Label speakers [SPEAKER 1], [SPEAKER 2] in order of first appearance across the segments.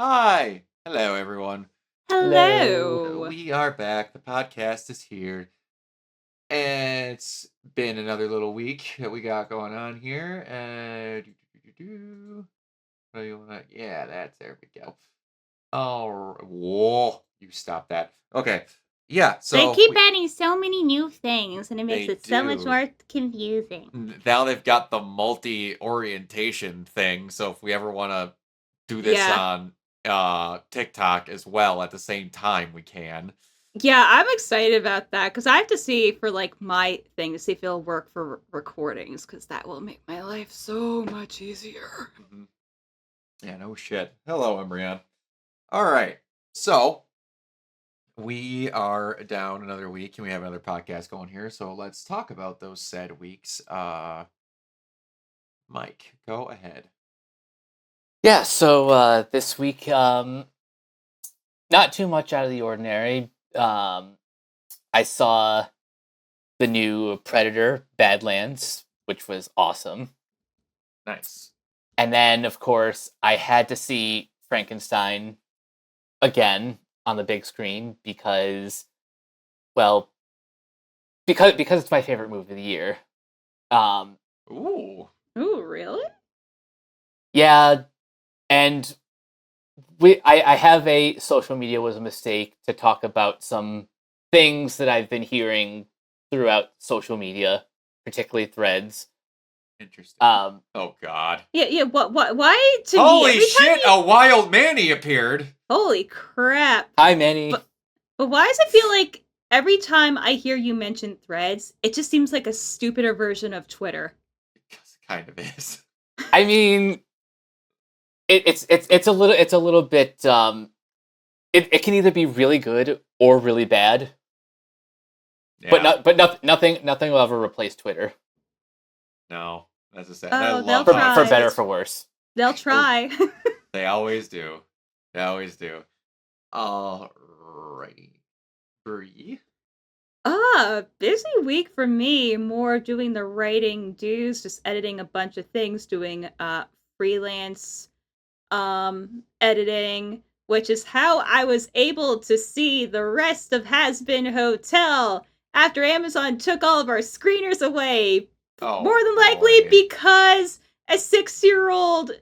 [SPEAKER 1] Hi. Hello, everyone.
[SPEAKER 2] Hello.
[SPEAKER 1] We are back. The podcast is here. And it's been another little week that we got going on here. What do you want? Yeah, there we go. Oh, whoa. You stop that. Okay. Yeah,
[SPEAKER 2] They
[SPEAKER 1] so
[SPEAKER 2] keep adding so many new things, and it makes
[SPEAKER 1] they
[SPEAKER 2] it so much
[SPEAKER 1] do.
[SPEAKER 2] more confusing.
[SPEAKER 1] Now they've got the multi-orientation thing. So if we ever want to do this
[SPEAKER 2] Yeah.
[SPEAKER 1] on TikTok as well at the same time, we can.
[SPEAKER 2] Yeah, I'm excited about that because I have to see for like my thing to see if it'll work for recordings because that will make my life so much easier.
[SPEAKER 1] Mhm. Yeah, no shit. Hello, Embryon. All right. So we are down another week and we have another podcast going here. So let's talk about those said weeks. Mike, go ahead.
[SPEAKER 3] Yeah, so this week, not too much out of the ordinary. I saw the new Predator Badlands, which was awesome.
[SPEAKER 1] Nice.
[SPEAKER 3] And then, of course, I had to see Frankenstein again on the big screen well, because it's my favorite movie of the year.
[SPEAKER 1] Ooh.
[SPEAKER 2] Ooh, really?
[SPEAKER 3] Yeah, and I have a social media was a mistake to talk about some things that I've been hearing throughout social media, particularly threads.
[SPEAKER 1] Interesting.
[SPEAKER 3] Um,
[SPEAKER 1] Oh God.
[SPEAKER 2] Yeah. What? Why to me?
[SPEAKER 1] Holy
[SPEAKER 2] Every time
[SPEAKER 1] shit! A wild Manny appeared.
[SPEAKER 2] Holy crap!
[SPEAKER 3] Hi, Manny.
[SPEAKER 2] But why does it feel like every time I hear you mention threads, it just seems like a stupider version of Twitter?
[SPEAKER 1] Because it kind of is.
[SPEAKER 3] I mean, it's a little bit. It can either be really good or really bad.
[SPEAKER 1] Yeah.
[SPEAKER 3] Nothing will ever replace Twitter.
[SPEAKER 1] No, that's a sad.
[SPEAKER 2] Oh,
[SPEAKER 1] I
[SPEAKER 2] they'll
[SPEAKER 1] love
[SPEAKER 3] For,
[SPEAKER 1] how
[SPEAKER 3] for
[SPEAKER 2] try.
[SPEAKER 3] better or for worse.
[SPEAKER 2] They'll try.
[SPEAKER 1] they always do. They always do. Alrighty. Bree.
[SPEAKER 2] Busy week for me. More doing the writing dues, just editing a bunch of things, doing freelance editing, which is how I was able to see the rest of Has Been Hotel after Amazon took all of our screeners away.
[SPEAKER 1] Oh,
[SPEAKER 2] More than likely
[SPEAKER 1] boy.
[SPEAKER 2] because a 6-year-old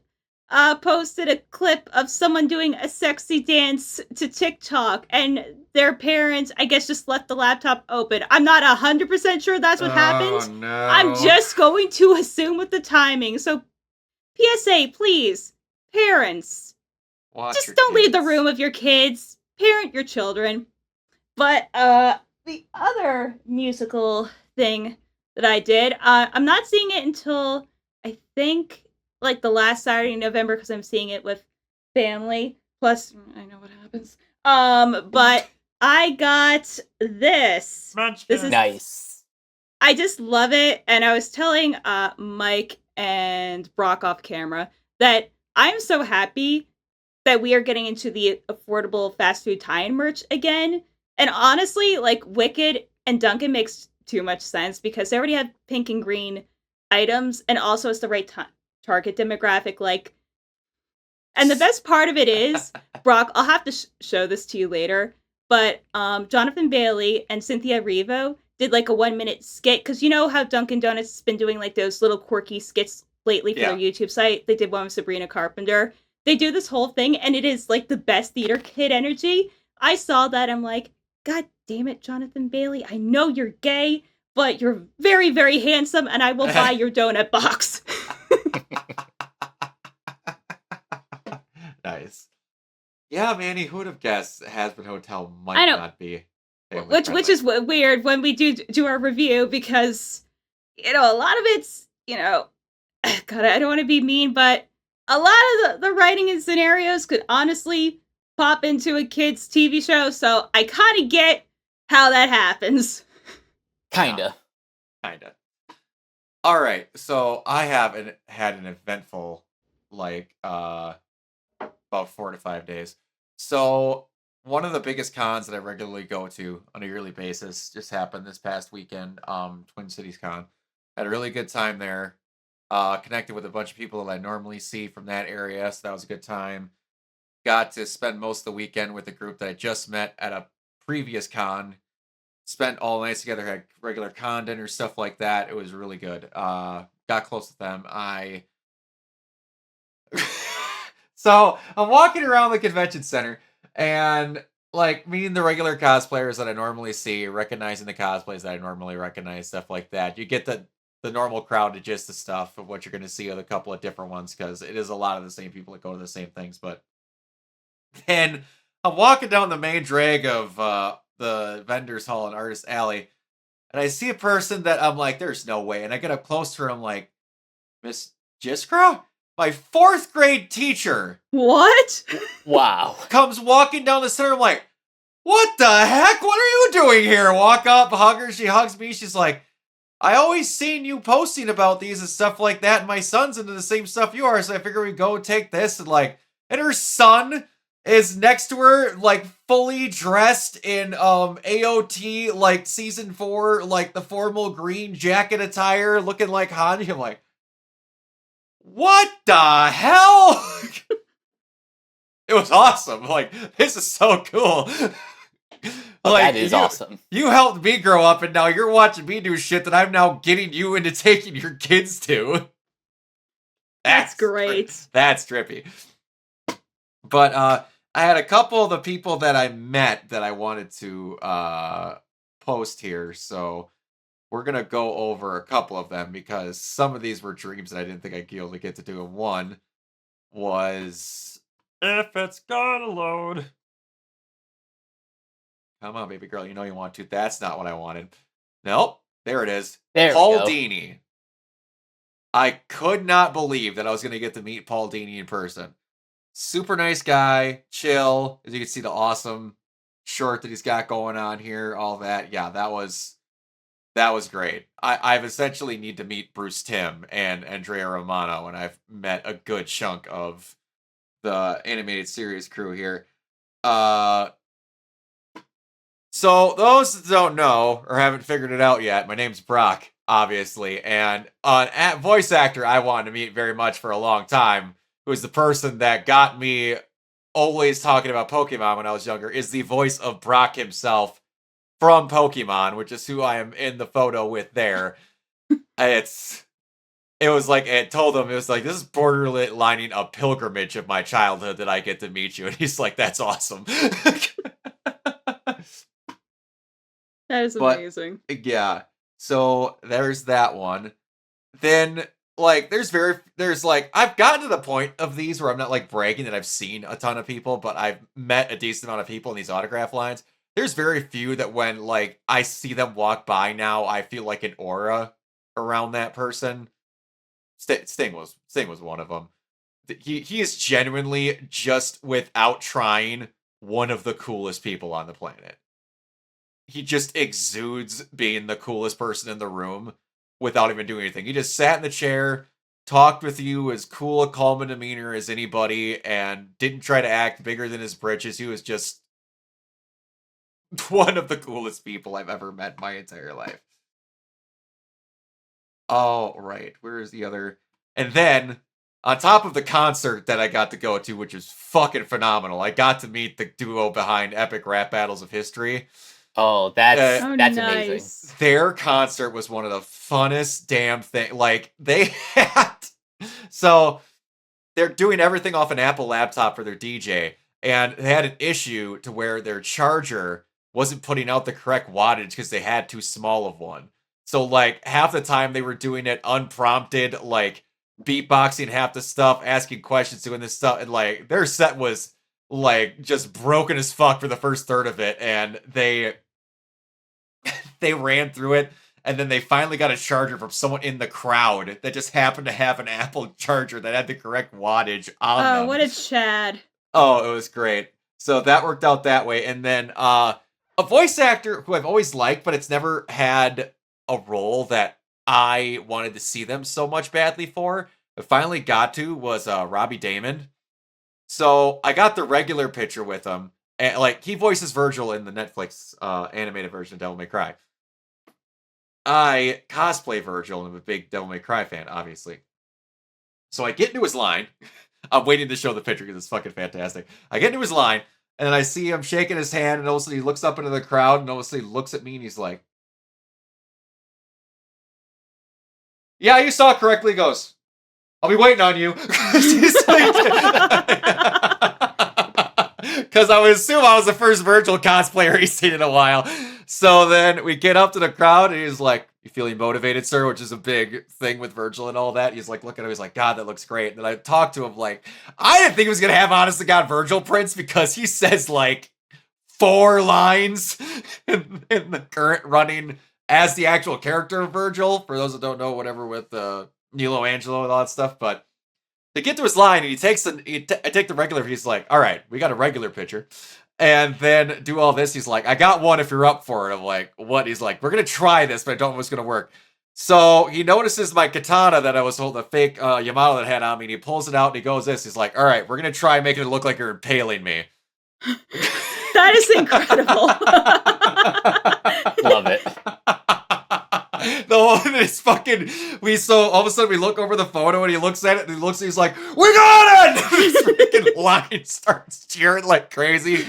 [SPEAKER 2] posted a clip of someone doing a sexy dance to TikTok, and their parents, I guess, just left the laptop open. I'm not 100% sure that's what
[SPEAKER 1] Oh,
[SPEAKER 2] happened. I'm
[SPEAKER 1] no.
[SPEAKER 2] just going to assume with the timing. So, PSA, please, parents,
[SPEAKER 1] Watch
[SPEAKER 2] just
[SPEAKER 1] your
[SPEAKER 2] don't leave the
[SPEAKER 1] kids.
[SPEAKER 2] room of your kids. Parent your children. But the other musical thing that I did, I'm not seeing it until I think like the last Saturday in November because I'm seeing it with family. Plus, I know what happens. But I got this. This is
[SPEAKER 3] Nice.
[SPEAKER 2] I just love it, and I was telling Mike and Brock off camera that I'm so happy that we are getting into the affordable fast food tie-in merch again. And honestly, like Wicked and Dunkin' makes too much sense because they already have pink and green items, and also it's the right target demographic. Like, and the best part of it is, Brock, I'll have to show this to you later, but Jonathan Bailey and Cynthia Revo did like a 1 minute skit because you know how Dunkin' Donuts has been doing like those little quirky skits lately for their YouTube site. They did one with Sabrina Carpenter. They do this whole thing, and it is like the best theater kid energy. I saw that. I'm like, God damn it, Jonathan Bailey. I know you're gay, but you're very, very handsome, and I will buy your donut box.
[SPEAKER 1] Nice. Yeah, Manny, who would have guessed Has Been Hotel
[SPEAKER 2] I
[SPEAKER 1] might
[SPEAKER 2] know.
[SPEAKER 1] not be family
[SPEAKER 2] Which
[SPEAKER 1] friendly?
[SPEAKER 2] is weird when we do our review because a lot of it's God, I don't want to be mean, but a lot of the writing and scenarios could honestly pop into a kid's TV show, so I kind of get how that happens.
[SPEAKER 3] Kinda.
[SPEAKER 1] Kinda. All right, so I have had an eventful about 4 to 5 days. So one of the biggest cons that I regularly go to on a yearly basis just happened this past weekend. Twin Cities Con. Had a really good time there. Connected with a bunch of people that I normally see from that area, so that was a good time. got to spend most of the weekend with a group that I just met at a previous con. Spent all nights together, had regular con dinner, stuff like that. It was really good. Got close with them. So I'm walking around the convention center and like meeting the regular cosplayers that I normally see, recognizing the cosplays that I normally recognize, stuff like that. You get the normal crowd to just the stuff of what you're going to see with a couple of different ones because it is a lot of the same people that go to the same things. But then I'm walking down the main drag of the vendors hall and artist alley, and I see a person that I'm like, there's no way. And I get up close to her, I'm like, Miss Jiskra? My fourth grade teacher
[SPEAKER 2] What?
[SPEAKER 3] Wow.
[SPEAKER 1] comes walking down the center. I'm like, what the heck? What are you doing here? Walk up, hug her. She hugs me. She's like, I always seen you posting about these and stuff like that. And my son's into the same stuff you are. So I figure we go take this. And her son is next to her, like fully dressed in AOT, like season 4, like the formal green jacket attire, looking like Hanji. I'm like, what the hell? It was awesome. Like, this is so cool.
[SPEAKER 3] Oh,
[SPEAKER 1] Like,
[SPEAKER 3] that is awesome.
[SPEAKER 1] You helped me grow up, and now you're watching me do shit that I'm now getting you into taking your kids to.
[SPEAKER 2] That's great.
[SPEAKER 1] That's trippy. But I had a couple of the people that I met that I wanted to post here, so we're gonna go over a couple of them because some of these were dreams that I didn't think I'd be able to get to do. And one was, if it's gonna load. Come on, baby girl, you know you want to. That's not what I wanted. Nope, there it is.
[SPEAKER 3] There
[SPEAKER 1] Paul
[SPEAKER 3] we go.
[SPEAKER 1] Dini. I could not believe that I was gonna get to meet Paul Dini in person. Super nice guy, chill. As you can see, the awesome shirt that he's got going on here, all that. Yeah, that was great. I've essentially need to meet Bruce Timm and Andrea Romano, and I've met a good chunk of the animated series crew here. So those that don't know or haven't figured it out yet, my name's Brock, obviously, and an voice actor I wanted to meet very much for a long time, who is the person that got me always talking about Pokemon when I was younger, is the voice of Brock himself from Pokemon, which is who I am in the photo with there. It was like, it told him, it was like, this is borderlining a pilgrimage of my childhood that I get to meet you. And he's like, that's awesome.
[SPEAKER 2] That is amazing.
[SPEAKER 1] Yeah. So there's that one. Then, like, I've gotten to the point of these where I'm not, like, bragging that I've seen a ton of people, but I've met a decent amount of people in these autograph lines. There's very few that when, like, I see them walk by now, I feel like an aura around that person. Sting was one of them. He is genuinely, just without trying, one of the coolest people on the planet. He just exudes being the coolest person in the room without even doing anything. He just sat in the chair, talked with you as cool a calm and demeanor as anybody, and didn't try to act bigger than his britches. He was just one of the coolest people I've ever met in my entire life. Oh, right. Where is the other? And then, on top of the concert that I got to go to, which is fucking phenomenal, I got to meet the duo behind Epic Rap Battles of History.
[SPEAKER 3] Oh, that's
[SPEAKER 2] nice.
[SPEAKER 3] amazing.
[SPEAKER 1] Their concert was one of the funnest damn thing. Like, they had... So, they're doing everything off an Apple laptop for their DJ, and they had an issue to where their charger wasn't putting out the correct wattage because they had too small of one. So, like, half the time they were doing it unprompted, like, beatboxing half the stuff, asking questions, doing this stuff, and, like, their set was, like, just broken as fuck for the first third of it, and they ran through it, and then they finally got a charger from someone in the crowd that just happened to have an Apple charger that had the correct wattage on them.
[SPEAKER 2] Oh, what a Chad.
[SPEAKER 1] Oh, it was great. So that worked out that way. And then a voice actor who I've always liked, but it's never had a role that I wanted to see them so much badly for, I finally got to, was Robbie Damon. So I got the regular picture with him. And, like, he voices Virgil in the Netflix animated version of Devil May Cry. I cosplay Virgil and I'm a big Devil May Cry fan, obviously. So I get into his line. I'm waiting to show the picture because it's fucking fantastic. I get into his line, and then I see him shaking his hand, and all of a sudden he looks up into the crowd, and all of a sudden he looks at me, and he's like, "Yeah, you saw it correctly." He goes, "I'll be waiting on you." Because I would assume I was the first Virgil cosplayer he's seen in a while. So then we get up to the crowd, and he's like, "You feeling motivated, sir?" Which is a big thing with Virgil and all that. He's like looking at him, he's like, "God, that looks great." And then I talked to him like, I didn't think he was going to have honest to God Virgil prints because he says like 4 lines in the current running as the actual character of Virgil. For those that don't know, whatever with Nilo Angelo and all that stuff. But to get to his line, and I take the regular, he's like, "All right, we got a regular picture." And then do all this. He's like, "I got one if you're up for it." I'm like, "What?" He's like, "We're going to try this, but I don't know if it's going to work." So he notices my katana that I was holding, the fake Yamato that had on me, and he pulls it out and he goes this. He's like, "All right, we're going to try making it look like you're impaling me."
[SPEAKER 2] That is incredible.
[SPEAKER 3] Love it.
[SPEAKER 1] The whole this fucking all of a sudden we look over the photo and he looks at it and he's like, "We got it!" This freaking line starts cheering like crazy.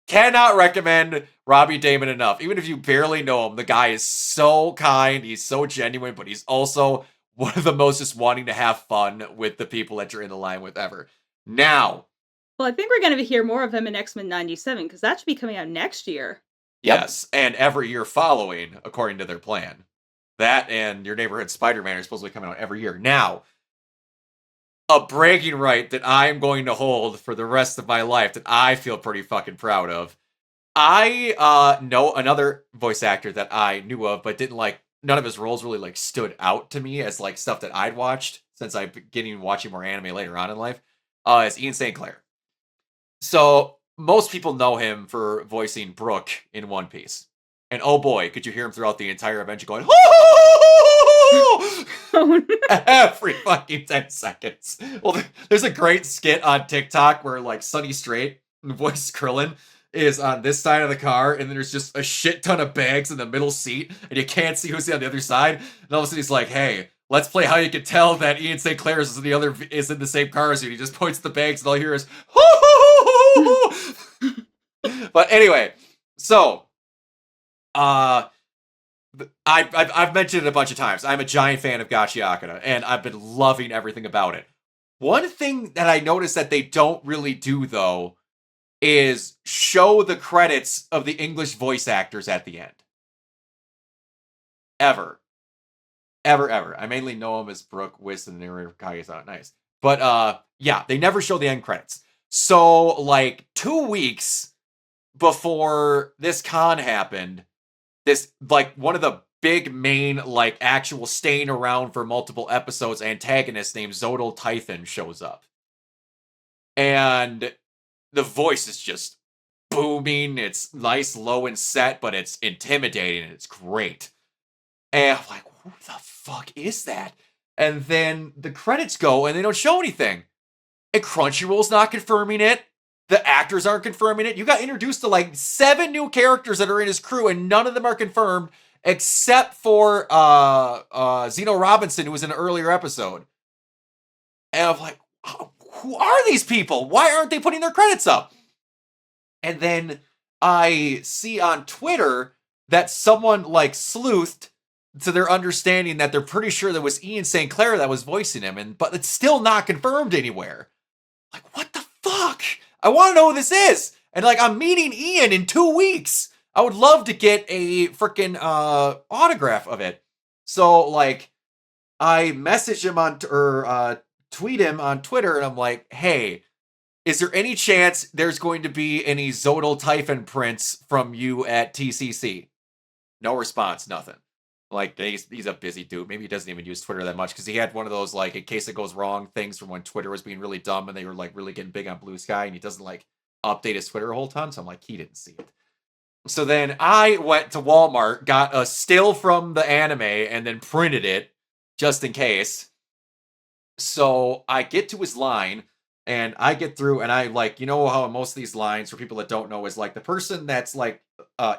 [SPEAKER 1] Cannot recommend Robbie Damon enough. Even if you barely know him, the guy is so kind, he's so genuine, but he's also one of the most just wanting to have fun with the people that you're in the line with ever. Now,
[SPEAKER 2] Well, I think we're going to hear more of him in X-Men 97 because that should be coming out next year.
[SPEAKER 3] Yep.
[SPEAKER 1] yes, and every year following, according to their plan. That and Your Neighborhood Spider-Man are supposed to be coming out every year. Now, a bragging right that I'm going to hold for the rest of my life that I feel pretty fucking proud of. I know another voice actor that I knew of, but didn't like, none of his roles really like stood out to me as like stuff that I'd watched since I've beginning watching more anime later on in life, is Ian St. Clair. So most people know him for voicing Brook in One Piece. And oh boy, could you hear him throughout the entire adventure going,
[SPEAKER 2] Oh, no.
[SPEAKER 1] every fucking 10 seconds. Well, there's a great skit on TikTok where like Sunny Straight, the voice Krillin, is on this side of the car, and then there's just a shit ton of bags in the middle seat, and you can't see who's on the other side. And all of a sudden he's like, "Hey, let's play how you can tell that Ian St. Clair is in the same car as you." He just points at the bags, and all you hear is But anyway, so I've mentioned it a bunch of times. I'm a giant fan of Gachiakara, and I've been loving everything about it. One thing that I noticed that they don't really do, though, is show the credits of the English voice actors at the end. Ever. I mainly know them as Brooke, Whis, and Kage. Nice. But, yeah, they never show the end credits. So, like, 2 weeks before this con happened, this, like, one of the big main, like, actual staying around for multiple episodes antagonist named Zodal Typhon shows up. And the voice is just booming. It's nice, low, and set, but it's intimidating, and it's great. And I'm like, who the fuck is that? And then the credits go, and they don't show anything. And Crunchyroll's not confirming it. The actors aren't confirming it. You got introduced to like 7 new characters that are in his crew, and none of them are confirmed, except for Zeno Robinson, who was in an earlier episode. And I'm like, who are these people? Why aren't they putting their credits up? And then I see on Twitter that someone like sleuthed to their understanding that they're pretty sure that was Ian St. Clair that was voicing him, but it's still not confirmed anywhere. Like, what the fuck? I want to know who this is. And like, I'm meeting Ian in 2 weeks. I would love to get a freaking autograph of it. So like, I messaged him tweet him on Twitter, and I'm like, "Hey, is there any chance there's going to be any Zodal Typhon prints from you at TCC?" No response, nothing. Like, he's a busy dude. Maybe he doesn't even use Twitter that much, because he had one of those, like, in case it goes wrong things from when Twitter was being really dumb and they were, like, really getting big on Blue Sky, and he doesn't, like, update his Twitter a whole ton, so I'm like, he didn't see it. So then I went to Walmart, got a still from the anime, and then printed it, just in case. So I get to his line, and I get through, and I like, you know how most of these lines, for people that don't know, is like the person that's like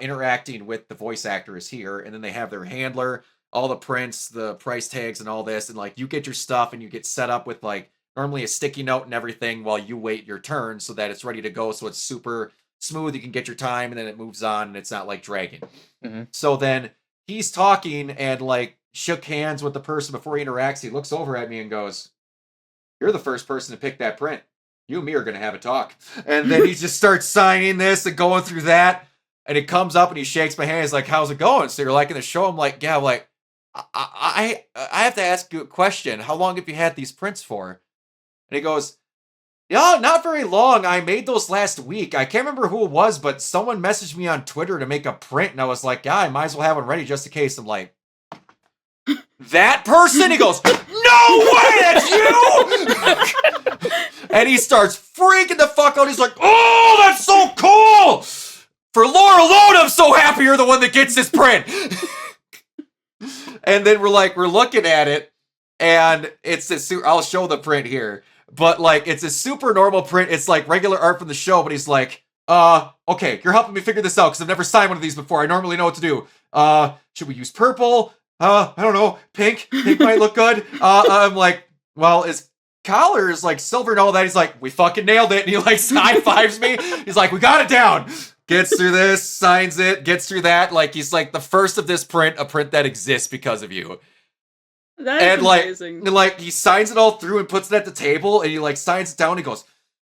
[SPEAKER 1] interacting with the voice actor is here, and then they have their handler, all the prints, the price tags, and all this, and like you get your stuff, and you get set up with like normally a sticky note and everything while you wait your turn so that it's ready to go. So it's super smooth. You can get your time and then it moves on and it's not like dragging. So then he's talking and like shook hands with the person before he interacts. He looks over at me and goes, "You're the first person to pick that print. You and me are going to have a talk." And then he just starts signing this and going through that. And it comes up and he shakes my hand. He's like, "How's it going?" So you're liking the show? I'm like, "Yeah." I'm like, I have to ask you a question. How long have you had these prints for? And he goes, "Yeah, not very long. I made those last week. I can't remember who it was, but someone messaged me on Twitter to make a print. And I was like, yeah, I might as well have one ready just in case." I'm like, "That person?" He goes, "No way, that's you!" And he starts freaking the fuck out. He's like, "Oh, that's so cool! For lore alone, I'm so happy you're the one that gets this print." And then we're looking at it, and it's this. I'll show the print here, but like it's a super normal print. It's like regular art from the show, but he's like, "Okay, you're helping me figure this out because I've never signed one of these before. I normally know what to do. Should we use purple? I don't know. Pink might look good." I'm like, "Well, his collar is like silver and all that." He's like, "We fucking nailed it." And he like high fives me. He's like, "We got it down." Gets through this, signs it, gets through that. Like he's like the first of this print, a print that exists because of you.
[SPEAKER 2] That's amazing.
[SPEAKER 1] And like he signs it all through and puts it at the table, and he like signs it down. And he goes,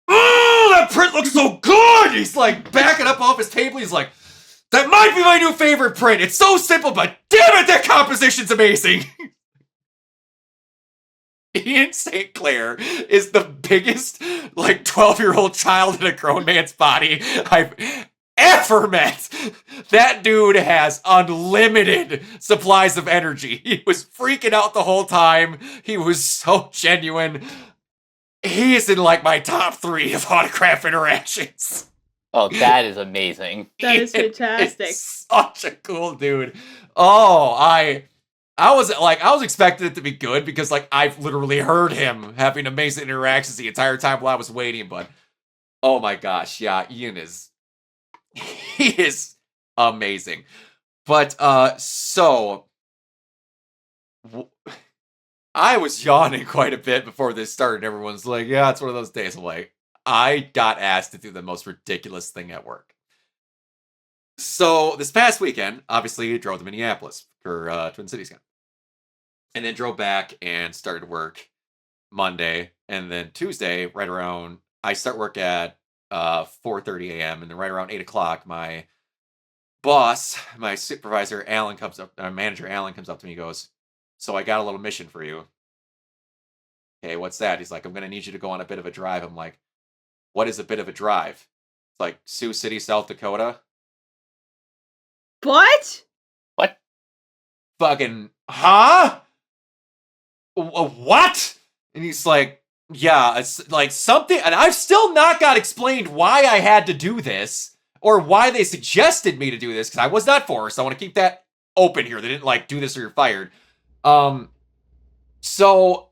[SPEAKER 1] "Oh, that print looks so good." He's like backing up off his table. He's like, "That might be my new favorite print. It's so simple, but damn it, that composition's amazing." Ian St. Clair is the biggest, like, 12-year-old child in a grown man's body I've ever met. That dude has unlimited supplies of energy. He was freaking out the whole time. He was so genuine. He's in, like, my top 3 of autograph interactions.
[SPEAKER 3] Oh, that is amazing.
[SPEAKER 2] That is fantastic.
[SPEAKER 1] Such a cool dude. Oh, I was expecting it to be good because like I've literally heard him having amazing interactions the entire time while I was waiting, but oh my gosh, yeah, Ian is amazing. But I was yawning quite a bit before this started. Everyone's like, "Yeah, it's one of those days." I'm like, I got asked to do the most ridiculous thing at work. So this past weekend, obviously, I drove to Minneapolis for Twin Cities game. And then drove back and started work Monday. And then Tuesday, right around, I start work at 4:30 a.m. And then right around 8 o'clock, my boss, my supervisor, Alan comes up, our manager, Alan comes up to me and goes, "So I got a little mission for you." "Okay, what's that?" He's like, "I'm going to need you to go on a bit of a drive." I'm like, "What is a bit of a drive?" It's like Sioux City, South Dakota.
[SPEAKER 2] What?
[SPEAKER 3] What?
[SPEAKER 1] Fucking, huh? What? And he's like, "Yeah, it's like something," and I've still not got explained why I had to do this or why they suggested me to do this because I was not forced. I want to keep that open here. They didn't like do this or you're fired. So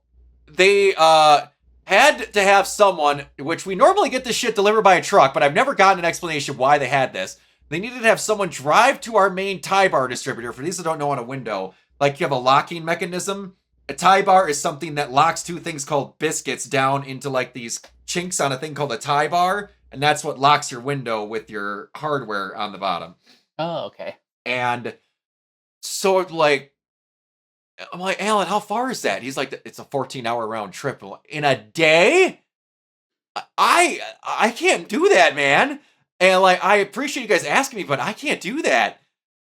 [SPEAKER 1] they had to have someone, which we normally get this shit delivered by a truck, but I've never gotten an explanation why they had this. They needed to have someone drive to our main tie bar distributor. For these that don't know, on a window, like you have a locking mechanism. A tie bar is something that locks two things called biscuits down into like these chinks on a thing called a tie bar. And that's what locks your window with your hardware on the bottom.
[SPEAKER 3] Oh, okay.
[SPEAKER 1] And so like, I'm like, "Alan, how far is that?" He's like, "It's a 14-hour round trip." I'm like, "In a day? I can't do that, man." And like, I appreciate you guys asking me, but I can't do that.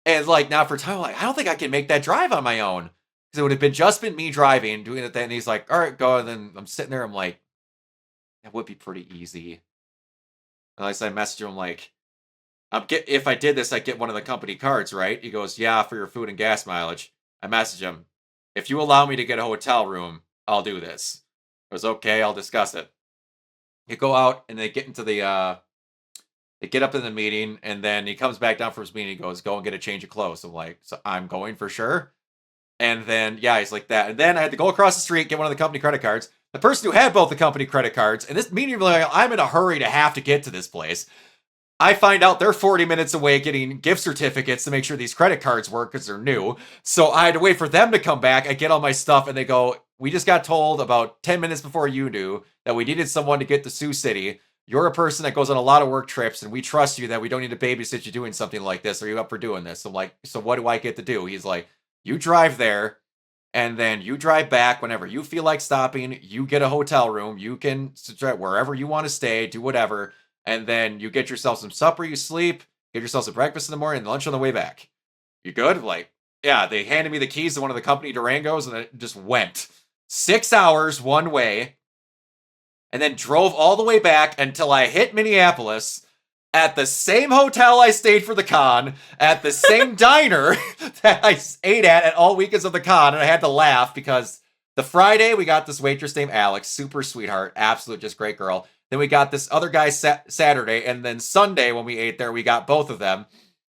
[SPEAKER 1] And like now for time, I'm like, I don't think I can make that drive on my own. Because it would have just been me driving, doing it then. And he's like, "All right, go." And then I'm sitting there, I'm like, that would be pretty easy. And I messaged him, I'm like, if I did this, I'd get one of the company cards, right? He goes, "Yeah, for your food and gas mileage." I messaged him, "If you allow me to get a hotel room, I'll do this." It was okay, I'll discuss it. You go out and they get into they get up in the meeting, and then he comes back down from his meeting. He goes, "Go and get a change of clothes." I'm like, "So I'm going for sure." And then, yeah, he's like that. And then I had to go across the street, get one of the company credit cards. The person who had both the company credit cards, and this meeting, like, I'm in a hurry to have to get to this place. I find out they're 40 minutes away getting gift certificates to make sure these credit cards work because they're new. So I had to wait for them to come back. I get all my stuff, and they go, we just got told about 10 minutes before you do that we needed someone to get to Sioux City. You're a person that goes on a lot of work trips, and we trust you that we don't need to babysit you doing something like this. Are you up for doing this? I'm like, so what do I get to do? He's like, you drive there, and then you drive back whenever you feel like stopping. You get a hotel room. You can wherever you want to stay, do whatever. And then you get yourself some supper, you sleep, get yourself some breakfast in the morning, and lunch on the way back. You good? Like, yeah, they handed me the keys to one of the company Durangos, and it just went 6 hours one way, and then drove all the way back until I hit Minneapolis at the same hotel I stayed for the con, at the same diner that I ate at all weekends of the con, and I had to laugh because the Friday we got this waitress named Alex, super sweetheart, absolute just great girl. Then we got this other guy Saturday, and then Sunday when we ate there, we got both of them.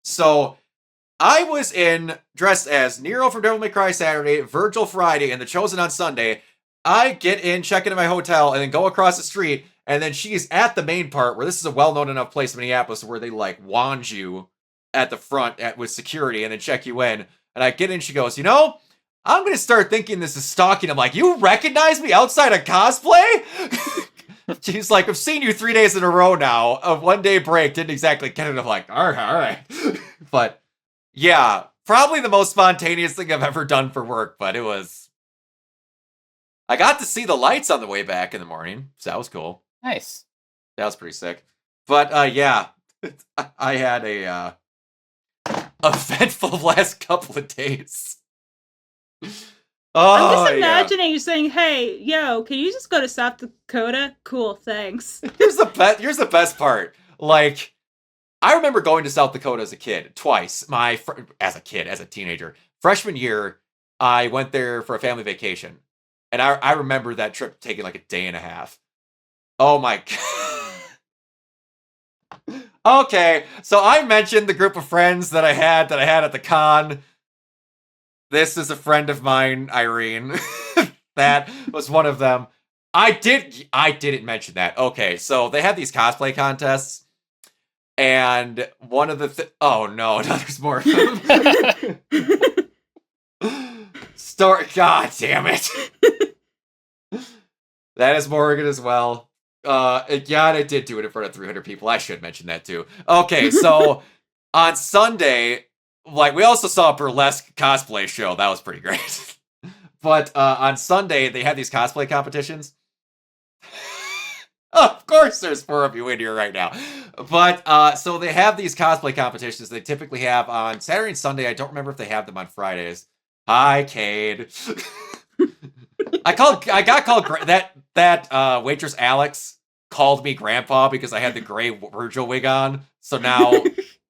[SPEAKER 1] So I was dressed as Nero from Devil May Cry Saturday, Virgil Friday, and The Chosen on Sunday. I get in, check into my hotel, and then go across the street, and then she's at the main part where this is a well-known enough place in Minneapolis where they like wand you at the front with security and then check you in. And I get in, she goes, you know, I'm going to start thinking this is stalking. I'm like, you recognize me outside of cosplay? She's like, I've seen you 3 days in a row now. A 1 day break. Didn't exactly get it. I'm like, all right. But yeah, probably the most spontaneous thing I've ever done for work, but it was... I got to see the lights on the way back in the morning, so that was cool.
[SPEAKER 3] Nice.
[SPEAKER 1] That was pretty sick. But yeah, I had a eventful last couple of days.
[SPEAKER 2] I'm just imagining you saying, hey, yo, can you just go to South Dakota? Cool, thanks.
[SPEAKER 1] Here's the best part. Like, I remember going to South Dakota as a kid, twice. As a teenager. Freshman year, I went there for a family vacation. And I remember that trip taking like a day and a half. Oh my god. Okay, so I mentioned the group of friends that I had at the con. This is a friend of mine, Irene. That was one of them. I didn't mention that. Okay, so they had these cosplay contests. And one of the oh no, there's more of them. God damn it. That is Morgan as well. Yeah, I did do it in front of 300 people. I should mention that too. Okay, so on Sunday, like, we also saw a burlesque cosplay show. That was pretty great. But on Sunday, they had these cosplay competitions. Of course there's 4 of you in here right now. But so they have these cosplay competitions they typically have on Saturday and Sunday. I don't remember if they have them on Fridays. Hi, Cade. I got called that waitress Alex called me grandpa because I had the gray Virgil wig on. So now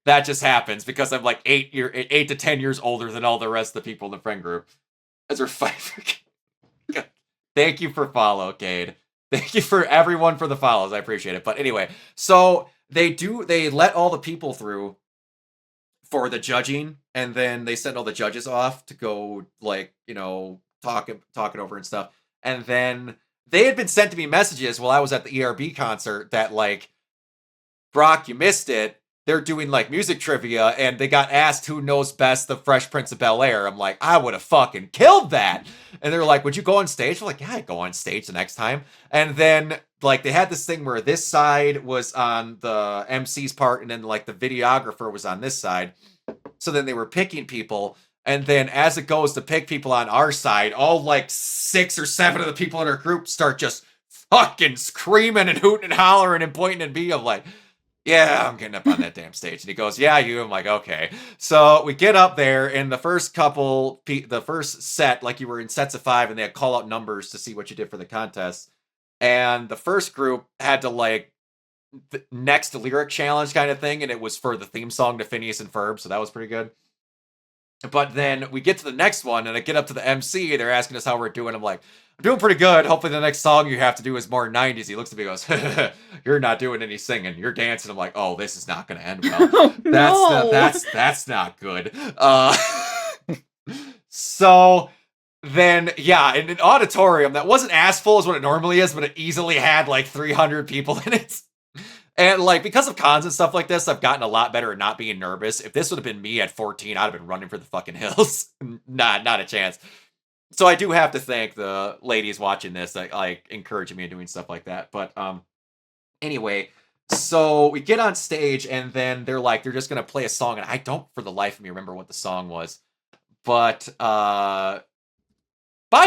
[SPEAKER 1] that just happens because I'm like 8 to 10 years older than all the rest of the people in the friend group. As we're fighting. Thank you for follow, Cade. Thank you for everyone for the follows. I appreciate it. But anyway, so they let all the people through for the judging, and then they send all the judges off to go, like, you know, talk it over and stuff. And then they had been sent to me messages while I was at the ERB concert that, like, Brock, you missed it. They're doing, like, music trivia, and they got asked who knows best the Fresh Prince of Bel-Air. I'm like, I would have fucking killed that. And they're like, would you go on stage? I'm like, yeah, I'd go on stage the next time. And then, like, they had this thing where this side was on the MC's part, and then, like, the videographer was on this side. So then they were picking people, and then as it goes to pick people on our side, all, like, 6 or 7 of the people in our group start just fucking screaming and hooting and hollering and pointing at me. I'm like, yeah, I'm getting up on that damn stage. And he goes, yeah, you. I'm like, okay. So we get up there, and the first set, like, you were in sets of 5, and they had call out numbers to see what you did for the contest. And the first group had to, like, the next lyric challenge kind of thing, and it was for the theme song to Phineas and Ferb, so that was pretty good. But then we get to the next one, and I get up to the MC, they're asking us how we're doing. I'm like, I'm doing pretty good. Hopefully the next song you have to do is more 90s. He looks at me and goes, you're not doing any singing. You're dancing. I'm like, oh, this is not going to end well.
[SPEAKER 2] Oh, no.
[SPEAKER 1] That's not good. So then, yeah, in an auditorium that wasn't as full as what it normally is, but it easily had like 300 people in it. And, like, because of cons and stuff like this, I've gotten a lot better at not being nervous. If this would have been me at 14, I'd have been running for the fucking hills. Not a chance. So I do have to thank the ladies watching this that like encouraging me and doing stuff like that. But anyway, so we get on stage and then they're just gonna play a song, and I don't for the life of me remember what the song was. But by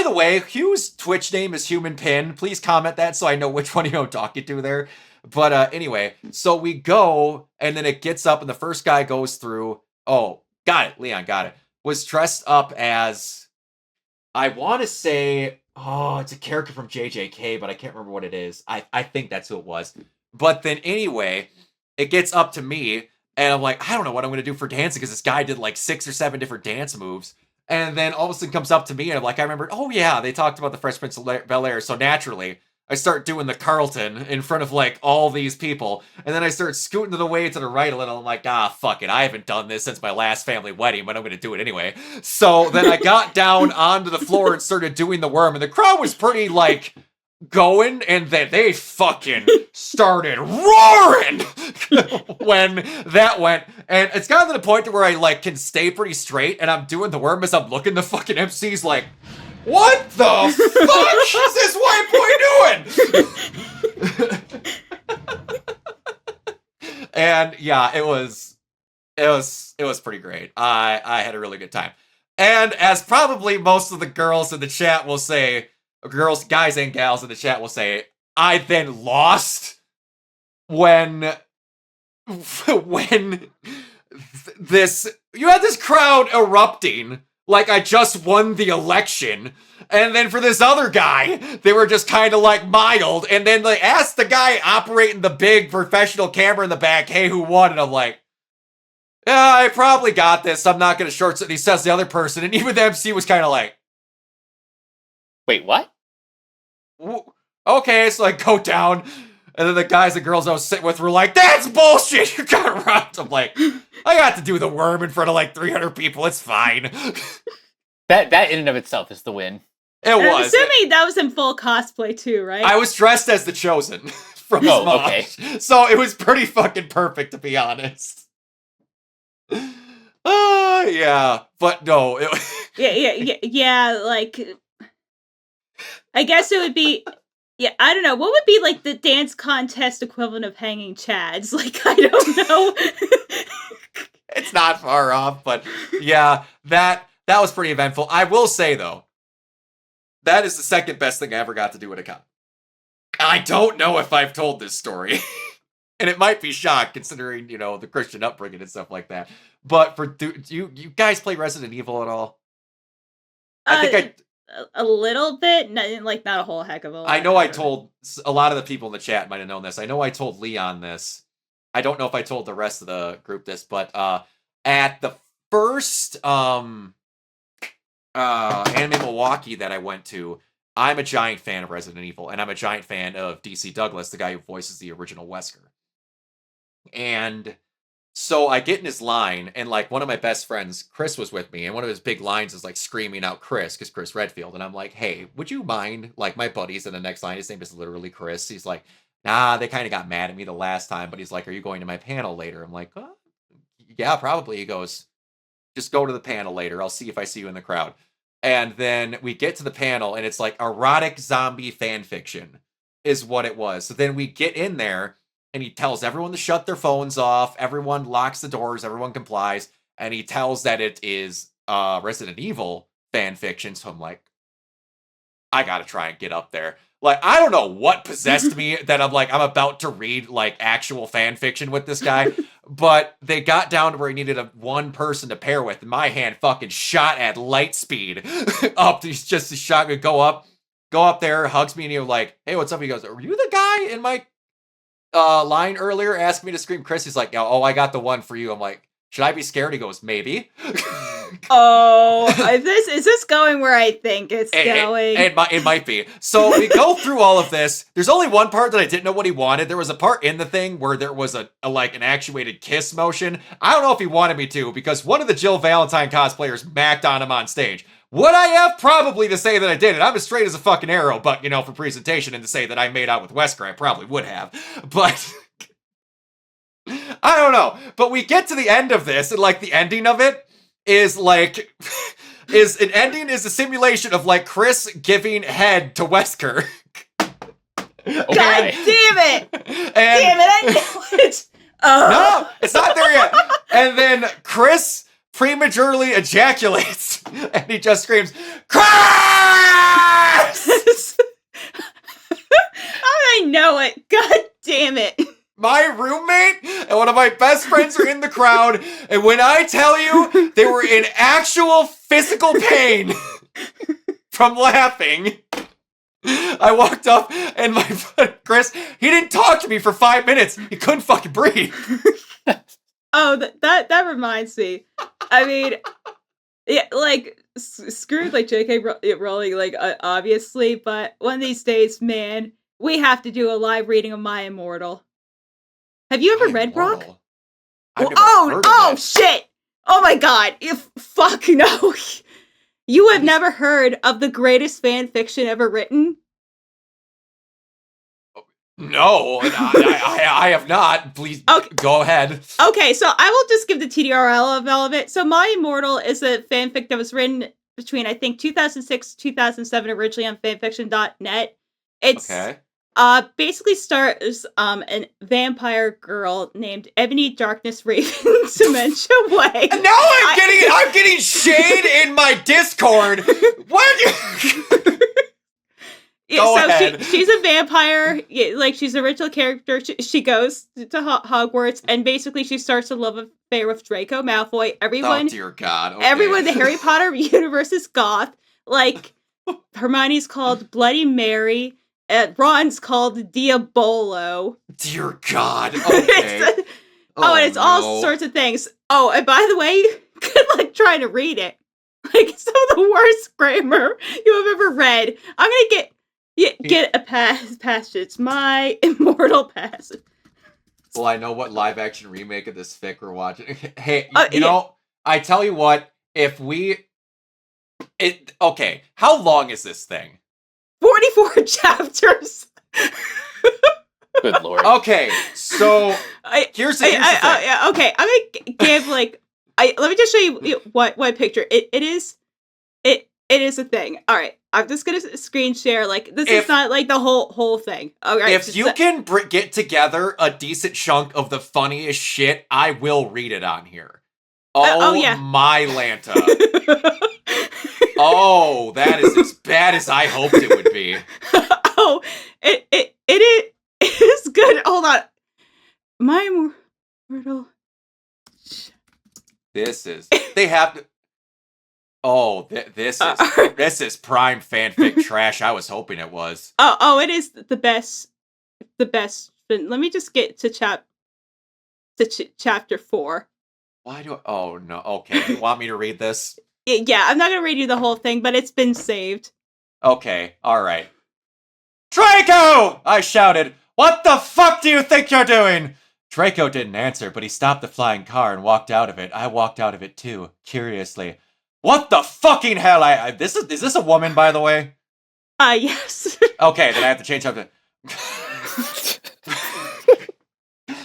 [SPEAKER 1] the way, Hugh's Twitch name is Human Pin. Please comment that so I know which one I'm talking to there. But anyway, so we go, and then it gets up, and the first guy goes through. Oh, got it. Leon got it. Was dressed up as, I want to say, oh, it's a character from JJK, but I can't remember what it is. I think that's who it was. But then anyway, it gets up to me, and I'm like, I don't know what I'm going to do for dancing, because this guy did like 6 or 7 different dance moves. And then all of a sudden comes up to me, and I'm like, I remember, oh yeah, they talked about the Fresh Prince of Bel-Air. So naturally, I start doing the Carlton in front of like all these people. And then I start scooting to the way to the right a little. I'm like, fuck it. I haven't done this since my last family wedding, but I'm going to do it anyway. So then I got down onto the floor and started doing the worm. And the crowd was pretty like going, and then they fucking started roaring when that went. And it's gotten to the point where I like can stay pretty straight, and I'm doing the worm as I'm looking. The fucking MC's like, what the fuck is this white boy doing? And yeah, it was pretty great. I had a really good time. And as probably most of the girls in the chat will say, guys and gals in the chat will say, I then lost when this, you had this crowd erupting like I just won the election, and then for this other guy, they were just kind of like mild, and then they asked the guy operating the big professional camera in the back, hey, who won? And I'm like, yeah, I probably got this. I'm not going to short. And he says the other person, and even the MC was kind of like,
[SPEAKER 3] wait, what?
[SPEAKER 1] Okay, so I go down, and then the guys and girls I was sitting with were like, that's bullshit, you got robbed. I'm like, I got to do the worm in front of like 300 people, it's fine.
[SPEAKER 3] That in and of itself is the win.
[SPEAKER 1] It was.
[SPEAKER 2] I'm assuming that was in full cosplay too, right?
[SPEAKER 1] I was dressed as the Chosen from Smosh. Okay. So it was pretty fucking perfect, to be honest. Yeah, but no.
[SPEAKER 2] Yeah, like, I guess it would be, yeah, I don't know. What would be like the dance contest equivalent of hanging chads? Like, I don't know.
[SPEAKER 1] It's not far off, but yeah, that was pretty eventful. I will say, though, that is the second best thing I ever got to do at a con. I don't know if I've told this story. And it might be shock considering, the Christian upbringing and stuff like that. But do you guys play Resident Evil at all? I think
[SPEAKER 2] a little bit, not a whole heck of a lot.
[SPEAKER 1] I know I told a lot of the people in the chat might have known this. I know I told Leon this. I don't know if I told the rest of the group this, but at the first Anime Milwaukee that I went to, I'm a giant fan of Resident Evil, and I'm a giant fan of DC Douglas, the guy who voices the original Wesker. And so I get in his line, and like one of my best friends, Chris, was with me, and one of his big lines is like screaming out Chris, because Chris Redfield. And I'm like, hey, would you mind? Like, my buddy's in the next line, his name is literally Chris. He's like, nah, they kind of got mad at me the last time, but he's like, are you going to my panel later? I'm like, yeah, probably. He goes, just go to the panel later. I'll see if I see you in the crowd. And then we get to the panel, and it's like erotic zombie fan fiction is what it was. So then we get in there, and he tells everyone to shut their phones off. Everyone locks the doors. Everyone complies. And he tells that it is Resident Evil fan fiction. So I'm like, I got to try and get up there. Like, I don't know what possessed me that I'm like, I'm about to read like actual fan fiction with this guy. But they got down to where he needed one person to pair with. And my hand fucking shot at light speed up. He's just a shot. Go up there, hugs me, and you're like, hey, what's up? He goes, are you the guy in my line earlier asked me to scream Chris? He's like, oh, I got the one for you. I'm like, should I be scared? He goes, maybe.
[SPEAKER 2] Oh, is this going where I think it's going?
[SPEAKER 1] It might be. So we go through all of this. There's only one part that I didn't know what he wanted. There was a part in the thing where there was a like an actuated kiss motion. I don't know if he wanted me to, because one of the Jill Valentine cosplayers macked on him on stage. Would I have? Probably, to say that I did it. I'm as straight as a fucking arrow, but, for presentation and to say that I made out with Wesker, I probably would have. But I don't know. But we get to the end of this, and, like, the ending of it is, like, is an ending is a simulation of like Chris giving head to Wesker.
[SPEAKER 3] Okay.
[SPEAKER 2] God damn it!
[SPEAKER 1] And
[SPEAKER 2] Damn it! I knew it.
[SPEAKER 1] no, it's not there yet. And then Chris prematurely ejaculates, and he just screams, "Chris!"
[SPEAKER 2] How did I know it? God damn it!
[SPEAKER 1] My roommate and one of my best friends are in the crowd, and when I tell you they were in actual physical pain from laughing, I walked up and my friend Chris, he didn't talk to me for 5 minutes. He couldn't fucking breathe.
[SPEAKER 2] Oh, that reminds me. I mean, yeah, like screwed like J.K. Rowling, like obviously, but one of these days, man, we have to do a live reading of My Immortal. Have you ever read Brock?
[SPEAKER 1] I've never heard of it.
[SPEAKER 2] Shit! Oh my god! Fuck no! You have never heard of the greatest fan fiction ever written?
[SPEAKER 1] No, I have not. Please go ahead.
[SPEAKER 2] Okay, so I will just give the TDRL of all of it. So My Immortal is a fanfic that was written between, I think, 2006 2007, originally on fanfiction.net. It's basically stars a vampire girl named Ebony Darkness Raven Dementia Way.
[SPEAKER 1] And now I'm getting shade in my Discord. What? Go ahead.
[SPEAKER 2] She's a vampire. Like, she's an original character. She goes to Hogwarts, and basically she starts a love affair with Draco Malfoy. Everyone,
[SPEAKER 1] oh dear God! Okay.
[SPEAKER 2] Everyone in the Harry Potter universe is goth. Like, Hermione's called Bloody Mary. Ron's called Diabolo.
[SPEAKER 1] Dear God. Okay.
[SPEAKER 2] And it's all sorts of things. Oh, and by the way, good luck trying to read it. Like, some of the worst grammar you have ever read. I'm gonna get a passage. It's My Immortal passage.
[SPEAKER 1] Well, I know what live action remake of this fic we're watching. Hey, you know, I tell you what, okay, how long is this thing?
[SPEAKER 2] 44 chapters.
[SPEAKER 3] Good lord.
[SPEAKER 1] Okay, so here's the thing.
[SPEAKER 2] Okay, I'm gonna give like let me just show you what picture it is. It is a thing. All right, I'm just gonna screen share. Like, this is not like the whole thing. All right,
[SPEAKER 1] if you can get together a decent chunk of the funniest shit, I will read it on here. Oh yeah, my Lanta. Oh, that is as bad as I hoped it would be.
[SPEAKER 2] Oh, it is good. Hold on. My Immortal.
[SPEAKER 1] They have to. Oh, this is prime fanfic trash. I was hoping it was.
[SPEAKER 2] Oh, it is the best. The best. Let me just get to chapter 4.
[SPEAKER 1] Why do? Oh no. Okay, you want me to read this?
[SPEAKER 2] Yeah, I'm not gonna read you the whole thing, but it's been saved.
[SPEAKER 1] Okay, all right. Draco! I shouted. What the fuck do you think you're doing? Draco didn't answer, but he stopped the flying car and walked out of it. I walked out of it too, curiously. What the fucking hell? Is this a woman, by the way?
[SPEAKER 2] Yes.
[SPEAKER 1] Okay, then I have to change something.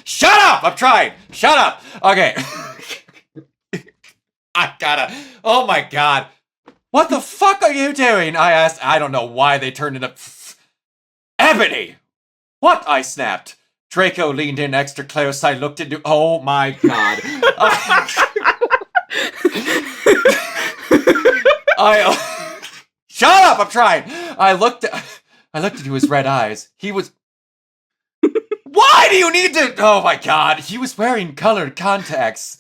[SPEAKER 1] Shut up! I'm trying. Shut up. Okay. I gotta. Oh my god. What the fuck are you doing? I asked. I don't know why they turned it up. Ebony! What? I snapped. Draco leaned in extra close. I looked into. Oh my god. Shut up! I'm trying. I looked into his red eyes. He was. Why do you need to? Oh my god. He was wearing colored contacts,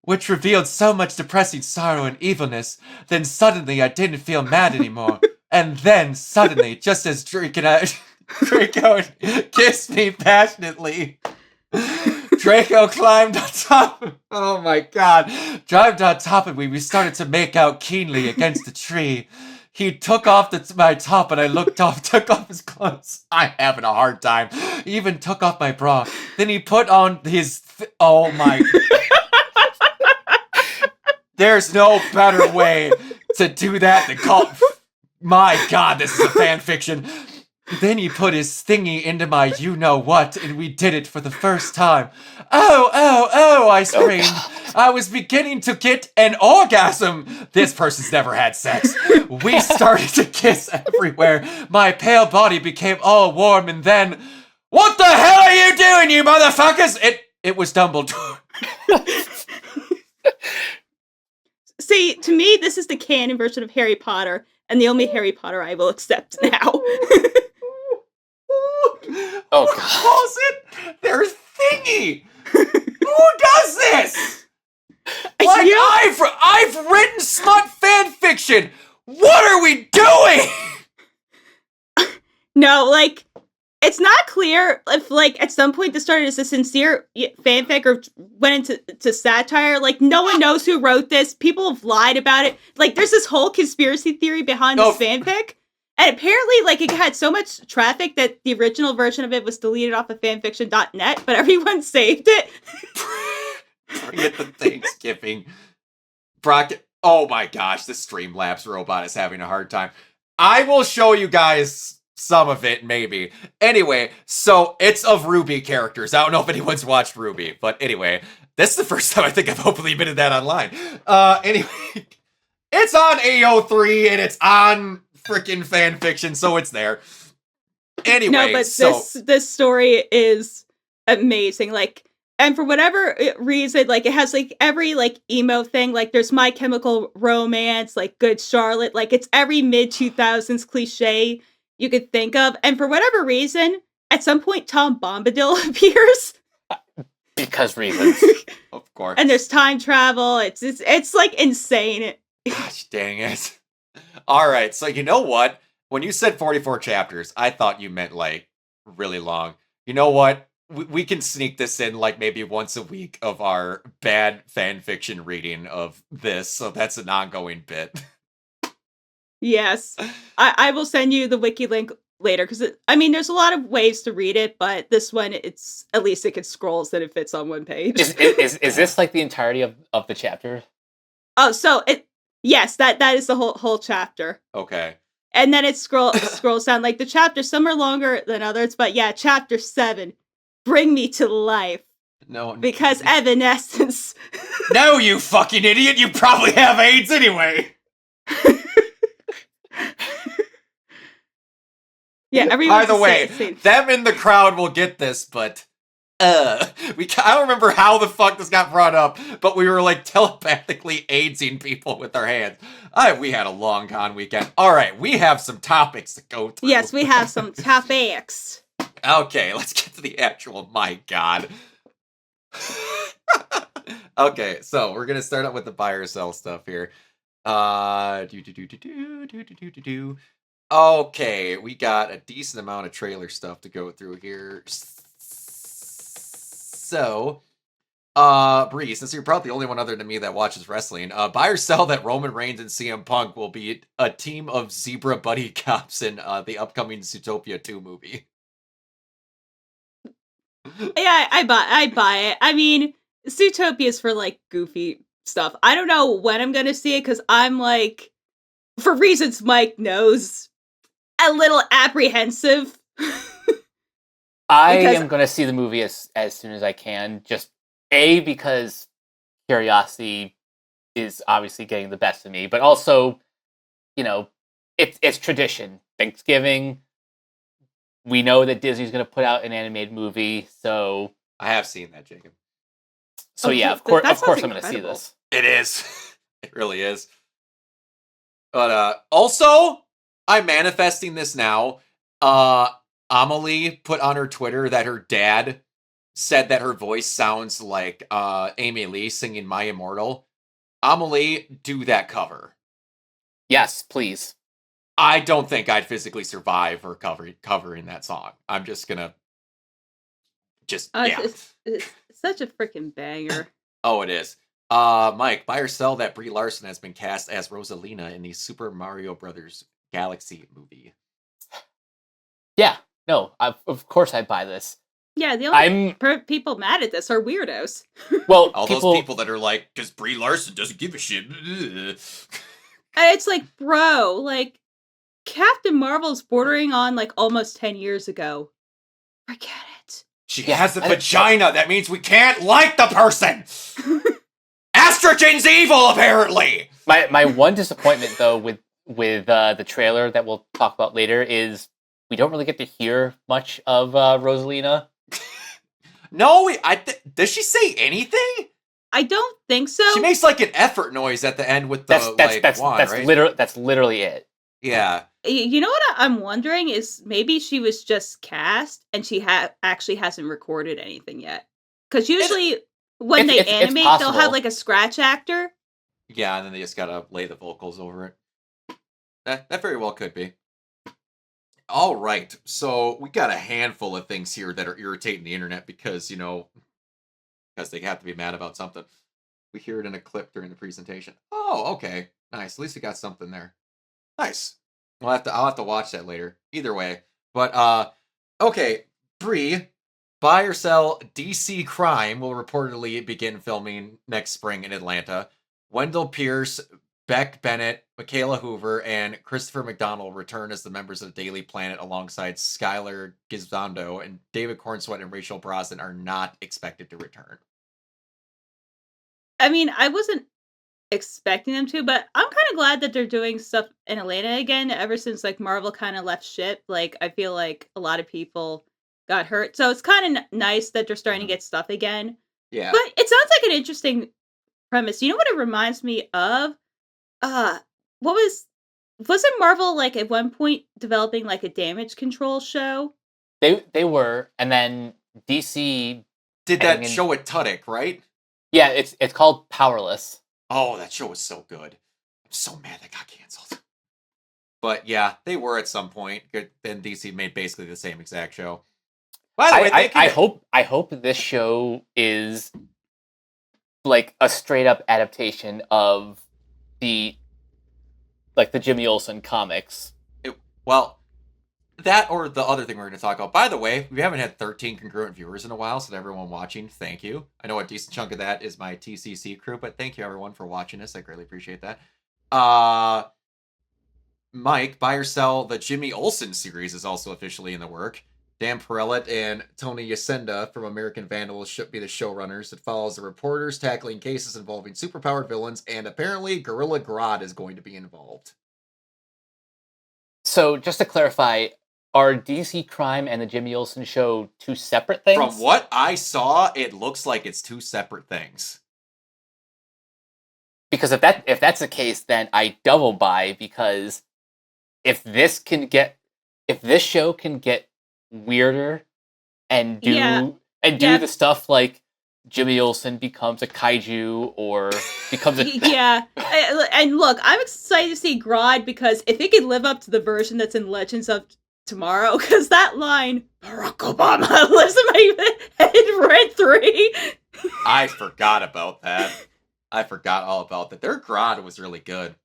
[SPEAKER 1] which revealed so much depressing sorrow and evilness. Then suddenly I didn't feel mad anymore. And then suddenly, just as Draco kissed me passionately, Draco climbed on top. Oh my god. Climbed on top of me. We started to make out keenly against the tree. He took off my top and I took off his clothes. I'm having a hard time. He even took off my bra. Then he put on his... oh my... There's no better way to do that than call... My god, this is a fan fiction. Then he put his thingy into my you-know-what, and we did it for the first time. Oh, I screamed. I was beginning to get an orgasm. This person's never had sex. We started to kiss everywhere. My pale body became all warm, and then... What the hell are you doing, you motherfuckers? It was Dumbledore.
[SPEAKER 2] See, to me, this is the canon version of Harry Potter, and the only Harry Potter I will accept now.
[SPEAKER 3] Oh,
[SPEAKER 1] Who calls it their thingy? Who does this? Like, I've written smut fan fiction. What are we doing?
[SPEAKER 2] No, like, it's not clear if, like, at some point this started as a sincere fanfic or went into satire. Like, no one knows who wrote this. People have lied about it. Like, there's this whole conspiracy theory behind this fanfic. And apparently, like, it had so much traffic that the original version of it was deleted off of fanfiction.net, but everyone saved it.
[SPEAKER 1] Bring it to Thanksgiving. Brock, oh my gosh, the Streamlabs robot is having a hard time. I will show you guys some of it, maybe. Anyway, so it's of RWBY characters. I don't know if anyone's watched RWBY, but anyway, this is the first time I think I've openly admitted that online. Anyway, it's on AO3 and it's on freaking fanfiction, so it's there. Anyway,
[SPEAKER 2] no, but this story is amazing. Like, and for whatever reason, like, it has, like, every, like, emo thing. Like, there's My Chemical Romance, like, Good Charlotte. Like, it's every mid-2000s cliche you could think of. And for whatever reason, at some point, Tom Bombadil appears.
[SPEAKER 3] Because reasons.
[SPEAKER 1] Of course.
[SPEAKER 2] And there's time travel. It's like, insane.
[SPEAKER 1] Gosh dang it. Alright, so you know what? When you said 44 chapters, I thought you meant, like, really long. You know what? We can sneak this in, like, maybe once a week of our bad fan fiction reading of this, so that's an ongoing bit.
[SPEAKER 2] Yes. I will send you the wiki link later, because, I mean, there's a lot of ways to read it, but this one, it's, at least it can scroll so that it fits on one page.
[SPEAKER 3] Is this, like, the entirety of the chapter?
[SPEAKER 2] Oh, so yes, that is the whole chapter.
[SPEAKER 1] Okay.
[SPEAKER 2] And then it scrolls down. Like, the chapters, some are longer than others, but yeah, chapter 7, Bring Me to Life.
[SPEAKER 1] No.
[SPEAKER 2] Because Evanescence.
[SPEAKER 1] No, you fucking idiot! You probably have AIDS anyway!
[SPEAKER 2] Yeah, everyone.
[SPEAKER 1] By the way, them in the crowd will get this, but I don't remember how the fuck this got brought up, but we were like telepathically AIDSing people with our hands. We had a long con weekend. All right, we have some topics to go through.
[SPEAKER 2] Yes, we have some topics.
[SPEAKER 1] Okay, let's get to the actual. My God. Okay, so we're gonna start out with the buy or sell stuff here. Okay, we got a decent amount of trailer stuff to go through here. So, Bree, since you're probably the only one other than me that watches wrestling, buy or sell that Roman Reigns and CM Punk will be a team of zebra buddy cops in the upcoming Zootopia 2 movie.
[SPEAKER 2] Yeah, I buy it. I mean, Zootopia is for, like, goofy stuff. I don't know when I'm gonna see it, because I'm, like, for reasons Mike knows, a little apprehensive.
[SPEAKER 3] I am going to see the movie as soon as I can. Just because curiosity is obviously getting the best of me, but also, you know, it's tradition. Thanksgiving, we know that Disney's going to put out an animated movie, so
[SPEAKER 1] I have seen that, Jacob.
[SPEAKER 3] So yeah, of course I'm going to see this.
[SPEAKER 1] It is. It really is. But also, I'm manifesting this now. Amelie put on her Twitter that her dad said that her voice sounds like Amy Lee singing My Immortal. Amelie, do that cover.
[SPEAKER 3] Yes, please.
[SPEAKER 1] I don't think I'd physically survive her covering that song. I'm just gonna yeah.
[SPEAKER 2] It's such a freaking banger.
[SPEAKER 1] Oh, it is. Mike, buy or sell that Brie Larson has been cast as Rosalina in the Super Mario Brothers Galaxy movie.
[SPEAKER 3] Yeah, no, of course I'd buy this.
[SPEAKER 2] Yeah, the only people mad at this are weirdos.
[SPEAKER 3] Well,
[SPEAKER 1] all those people that are like, because Brie Larson doesn't give a shit.
[SPEAKER 2] It's like, bro, like, Captain Marvel's bordering on like almost 10 years ago. Forget it.
[SPEAKER 1] She has a vagina. That means we can't like the person. Estrogen's evil, apparently.
[SPEAKER 3] My one disappointment though with the trailer that we'll talk about later is we don't really get to hear much of Rosalina.
[SPEAKER 1] No, does she say anything?
[SPEAKER 2] I don't think so.
[SPEAKER 1] She makes like an effort noise at the end with the wand, right?
[SPEAKER 3] That's literally it.
[SPEAKER 1] Yeah.
[SPEAKER 2] You know what I'm wondering is maybe she was just cast and she actually hasn't recorded anything yet. Because usually when they animate, they'll have like a scratch actor.
[SPEAKER 1] Yeah, and then they just gotta lay the vocals over it. That very well could be. All right, so we got a handful of things here that are irritating the internet because because they have to be mad about something. We hear it in a clip during the presentation. Oh, okay, nice. At least we got something there. Nice. I'll have to watch that later. Either way, but okay, Bree, buy or sell DC Crime will reportedly begin filming next spring in Atlanta. Wendell Pierce, Beck Bennett, Michaela Hoover, and Christopher McDonald return as the members of the Daily Planet alongside Skylar Gisondo, and David Cornsweet and Rachel Brosnan are not expected to return.
[SPEAKER 2] I mean, I wasn't expecting them to, but I'm kind of glad that they're doing stuff in Atlanta again ever since like Marvel kind of left ship. Like, I feel like a lot of people got hurt. So it's kind of nice that they're starting to get stuff again.
[SPEAKER 1] Yeah.
[SPEAKER 2] But it sounds like an interesting premise. You know what it reminds me of? Wasn't Marvel like at one point developing like a damage control show?
[SPEAKER 3] They were, and then DC
[SPEAKER 1] did that show with Tudyk, right?
[SPEAKER 3] Yeah, it's called Powerless.
[SPEAKER 1] Oh, that show was so good. I'm so mad that got canceled. But yeah, they were at some point. Then DC made basically the same exact show. By the way,
[SPEAKER 3] I hope this show is like a straight up adaptation of the Jimmy Olsen comics.
[SPEAKER 1] That or the other thing we're going to talk about. By the way, we haven't had 13 congruent viewers in a while, so to everyone watching, thank you. I know a decent chunk of that is my TCC crew, but thank you everyone for watching this. I greatly appreciate that. Mike, buy or sell, the Jimmy Olsen series is also officially in the work. Dan Perellet and Tony Yacenda from American Vandal should be the showrunners. It follows the reporters tackling cases involving superpowered villains, and apparently Gorilla Grodd is going to be involved.
[SPEAKER 3] So, just to clarify, are DC Crime and the Jimmy Olsen show two separate things?
[SPEAKER 1] From what I saw, it looks like it's two separate things.
[SPEAKER 3] Because if that's the case, then I double buy, because if this show can get weirder and do the stuff like Jimmy Olsen becomes a kaiju or becomes a
[SPEAKER 2] yeah. And look, I'm excited to see Grodd because if it could live up to the version that's in Legends of Tomorrow, because that line, Barack Obama, lives in my head rent free.
[SPEAKER 1] I forgot about that. I forgot all about that. Their Grodd was really good.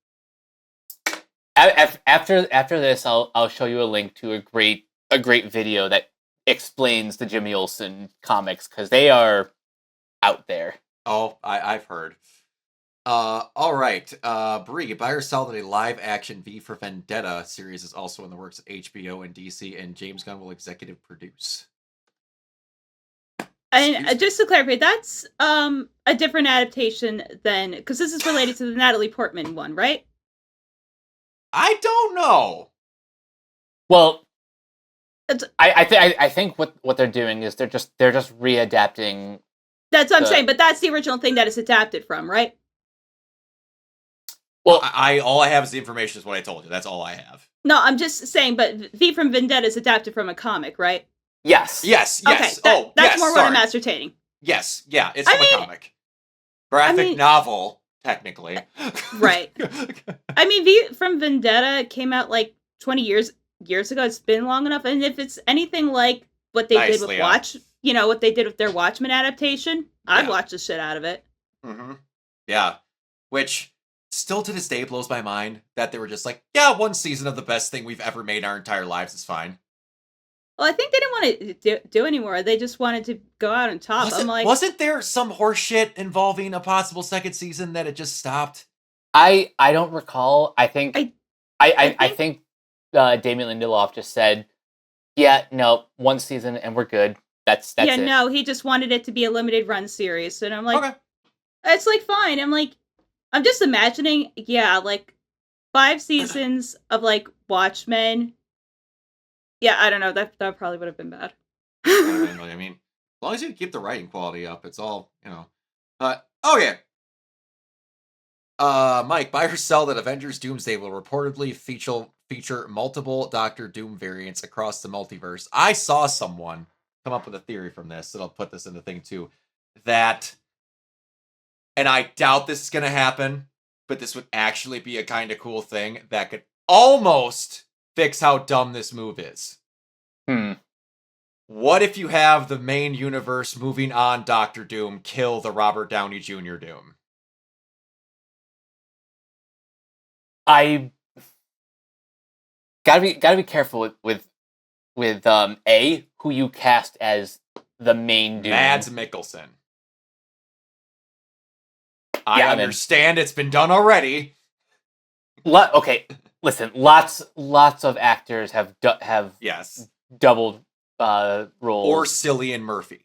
[SPEAKER 3] After this, I'll show you a link to a great video that explains the Jimmy Olsen comics, because they are out there.
[SPEAKER 1] Oh, I've heard. All right. Brie, buy or sell that a live-action V for Vendetta series is also in the works at HBO and DC, and James Gunn will executive produce.
[SPEAKER 2] And just to clarify, that's a different adaptation than, because this is related to the Natalie Portman one, right?
[SPEAKER 1] I don't know.
[SPEAKER 3] Well, I think what they're doing is they're just readapting.
[SPEAKER 2] That's what I'm saying, but that's the original thing that it's adapted from, right?
[SPEAKER 1] Well, all I have is the information is what I told you. That's all I have.
[SPEAKER 2] No, I'm just saying, but V from Vendetta is adapted from a comic, right?
[SPEAKER 3] Yes.
[SPEAKER 2] Okay, that's more what I'm ascertaining.
[SPEAKER 1] Yes, yeah, it's from a comic. Graphic novel, technically.
[SPEAKER 2] Right. I mean, V from Vendetta came out like 20 years ago. It's been long enough, and if it's anything like what they did with what they did with their Watchmen adaptation, I'd watch the shit out of it.
[SPEAKER 1] Mm-hmm. Yeah, which still to this day blows my mind that they were just like, yeah, one season of the best thing we've ever made in our entire lives is fine.
[SPEAKER 2] Well, I think they didn't want to do anymore. They just wanted to go out on top.
[SPEAKER 1] Wasn't there some horse shit involving a possible second season that it just stopped?
[SPEAKER 3] I don't recall. I think Damien Lindelof just said, "Yeah, no, one season and we're good. That's
[SPEAKER 2] yeah,
[SPEAKER 3] it."
[SPEAKER 2] no, he just wanted it to be a limited run series. And I'm like,
[SPEAKER 1] Okay.
[SPEAKER 2] it's like fine. I'm like, I'm just imagining, yeah, like 5 seasons of like Watchmen. Yeah, I don't know. That probably would have been bad.
[SPEAKER 1] I mean, as long as you keep the writing quality up, it's all, okay. Mike, buy or sell that Avengers Doomsday will reportedly feature multiple Doctor Doom variants across the multiverse. I saw someone come up with a theory from this, and I'll put this in the thing too, that, and I doubt this is going to happen, but this would actually be a kind of cool thing that could almost fix how dumb this move is. What if you have the main universe moving on Doctor Doom kill the Robert Downey Jr. Doom?
[SPEAKER 3] I gotta be careful with A, who you cast as the main Doom.
[SPEAKER 1] Mads Mikkelsen. I understand it's been done already.
[SPEAKER 3] Okay, listen. Lots of actors have
[SPEAKER 1] yes
[SPEAKER 3] doubled roles.
[SPEAKER 1] Or Cillian Murphy.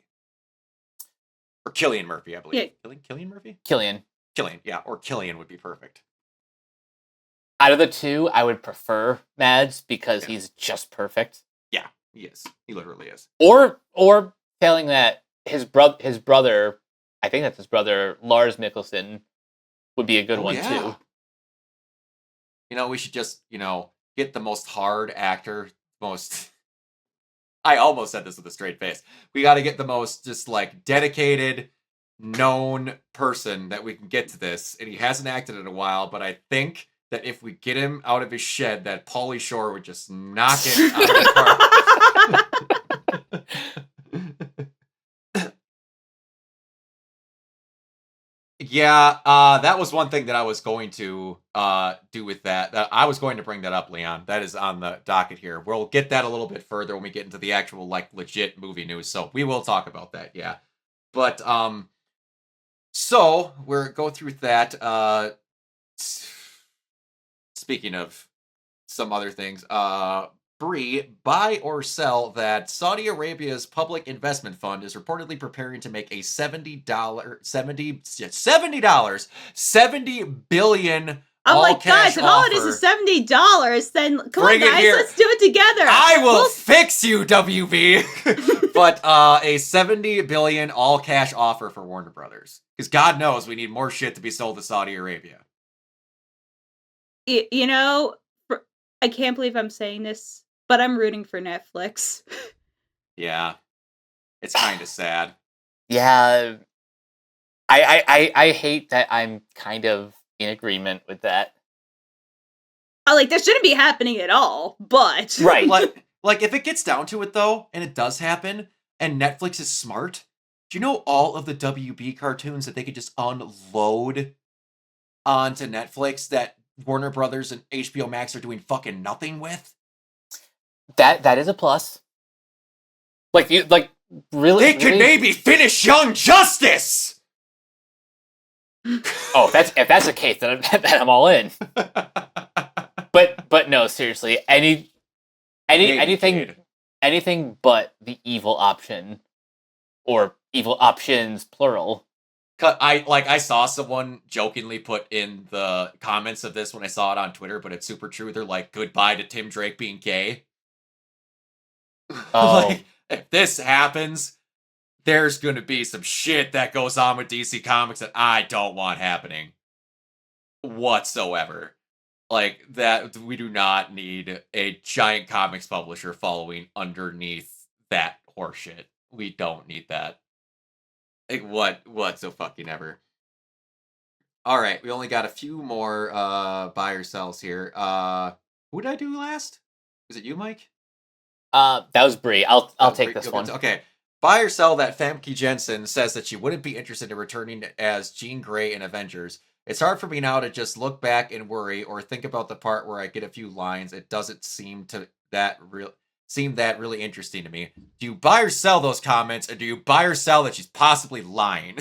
[SPEAKER 1] Or Cillian Murphy, I believe.
[SPEAKER 2] Yeah.
[SPEAKER 1] Cillian Murphy?
[SPEAKER 3] Killian,
[SPEAKER 1] yeah. Or Cillian would be perfect.
[SPEAKER 3] Out of the two, I would prefer Mads because he's just perfect.
[SPEAKER 1] Yeah, he is. He literally is.
[SPEAKER 3] Or telling that his brother, I think that's his brother, Lars Mikkelsen, would be a good one too.
[SPEAKER 1] We should just, get the most hard actor, I almost said this with a straight face. We got to get the most just like dedicated, known person that we can get to this. And he hasn't acted in a while, but I think that if we get him out of his shed, that Pauly Shore would just knock it out of the park. Yeah, that was one thing that I was going to do with that. I was going to bring that up, Leon. That is on the docket here. We'll get that a little bit further when we get into the actual, like, legit movie news. So we will talk about that, yeah. But, so we're go through that. Speaking of some other things, Bree, buy or sell that Saudi Arabia's public investment fund is reportedly preparing to make a $70 billion
[SPEAKER 2] I'm
[SPEAKER 1] all
[SPEAKER 2] like,
[SPEAKER 1] cash
[SPEAKER 2] guys, if all it
[SPEAKER 1] offer.
[SPEAKER 2] is $70, then come
[SPEAKER 1] Bring
[SPEAKER 2] on,
[SPEAKER 1] it
[SPEAKER 2] guys,
[SPEAKER 1] here.
[SPEAKER 2] let's do it together.
[SPEAKER 1] I will fix you, WB. But a $70 billion all cash offer for Warner Brothers, because God knows we need more shit to be sold to Saudi Arabia.
[SPEAKER 2] I can't believe I'm saying this, but I'm rooting for Netflix.
[SPEAKER 1] Yeah, it's kind of sad.
[SPEAKER 3] Yeah, I hate that I'm kind of in agreement with that.
[SPEAKER 2] This shouldn't be happening at all, but
[SPEAKER 3] right.
[SPEAKER 1] Like if it gets down to it though, and it does happen, and Netflix is smart, do you know all of the WB cartoons that they could just unload onto Netflix that Warner Brothers and HBO Max are doing fucking nothing with?
[SPEAKER 3] That is a plus. Really,
[SPEAKER 1] they could maybe finish Young Justice.
[SPEAKER 3] Oh, if that's the case, then I'm all in. But no, seriously, anything but the evil option, or evil options plural.
[SPEAKER 1] I saw someone jokingly put in the comments of this when I saw it on Twitter, but it's super true. They're like, goodbye to Tim Drake being gay.
[SPEAKER 3] Oh.
[SPEAKER 1] Like, if this happens, there's going to be some shit that goes on with DC Comics that I don't want happening whatsoever. Like, that, we do not need a giant comics publisher following underneath that horseshit. We don't need that. Like, what so fucking ever. All right, we only got a few more buy or sells here. Who did I do last? Was it you, Mike?
[SPEAKER 3] That was Bree. I'll take this one.
[SPEAKER 1] Okay. Buy or sell that Famke Jensen says that she wouldn't be interested in returning as Jean Grey in Avengers. It's hard for me now to just look back and worry or think about the part where I get a few lines. It doesn't seem that really interesting to me. Do you buy or sell those comments, or do you buy or sell that she's possibly lying?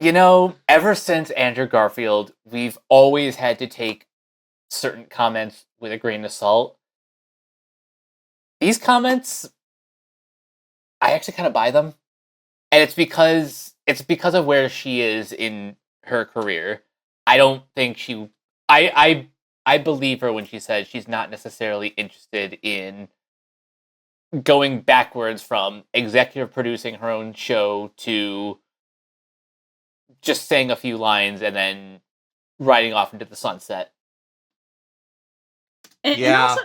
[SPEAKER 3] Ever since Andrew Garfield, we've always had to take certain comments with a grain of salt. These comments, I actually kind of buy them, and it's because of where she is in her career. I don't think she. I believe her when she says she's not necessarily interested in going backwards from executive producing her own show to just saying a few lines and then riding off into the sunset.
[SPEAKER 1] Yeah.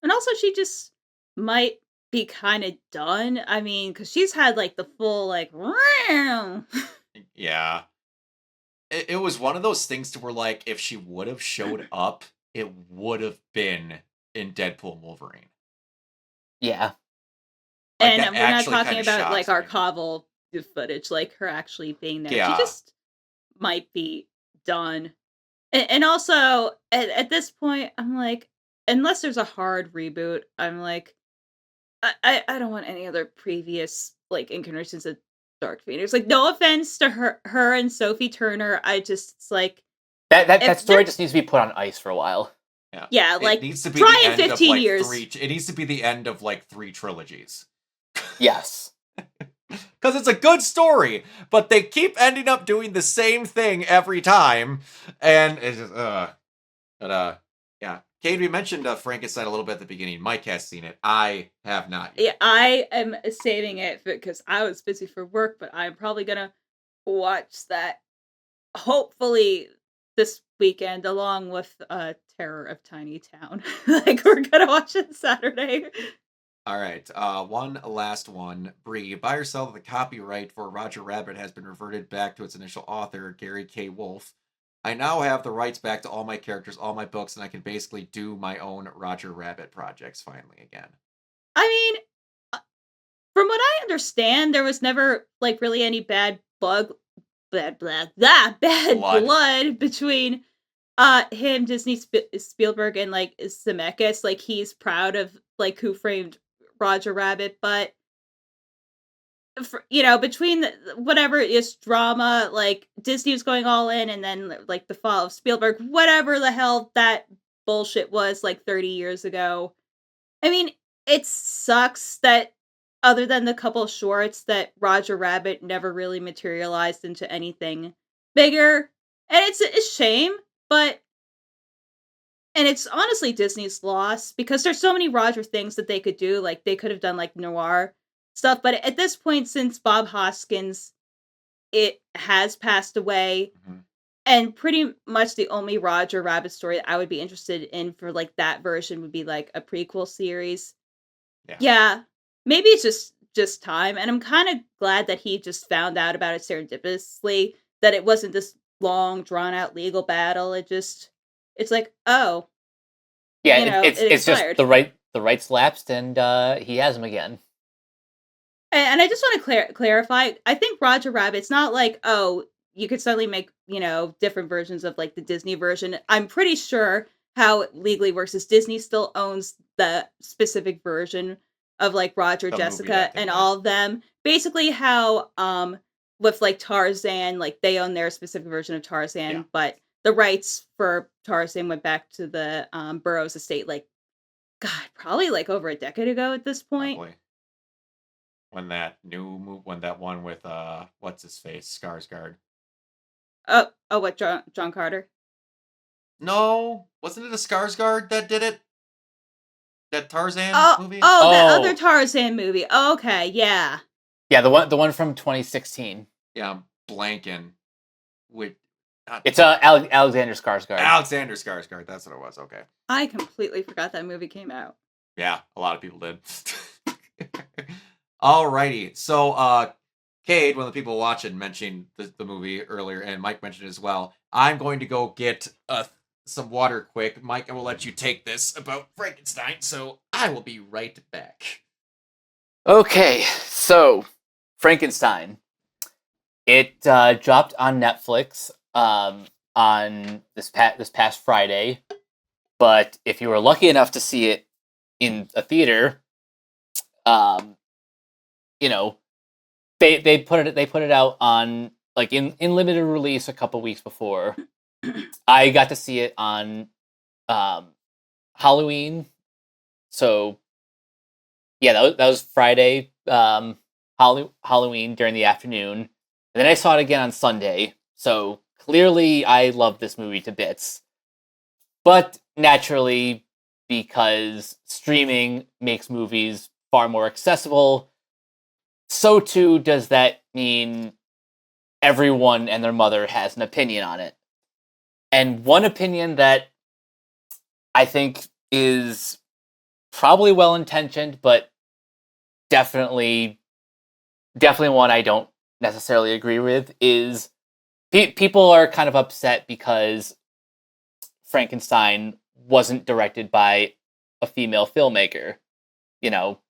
[SPEAKER 2] And also she just might be kind of done. I mean, because she's had like the full like
[SPEAKER 1] Yeah. It was one of those things to where, like, if she would have showed up, it would have been in Deadpool and Wolverine.
[SPEAKER 3] Yeah.
[SPEAKER 1] Like,
[SPEAKER 2] and
[SPEAKER 1] that
[SPEAKER 2] we're not
[SPEAKER 1] actually
[SPEAKER 2] talking
[SPEAKER 1] kinda
[SPEAKER 2] about like
[SPEAKER 1] shocks me.
[SPEAKER 2] archival footage, like her actually being there. She
[SPEAKER 1] Yeah.
[SPEAKER 2] just might be done. And also at this point, I'm like, unless there's a hard reboot, I'm like, I don't want any other previous like incarnations of Dark Phoenix. Like, no offense to her and Sophie Turner. It's like
[SPEAKER 3] That story
[SPEAKER 2] they're
[SPEAKER 3] just needs to be put on ice for a while.
[SPEAKER 2] yeah,
[SPEAKER 1] It
[SPEAKER 2] like
[SPEAKER 1] needs to be
[SPEAKER 2] try
[SPEAKER 1] the
[SPEAKER 2] in
[SPEAKER 1] end of
[SPEAKER 2] 15
[SPEAKER 1] like
[SPEAKER 2] years.
[SPEAKER 1] it needs to be the end of like 3 trilogies.
[SPEAKER 3] Yes.
[SPEAKER 1] Because it's a good story, but they keep ending up doing the same thing every time, and it's just but yeah. Kate, we mentioned Frankenstein a little bit at the beginning. Mike has seen it. I have not yet.
[SPEAKER 2] Yeah, I am saving it because I was busy for work, but I'm probably gonna watch that hopefully this weekend along with Terror of Tiny Town. Like we're gonna watch it Saturday.
[SPEAKER 1] All right. One last one. Bree, buy or sell the copyright for Roger Rabbit has been reverted back to its initial author, Gary K. Wolfe. I now have the rights back to all my characters, all my books, and I can basically do my own Roger Rabbit projects finally again.
[SPEAKER 2] I mean, from what I understand, there was never like really any bad blood between him, Disney, Spielberg, and like Zemeckis. Like he's proud of like Who Framed Roger Rabbit, but between whatever is drama, like Disney was going all in, and then like the fall of Spielberg, whatever the hell that bullshit was like 30 years ago. I mean, it sucks that other than the couple shorts that Roger Rabbit never really materialized into anything bigger. And it's a shame, but and it's honestly Disney's loss because there's so many Roger things that they could do. Like they could have done like noir stuff, but at this point, since Bob Hoskins, it has passed away,
[SPEAKER 1] Mhm.
[SPEAKER 2] and pretty much the only Roger Rabbit story that I would be interested in for like that version would be like a prequel series. Yeah, maybe it's just time, and I'm kind of glad that he just found out about it serendipitously. That it wasn't this long, drawn out legal battle. It's like, oh,
[SPEAKER 3] Yeah,
[SPEAKER 2] it
[SPEAKER 3] it's just
[SPEAKER 2] expired.
[SPEAKER 3] the rights lapsed, and he has them again.
[SPEAKER 2] And I just want to clarify. I think Roger Rabbit's not like, oh, you could suddenly make different versions of like the Disney version. I'm pretty sure how it legally works is Disney still owns the specific version of like Roger,
[SPEAKER 1] The movie
[SPEAKER 2] Jessica,
[SPEAKER 1] that they
[SPEAKER 2] and
[SPEAKER 1] made.
[SPEAKER 2] all of them. Basically, how with like Tarzan, like they own their specific version of Tarzan,
[SPEAKER 1] Yeah.
[SPEAKER 2] but the rights for Tarzan went back to the Burroughs estate. Like, God, probably like over a decade ago at this point.
[SPEAKER 1] Probably. When that when that one with what's his face, Skarsgård.
[SPEAKER 2] Oh, what John Carter?
[SPEAKER 1] No, wasn't it a Skarsgård that did it? That Tarzan movie?
[SPEAKER 2] Oh, that other Tarzan movie. Okay, yeah.
[SPEAKER 3] Yeah, the one from 2016.
[SPEAKER 1] Yeah, I'm blanking.
[SPEAKER 3] It's Alexander Skarsgård.
[SPEAKER 1] Alexander Skarsgård. That's what it was. Okay.
[SPEAKER 2] I completely forgot that movie came out.
[SPEAKER 1] Yeah, a lot of people did. Alrighty. So, Cade, one of the people watching, mentioned the movie earlier, and Mike mentioned it as well. I'm going to go get some water quick. Mike, I will let you take this about Frankenstein, so I will be right back.
[SPEAKER 3] Okay, so Frankenstein. It dropped on Netflix on this past Friday, but if you were lucky enough to see it in a theater, they put it out on like in limited release a couple weeks before. I got to see it on Halloween. So yeah, that was Friday, Halloween during the afternoon. And then I saw it again on Sunday. So clearly I love this movie to bits. But naturally, because streaming makes movies far more accessible, so too does that mean everyone and their mother has an opinion on it. And one opinion that I think is probably well intentioned, but definitely one I don't necessarily agree with is people are kind of upset because Frankenstein wasn't directed by a female filmmaker. You know,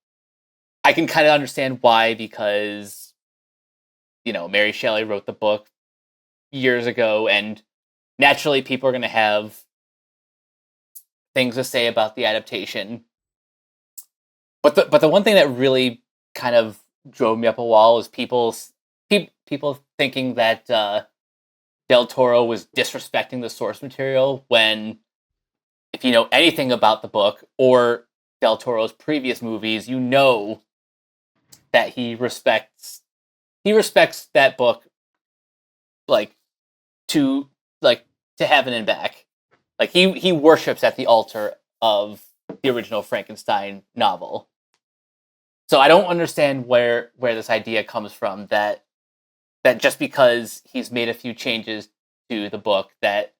[SPEAKER 3] I can kind of understand why, because, you know, Mary Shelley wrote the book years ago, and naturally people are going to have things to say about the adaptation. But the one thing that really kind of drove me up a wall is people thinking that Del Toro was disrespecting the source material, when, if you know anything about the book or Del Toro's previous movies, you know that he respects that book like to heaven and back. Like he worships at the altar of the original Frankenstein novel. So I don't understand where this idea comes from that just because he's made a few changes to the book that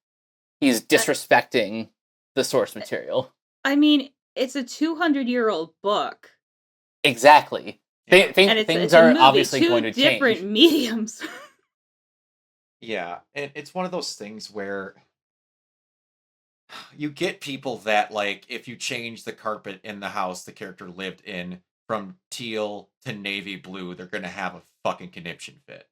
[SPEAKER 3] he's disrespecting the source material.
[SPEAKER 2] I mean, it's a 200-year-old book.
[SPEAKER 3] Exactly. Things are obviously going to change.
[SPEAKER 2] Two different mediums.
[SPEAKER 1] Yeah, and it's one of those things where you get people that, like, if you change the carpet in the house the character lived in from teal to navy blue, they're going to have a fucking conniption fit.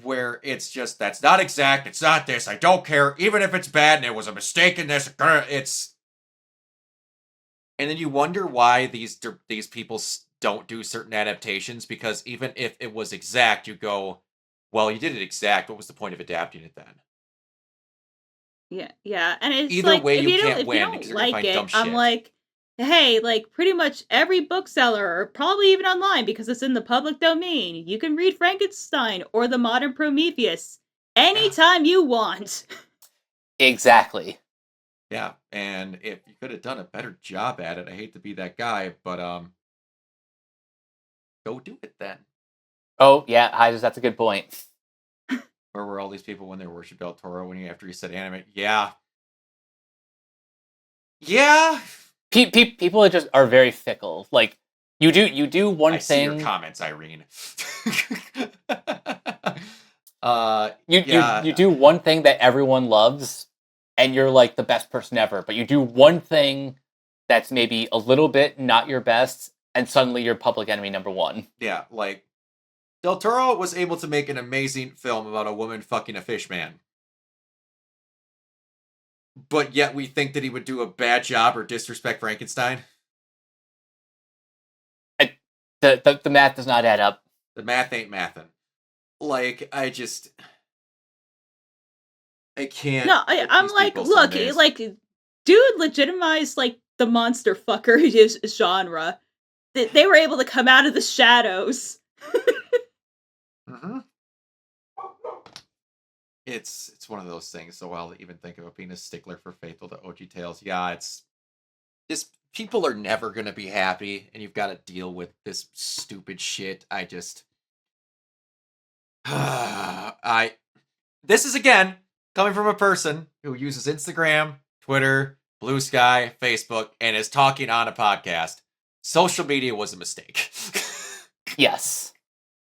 [SPEAKER 1] Where it's just, that's not exact, it's not this, I don't care, even if it's bad and it was a mistake in this, it's... And then you wonder why these people don't do certain adaptations, because even if it was exact, you go, well, you did it exact, what was the point of adapting it then?
[SPEAKER 2] Yeah, and it's
[SPEAKER 1] Either
[SPEAKER 2] like,
[SPEAKER 1] way,
[SPEAKER 2] if
[SPEAKER 1] you
[SPEAKER 2] you
[SPEAKER 1] can't
[SPEAKER 2] don't
[SPEAKER 1] win because you're gonna
[SPEAKER 2] like
[SPEAKER 1] find dumb
[SPEAKER 2] it, I'm
[SPEAKER 1] shit.
[SPEAKER 2] like, hey, like, pretty much every bookseller, or probably even online because it's in the public domain, you can read Frankenstein or the modern Prometheus anytime you want.
[SPEAKER 3] Exactly.
[SPEAKER 1] Yeah, and if you could have done a better job at it, I hate to be that guy, but go do it then.
[SPEAKER 3] Oh yeah, that's a good point.
[SPEAKER 1] Where were all these people when they worshiped Del Toro after he said anime? Yeah. Yeah.
[SPEAKER 3] People are very fickle. Like, you do one
[SPEAKER 1] I
[SPEAKER 3] thing.
[SPEAKER 1] See your comments, Irene.
[SPEAKER 3] You do one thing that everyone loves, and you're like the best person ever. But you do one thing that's maybe a little bit not your best, and suddenly you're public enemy number one.
[SPEAKER 1] Yeah, like, Del Toro was able to make an amazing film about a woman fucking a fish man. But yet we think that he would do a bad job or disrespect Frankenstein.
[SPEAKER 3] The math does not add up.
[SPEAKER 1] The math ain't mathin'. Like, I can't.
[SPEAKER 2] No, I'm like, look, like, dude legitimized, like, the monster fucker genre. They were able to come out of the shadows.
[SPEAKER 1] Mm-hmm. It's one of those things. So while to even think about being a stickler for faithful to OG Tales, yeah, it's just, people are never gonna be happy, and you've got to deal with this stupid shit. This is, again, coming from a person who uses Instagram, Twitter, Blue Sky, Facebook, and is talking on a podcast. Social media was a mistake.
[SPEAKER 3] Yes.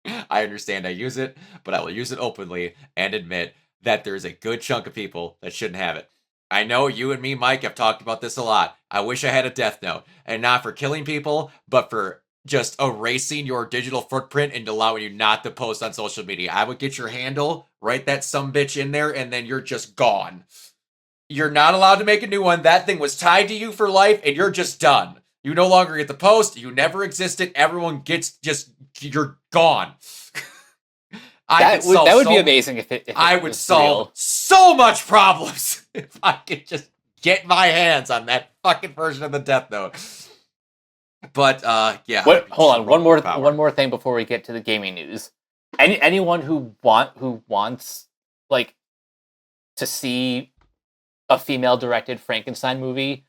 [SPEAKER 1] I understand I use it, but I will use it openly and admit that there's a good chunk of people that shouldn't have it. I know you and me, Mike, have talked about this a lot. I wish I had a death note, and not for killing people, but for just erasing your digital footprint and allowing you not to post on social media. I would get your handle, write that sumbitch in there, and then you're just gone. You're not allowed to make a new one. That thing was tied to you for life, and you're just done. You no longer get the post. You never existed. Everyone gets you're gone.
[SPEAKER 3] That would be amazing if it
[SPEAKER 1] I would solve
[SPEAKER 3] real.
[SPEAKER 1] so much problems if I could just get my hands on that fucking version of the Death Note. But yeah.
[SPEAKER 3] Hold on, one
[SPEAKER 1] power.
[SPEAKER 3] more thing before we get to the gaming news. Anyone who wants like to see a female directed Frankenstein movie,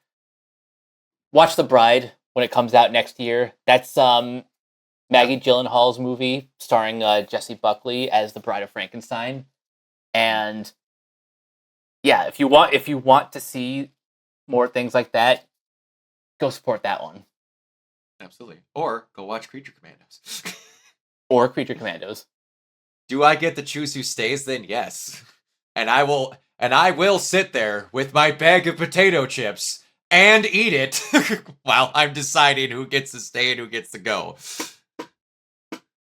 [SPEAKER 3] watch The Bride when it comes out next year. That's Maggie Gyllenhaal's movie starring Jessie Buckley as the Bride of Frankenstein. And yeah, if you want to see more things like that, go support that one.
[SPEAKER 1] Absolutely. Or go watch Creature Commandos.
[SPEAKER 3] Or Creature Commandos.
[SPEAKER 1] Do I get to choose who stays? Then yes. And I will sit there with my bag of potato chips and eat it while I'm deciding who gets to stay and who gets to go.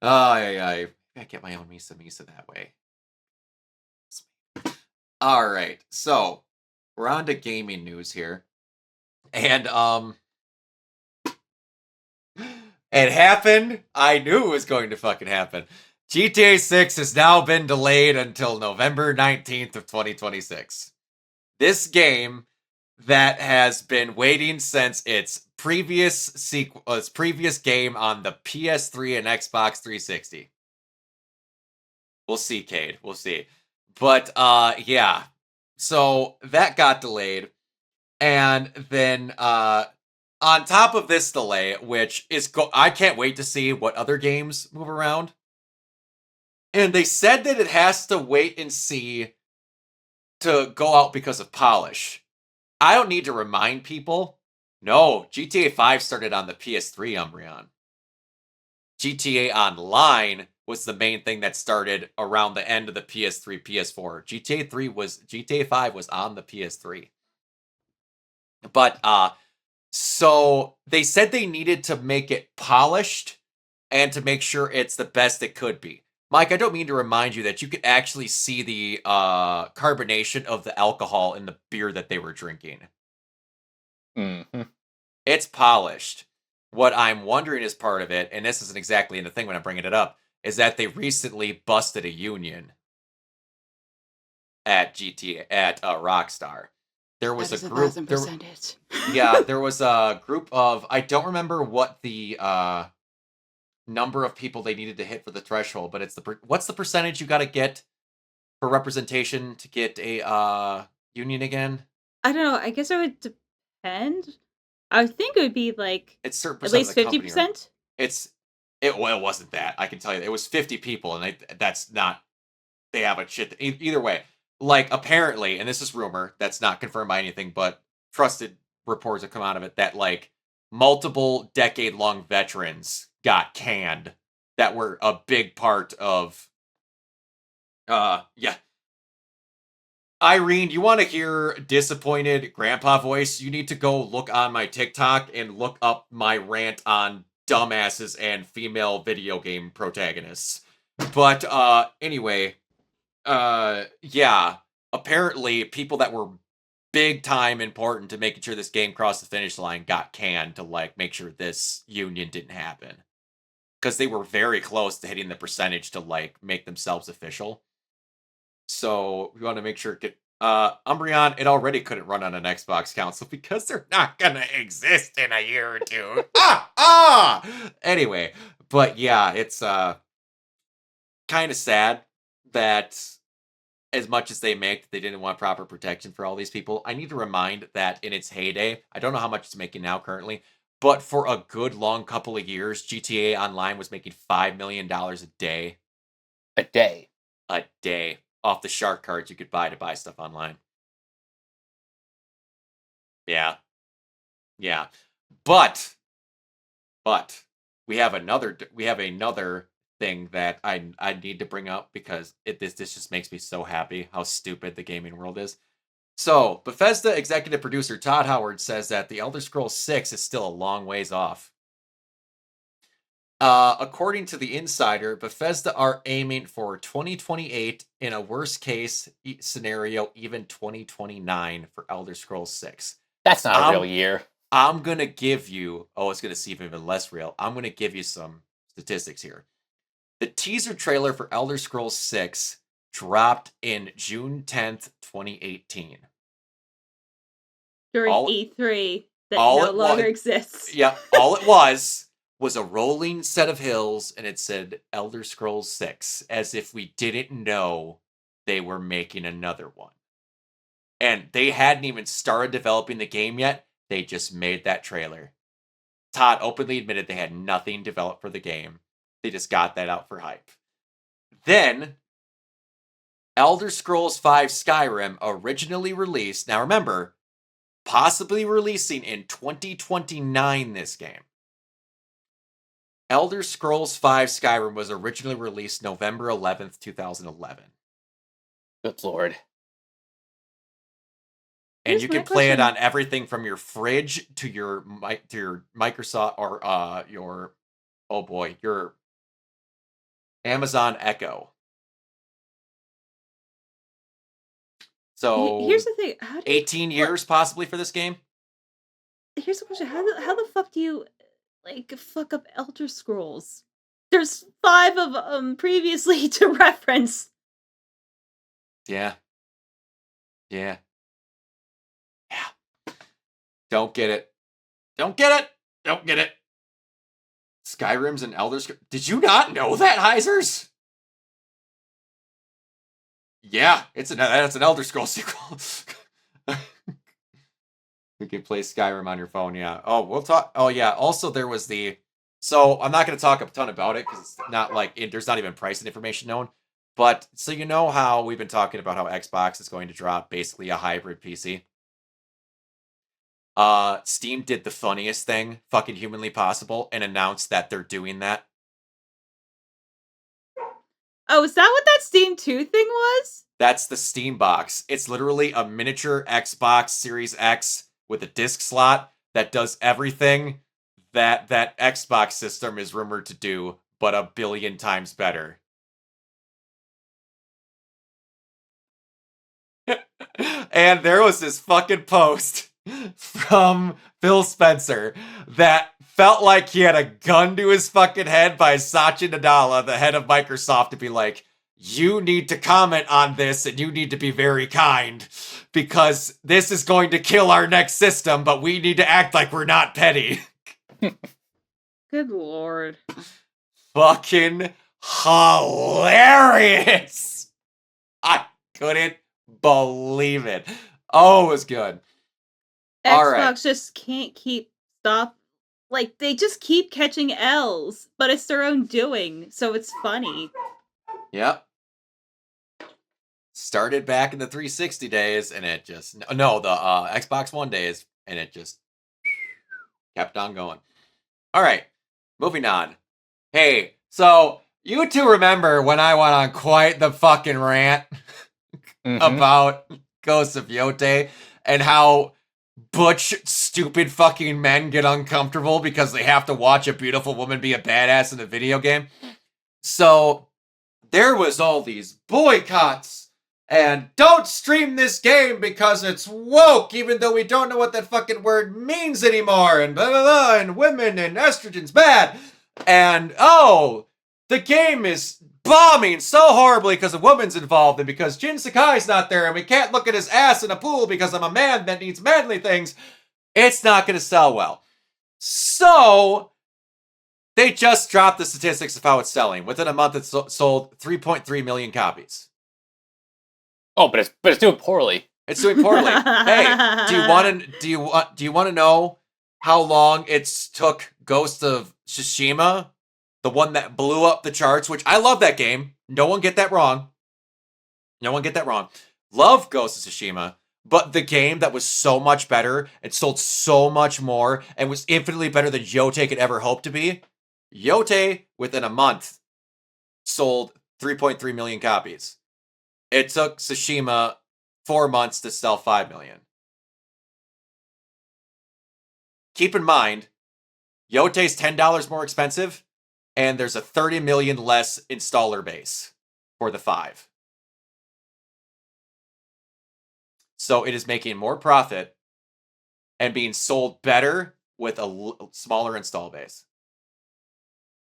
[SPEAKER 1] I get my own Misa that way. All right, so we're on to gaming news here, and it happened. I knew it was going to fucking happen. GTA 6 has now been delayed until November 19th of 2026. This game that has been waiting since its previous game on the PS3 and Xbox 360. We'll see, Cade. We'll see. But yeah. So that got delayed. And then on top of this delay, which is I can't wait to see what other games move around. And they said that it has to wait and see to go out because of polish. I don't need to remind people. No, GTA 5 started on the PS3, Umbreon. GTA Online was the main thing that started around the end of the PS3, PS4. GTA 5 was on the PS3. But so they said they needed to make it polished and to make sure it's the best it could be. Mike, I don't mean to remind you that you could actually see the carbonation of the alcohol in the beer that they were drinking.
[SPEAKER 3] Mm-hmm.
[SPEAKER 1] It's polished. What I'm wondering is part of it, and this isn't exactly in the thing when I'm bringing it up, is that they recently busted a union at Rockstar. There was a group. There was a group of. I don't remember what the number of people they needed to hit for the threshold, but it's what's the percentage you got to get for representation to get a union again?
[SPEAKER 2] I don't know. I guess it would depend. I would think it would be like
[SPEAKER 1] it's certain
[SPEAKER 2] at least 50%.
[SPEAKER 1] It wasn't that. I can tell you, it was 50 people, and that's not. They have a shit. Either way, like apparently, and this is rumor that's not confirmed by anything, but trusted reports have come out of it that like multiple decade-long veterans got canned that were a big part of. Yeah. Irene, you want to hear disappointed grandpa voice? You need to go look on my TikTok and look up my rant on dumbasses and female video game protagonists. But anyway, yeah, apparently people that were big time important to making sure this game crossed the finish line got canned to like make sure this union didn't happen. Because they were very close to hitting the percentage to like make themselves official. So we want to make sure Umbreon, it already couldn't run on an Xbox console because they're not gonna exist in a year or two. Anyway, but yeah, it's kind of sad that as much as they make, they didn't want proper protection for all these people. I need to remind that in its heyday, I don't know how much it's making now currently, but for a good long couple of years, GTA Online was making $5 million a day.
[SPEAKER 3] A day.
[SPEAKER 1] A day. Off the shark cards you could buy to buy stuff online. Yeah. Yeah. But we have another thing that I need to bring up because this just makes me so happy how stupid the gaming world is. So, Bethesda executive producer Todd Howard says that The Elder Scrolls 6 is still a long ways off. According to The Insider, Bethesda are aiming for 2028, in a worst case scenario, even 2029 for Elder Scrolls 6.
[SPEAKER 3] That's not a real year.
[SPEAKER 1] I'm going to give you, it's going to seem even less real. I'm going to give you some statistics here. The teaser trailer for Elder Scrolls 6 dropped in June 10th, 2018.
[SPEAKER 2] during
[SPEAKER 1] all
[SPEAKER 2] E3 that
[SPEAKER 1] all
[SPEAKER 2] no
[SPEAKER 1] it
[SPEAKER 2] longer
[SPEAKER 1] was,
[SPEAKER 2] exists.
[SPEAKER 1] yeah, all it was a rolling set of hills, and it said Elder Scrolls 6, as if we didn't know they were making another one. And they hadn't even started developing the game yet. They just made that trailer. Todd openly admitted they had nothing developed for the game. They just got that out for hype. Then, Elder Scrolls V Skyrim originally released. Now remember, possibly releasing in 2029 this game. Elder Scrolls V Skyrim was originally released November 11th, 2011.
[SPEAKER 3] Good lord.
[SPEAKER 1] And
[SPEAKER 2] Here's
[SPEAKER 1] you
[SPEAKER 2] my
[SPEAKER 1] can play it
[SPEAKER 2] question.
[SPEAKER 1] on everything from your fridge to your Microsoft or your Amazon Echo. So
[SPEAKER 2] Here's the thing.
[SPEAKER 1] 18 years possibly for this game.
[SPEAKER 2] Here's the question. How the fuck do you fuck up Elder Scrolls? There's 5 of them previously to reference.
[SPEAKER 1] Yeah. Don't get it. Skyrim's and Elder Scrolls. Did you not know that, Heisers? Yeah, that's an Elder Scrolls sequel. You can play Skyrim on your phone, yeah. Oh, we'll talk. Oh, yeah. Also, there was So, I'm not going to talk a ton about it because it's not there's not even pricing information known. But, so you know how we've been talking about how Xbox is going to drop basically a hybrid PC? Steam did the funniest thing fucking humanly possible and announced that they're doing that.
[SPEAKER 2] Oh, is that what that Steam 2 thing was?
[SPEAKER 1] That's the Steam box. It's literally a miniature Xbox Series X with a disc slot that does everything that Xbox system is rumored to do, but a billion times better. And there was this fucking post from Phil Spencer that felt like he had a gun to his fucking head by Satya Nadella, the head of Microsoft, to be like, you need to comment on this and you need to be very kind because this is going to kill our next system, but we need to act like we're not petty.
[SPEAKER 2] Good lord.
[SPEAKER 1] Fucking hilarious. I couldn't believe it. Oh, it was good. All
[SPEAKER 2] Xbox
[SPEAKER 1] right.
[SPEAKER 2] just can't stop. They just keep catching L's, but it's their own doing, so it's funny.
[SPEAKER 1] Yep. Started back in the 360 days, and it just the Xbox One days, and it just kept on going. All right, moving on. Hey, so you two remember when I went on quite the fucking rant about Ghosts of Yotei and how butch, stupid fucking men get uncomfortable because they have to watch a beautiful woman be a badass in a video game? So there was all these boycotts and don't stream this game because it's woke, even though we don't know what that fucking word means anymore, and blah blah blah, and women and estrogen's bad, and the game is bombing so horribly because a woman's involved and because Jin Sakai's not there and we can't look at his ass in a pool because I'm a man that needs manly things. It's not going to sell well. So they just dropped the statistics of how it's selling. Within a month, it sold 3.3 million copies.
[SPEAKER 3] Oh, but it's doing poorly.
[SPEAKER 1] It's doing poorly. Hey, do you want to know how long it took Ghost of Tsushima, the one that blew up the charts? Which I love that game. No one get that wrong. Love Ghost of Tsushima, but the game that was so much better and sold so much more and was infinitely better than Yotei could ever hope to be. Yotei, within a month, sold 3.3 million copies. It took Tsushima 4 months to sell 5 million. Keep in mind, Yotei's $10 more expensive, and there's a 30 million less installer base for the 5. So it is making more profit and being sold better with a smaller install base.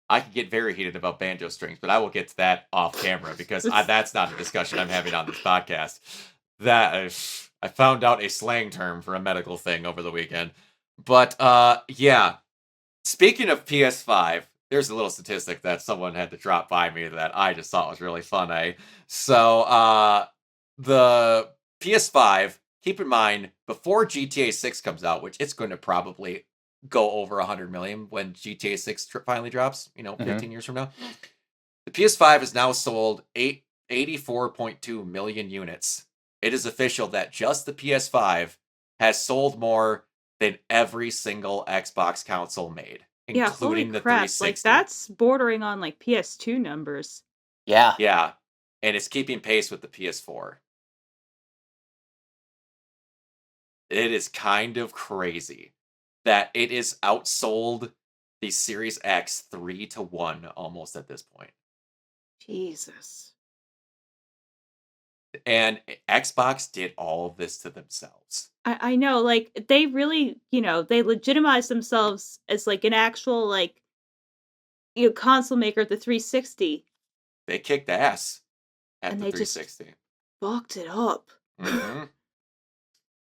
[SPEAKER 1] I could get very heated about banjo strings, but I will get to that off camera because that's not a discussion I'm having on this podcast. That I found out a slang term for a medical thing over the weekend. But yeah. Speaking of PS5, there's a little statistic that someone had to drop by me that I just thought was really funny. So the PS5, keep in mind, before GTA 6 comes out, which it's going to probably go over 100 million when GTA 6 finally drops, 15 years from now. The PS5 has now sold 84.2 million units. It is official that just the PS5 has sold more than every single Xbox console made,
[SPEAKER 2] Yeah, holy
[SPEAKER 1] including the
[SPEAKER 2] crap.
[SPEAKER 1] 360.
[SPEAKER 2] Like, that's bordering on, like, PS2 numbers.
[SPEAKER 3] Yeah.
[SPEAKER 1] Yeah, and it's keeping pace with the PS4. It is kind of crazy that it is outsold the Series X 3-1 almost at this point.
[SPEAKER 2] Jesus.
[SPEAKER 1] And Xbox did all of this to themselves.
[SPEAKER 2] I know, like, they really, they legitimize themselves as, like, an actual, like, console maker at the 360.
[SPEAKER 1] They kicked ass at
[SPEAKER 2] And
[SPEAKER 1] the
[SPEAKER 2] they just
[SPEAKER 1] 360.
[SPEAKER 2] fucked it up.
[SPEAKER 1] Mhm.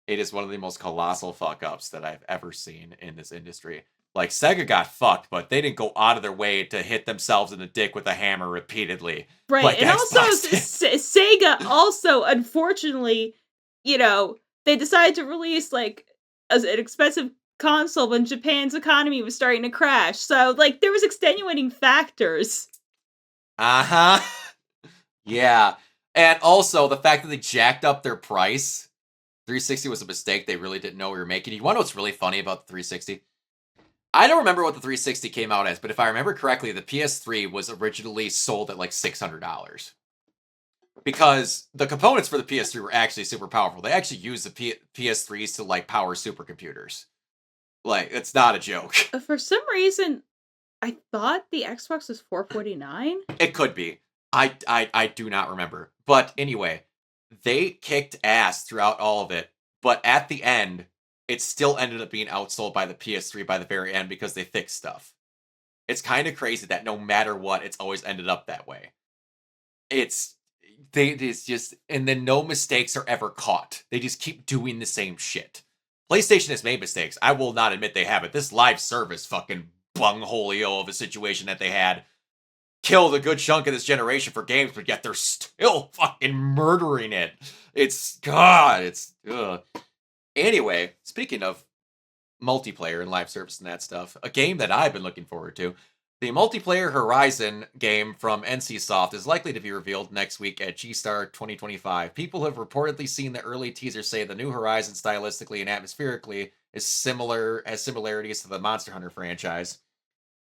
[SPEAKER 1] It is one of the most colossal fuck ups that I've ever seen in this industry. Like, Sega got fucked, but they didn't go out of their way to hit themselves in the dick with a hammer repeatedly.
[SPEAKER 2] Right,
[SPEAKER 1] Like
[SPEAKER 2] and also
[SPEAKER 1] Xbox did.
[SPEAKER 2] Sega also, unfortunately, they decided to release, like, as an expensive console when Japan's economy was starting to crash. So, like, there was extenuating factors.
[SPEAKER 1] Uh-huh. Yeah. And also the fact that they jacked up their price. 360 was a mistake they really didn't know we were making. You want to know what's really funny about the 360? I don't remember what the 360 came out as, but if I remember correctly, the PS3 was originally sold at like $600. Because the components for the PS3 were actually super powerful. They actually used the PS3s to like power supercomputers. Like, it's not a joke.
[SPEAKER 2] For some reason, I thought the Xbox was $449.
[SPEAKER 1] It could be. I do not remember. But anyway, they kicked ass throughout all of it. But at the end, it still ended up being outsold by the PS3 by the very end because they fixed stuff. It's kind of crazy that no matter what, it's always ended up that way. It's just, and then no mistakes are ever caught. They just keep doing the same shit. PlayStation has made mistakes. I will not admit they haven't. This live service fucking bungholio of a situation that they had killed a good chunk of this generation for games, but yet they're still fucking murdering it. It's ugh. Anyway, speaking of multiplayer and live service and that stuff, a game that I've been looking forward to, the multiplayer Horizon game from NCSoft is likely to be revealed next week at G-Star 2025. People have reportedly seen the early teaser say the new Horizon stylistically and atmospherically has similarities to the Monster Hunter franchise.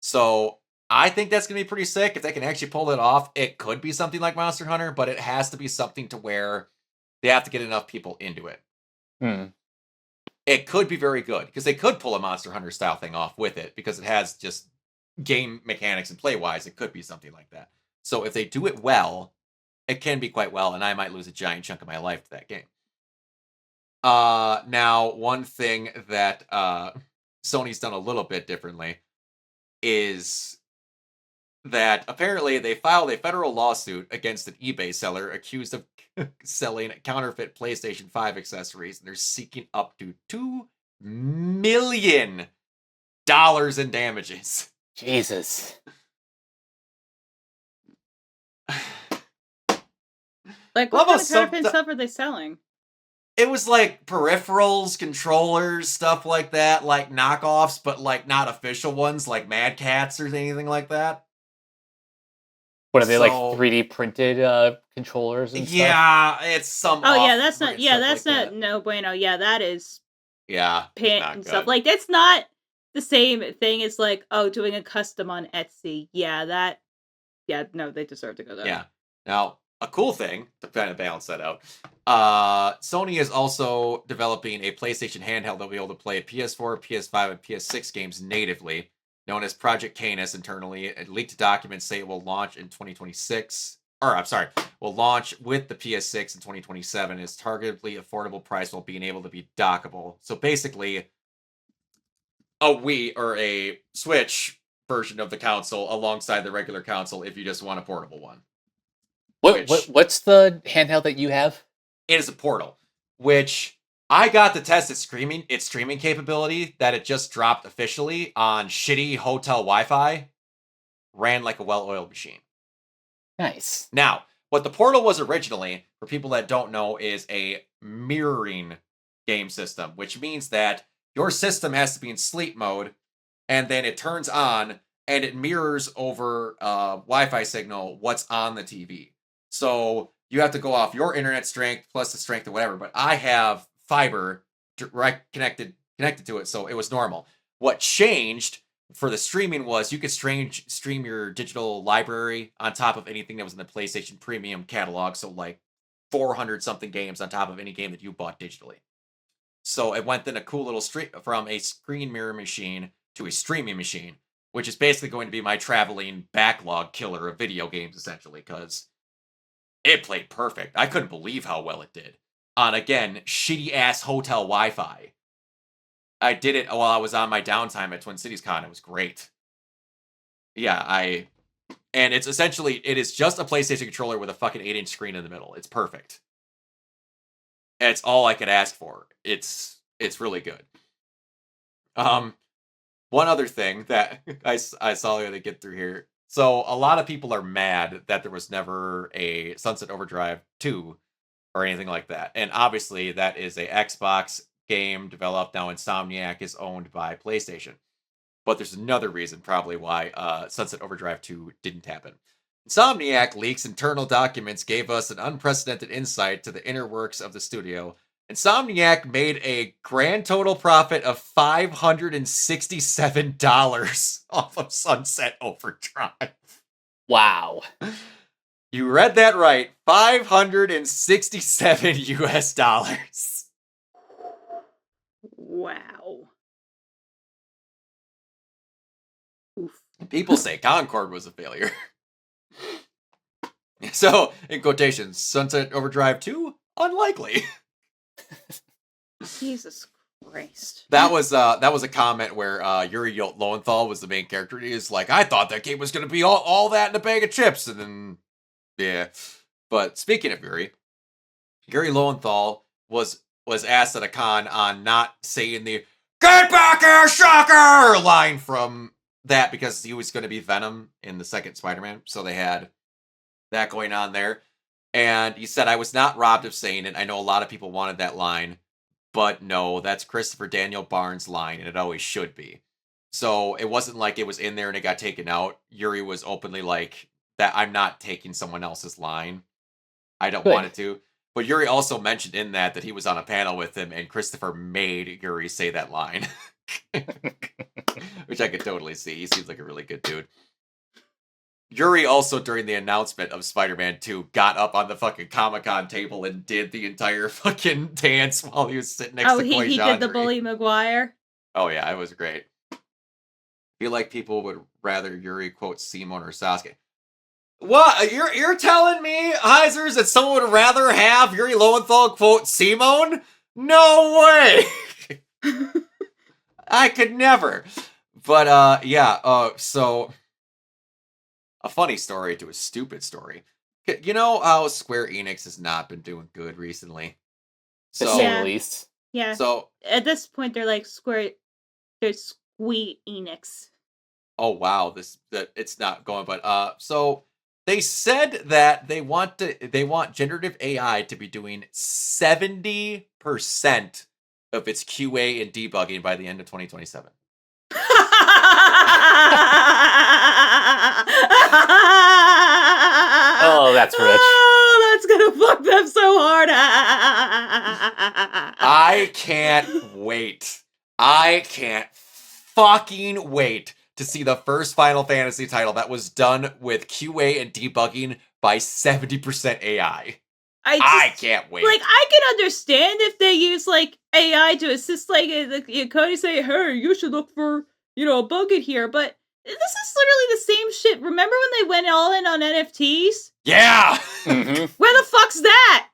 [SPEAKER 1] So I think that's going to be pretty sick. If they can actually pull it off, it could be something like Monster Hunter, but it has to be something to where they have to get enough people into it. It could be very good, because they could pull a Monster Hunter style thing off with it, because it has just game mechanics and play-wise, it could be something like that. So if they do it well, it can be quite well, and I might lose a giant chunk of my life to that game. Now, one thing that Sony's done a little bit differently is that apparently they filed a federal lawsuit against an eBay seller accused of selling counterfeit PlayStation 5 accessories, and they're seeking up to $2 million in damages.
[SPEAKER 3] Jesus.
[SPEAKER 2] Like, what kind of counterfeit stuff are they selling?
[SPEAKER 1] It was like peripherals, controllers, stuff like that, like knockoffs, but like not official ones, like Mad Cats or anything like that.
[SPEAKER 3] What are they, like 3D printed controllers and stuff?
[SPEAKER 1] Yeah, it's some.
[SPEAKER 2] Oh yeah, that's not. Yeah, that's like not that. No bueno. Yeah, that is.
[SPEAKER 1] Yeah,
[SPEAKER 2] paint and stuff. Like, that's not the same thing as like, oh, doing a custom on Etsy. Yeah, that. Yeah, no, they deserve to go there.
[SPEAKER 1] Yeah. Now, a cool thing to kind of balance that out. Sony is also developing a PlayStation handheld that will be able to play PS4, PS5, and PS6 games natively, known as Project Canis internally. Leaked documents say it will launch in 2026. Or, I'm sorry, will launch with the PS6 in 2027. Its targetedly affordable price while being able to be dockable. So basically, a Wii or a Switch version of the console alongside the regular console if you just want a portable one.
[SPEAKER 3] What's the handheld that you have?
[SPEAKER 1] it is a portal, which I got to test its streaming capability that it just dropped officially on shitty hotel Wi-Fi. Ran like a well-oiled machine.
[SPEAKER 3] Nice.
[SPEAKER 1] Now, what the portal was originally, for people that don't know, is a mirroring game system, which means that your system has to be in sleep mode, and then it turns on, and it mirrors over Wi-Fi signal what's on the TV. So you have to go off your internet strength plus the strength of whatever. But I have fiber direct connected to it, so it was normal. What changed for the streaming was you could stream your digital library on top of anything that was in the PlayStation Premium catalog, so like 400 something games on top of any game that you bought digitally. So it went in a cool little stream from a screen mirror machine to a streaming machine, which is basically going to be my traveling backlog killer of video games, essentially, because it played perfect. I couldn't believe how well it did on, again, shitty ass hotel Wi-Fi. I did it while I was on my downtime at Twin Cities Con. It was great. Yeah, and it's essentially, it is just a PlayStation controller with a fucking 8-inch screen in the middle. It's perfect. And it's all I could ask for. It's really good. One other thing that I saw to get through here. So a lot of people are mad that there was never a Sunset Overdrive 2 or anything like that. And obviously that is a Xbox game developed. Now Insomniac is owned by PlayStation. But there's another reason probably why Sunset Overdrive 2 didn't happen. Insomniac leaks internal documents gave us an unprecedented insight to the inner works of the studio. Insomniac made a grand total profit of $567 off of Sunset Overdrive.
[SPEAKER 3] Wow.
[SPEAKER 1] You read that right. 567 US dollars.
[SPEAKER 2] Wow. Oof.
[SPEAKER 1] People say Concord was a failure. So, in quotations, Sunset Overdrive 2? Unlikely.
[SPEAKER 2] Jesus Christ.
[SPEAKER 1] That was a comment where Yuri Lowenthal was the main character. He is like, I thought that game was going to be all that in a bag of chips. And then, yeah. But speaking of Yuri Lowenthal was asked at a con on not saying the "Get back here, shocker" line from that because he was going to be Venom in the second Spider-Man. So they had that going on there. And he said, I was not robbed of saying it. I know a lot of people wanted that line. But no, that's Christopher Daniel Barnes' line, and it always should be. So it wasn't like it was in there and it got taken out. Yuri was openly like, that I'm not taking someone else's line. I don't want it to. But Yuri also mentioned in that he was on a panel with him, and Christopher made Yuri say that line. Which I could totally see. He seems like a really good dude. Yuri also, during the announcement of Spider-Man 2, got up on the fucking Comic-Con table and did the entire fucking dance while he was sitting next to Koi
[SPEAKER 2] he did the Bully Maguire?
[SPEAKER 1] Oh, yeah, it was great. I feel like people would rather Yuri quote Simon or Sasuke. What? You're telling me, Heisers, that someone would rather have Yuri Lowenthal quote Simon? No way! I could never. But, yeah, so... a funny story to a stupid story. You know how Square Enix has not been doing good recently?
[SPEAKER 3] To say the least.
[SPEAKER 2] Yeah.
[SPEAKER 1] So
[SPEAKER 2] at this point, they're like they're Squee Enix.
[SPEAKER 1] Oh wow, that it's not going, but so they said that they want generative AI to be doing 70% of its QA and debugging by the end of 2027.
[SPEAKER 3] Oh, that's rich.
[SPEAKER 2] Oh, that's gonna fuck them so hard.
[SPEAKER 1] I can't wait. I can't fucking wait to see the first Final Fantasy title that was done with QA and debugging by 70% AI. I can't wait.
[SPEAKER 2] Like, I can understand if they use, like, AI to assist, like, Cody say, hey, you should look for, a bug in here, but this is literally the same shit. Remember when they went all in on NFTs?
[SPEAKER 1] Yeah!
[SPEAKER 3] Mm-hmm.
[SPEAKER 2] Where the fuck's that?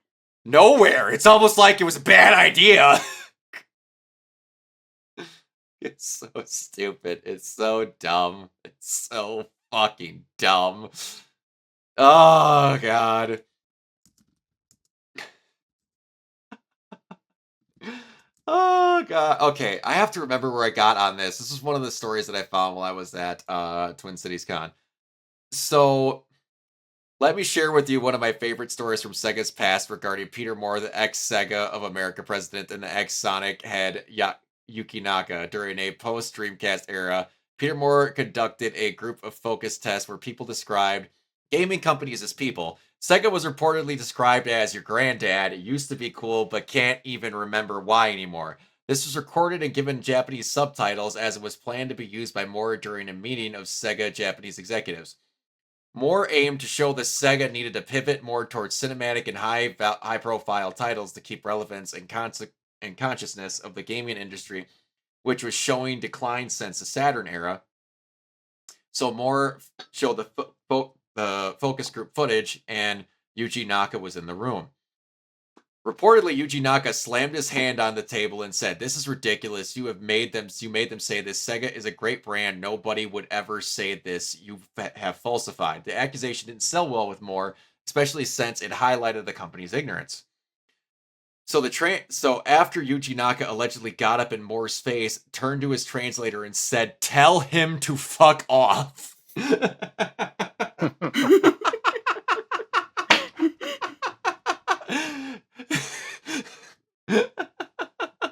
[SPEAKER 1] Nowhere. It's almost like it was a bad idea. It's so stupid. It's so dumb. It's so fucking dumb. Oh, God. okay, I have to remember where I got on this. This is one of the stories that I found while I was at Twin Cities Con. So let me share with you one of my favorite stories from Sega's past regarding Peter Moore, the ex-Sega of America president and the ex-Sonic head Yuki Naka. During a post-Dreamcast era, Peter Moore conducted a group of focus tests where people described gaming companies as people. Sega was reportedly described as your granddad. It used to be cool, but can't even remember why anymore. This was recorded and given Japanese subtitles as it was planned to be used by Moore during a meeting of Sega Japanese executives. Moore aimed to show that Sega needed to pivot more towards cinematic and high-profile titles to keep relevance and consciousness of the gaming industry, which was showing decline since the Saturn era. So Moore showed the focus group footage, and Yuji Naka was in the room. Reportedly, Yuji Naka slammed his hand on the table and said, "This is ridiculous. You made them say this. Sega is a great brand. Nobody would ever say this. You have falsified." The accusation didn't sell well with Moore, especially since it highlighted the company's ignorance. So after Yuji Naka allegedly got up in Moore's face, turned to his translator and said, "Tell him to fuck off."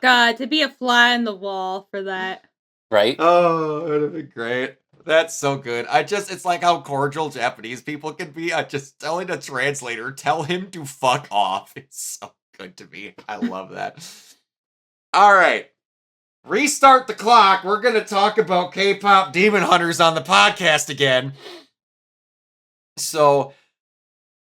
[SPEAKER 2] God, to be a fly on the wall for that.
[SPEAKER 3] Right?
[SPEAKER 1] Oh, it would have been great. That's so good. It's like how cordial Japanese people can be. I just telling a translator, tell him to fuck off. It's so good to me. I love that. All right. Restart the clock. We're going to talk about K-pop Demon Hunters on the podcast again. So,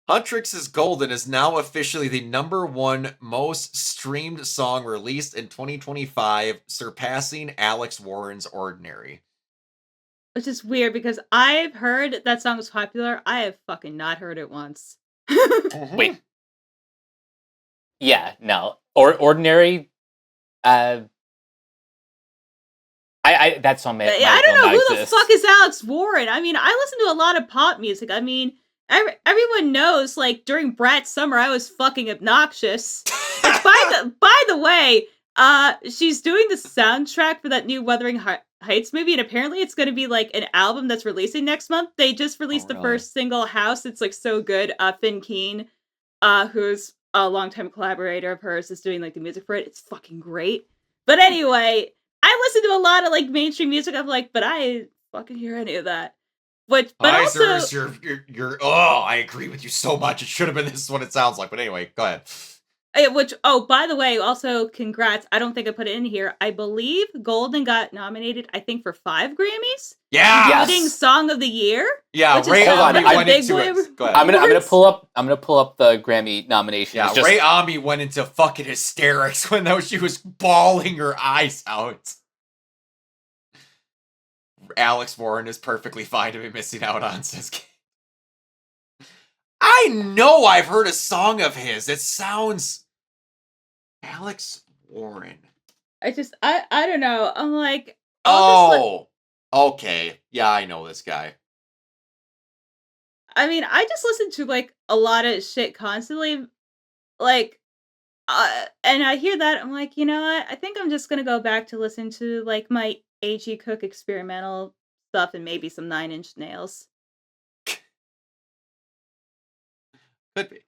[SPEAKER 1] Huntrix's Golden is now officially the #1 most streamed song released in 2025, surpassing Alex Warren's Ordinary.
[SPEAKER 2] Which is weird because I've heard that song was popular. I have fucking not heard it once.
[SPEAKER 3] Wait. Yeah, no. Ordinary. I that song may
[SPEAKER 2] I don't know who the
[SPEAKER 3] exist.
[SPEAKER 2] fuck is Alex Warren. I mean, I listen to a lot of pop music. I mean, everyone knows, like, during Brat's Summer, I was fucking obnoxious. By the way, she's doing the soundtrack for that new Wuthering Heights movie, and apparently it's going to be, like, an album that's releasing next month. They just released the first single, House. It's, like, so good. Finn Keen, who's a longtime collaborator of hers, is doing, like, the music for it. It's fucking great. But anyway, I listen to a lot of, like, mainstream music. I'm like, but I didn't fucking hear any of that. But also,
[SPEAKER 1] you're I agree with you so much. It should have been this is what it sounds like. But anyway, go ahead.
[SPEAKER 2] By the way, also congrats. I don't think I put it in here. I believe Golden got nominated, I think, for 5 Grammys.
[SPEAKER 1] Yeah,
[SPEAKER 2] including Song of the Year.
[SPEAKER 1] Yeah, Ray Ami went into it. Go ahead.
[SPEAKER 3] I'm gonna pull up the Grammy nominations.
[SPEAKER 1] Yeah, Ray Ami went into fucking hysterics when she was bawling her eyes out. Alex Warren is perfectly fine to be missing out on, says Kate. I know I've heard a song of his. It sounds Alex Warren.
[SPEAKER 2] I don't know. I'm like,
[SPEAKER 1] okay. Yeah, I know this guy.
[SPEAKER 2] I mean, I just listen to, like, a lot of shit constantly, like, and I hear that, I'm like, you know what? I think I'm just gonna go back to listen to, like, my A.G. Cook experimental stuff and maybe some 9 Inch Nails.
[SPEAKER 1] Could be.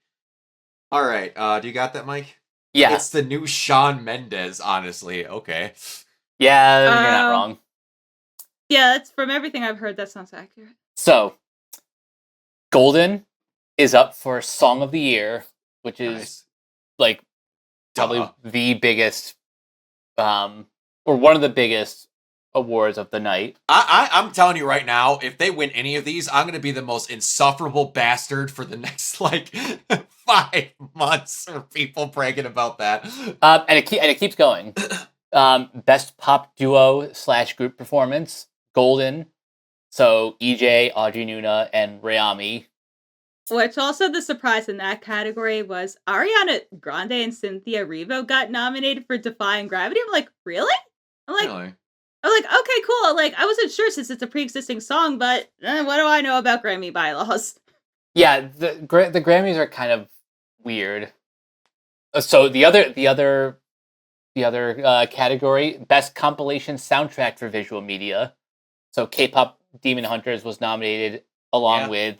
[SPEAKER 1] All right. Do you got that, Mike?
[SPEAKER 3] Yeah.
[SPEAKER 1] It's the new Shawn Mendes, honestly. Okay.
[SPEAKER 3] Yeah, you're not wrong.
[SPEAKER 2] Yeah, that's from everything I've heard, that sounds accurate.
[SPEAKER 3] So, Golden is up for Song of the Year, which is like probably the biggest, or one of the biggest awards of the night.
[SPEAKER 1] I'm telling you right now, if they win any of these, I'm going to be the most insufferable bastard for the next, like, 5 months for people bragging about that.
[SPEAKER 3] And it keeps going. Best pop duo / group performance, Golden. So EJ, Audrey Nuna, and Rayami.
[SPEAKER 2] Which also the surprise in that category was Ariana Grande and Cynthia Erivo got nominated for Defying Gravity. I'm like, really? I'm like, okay, cool. Like, I wasn't sure since it's a pre-existing song, but what do I know about Grammy bylaws?
[SPEAKER 3] Yeah, the Grammys are kind of weird. So the other the other category, Best Compilation Soundtrack for Visual Media. So K-pop Demon Hunters was nominated along with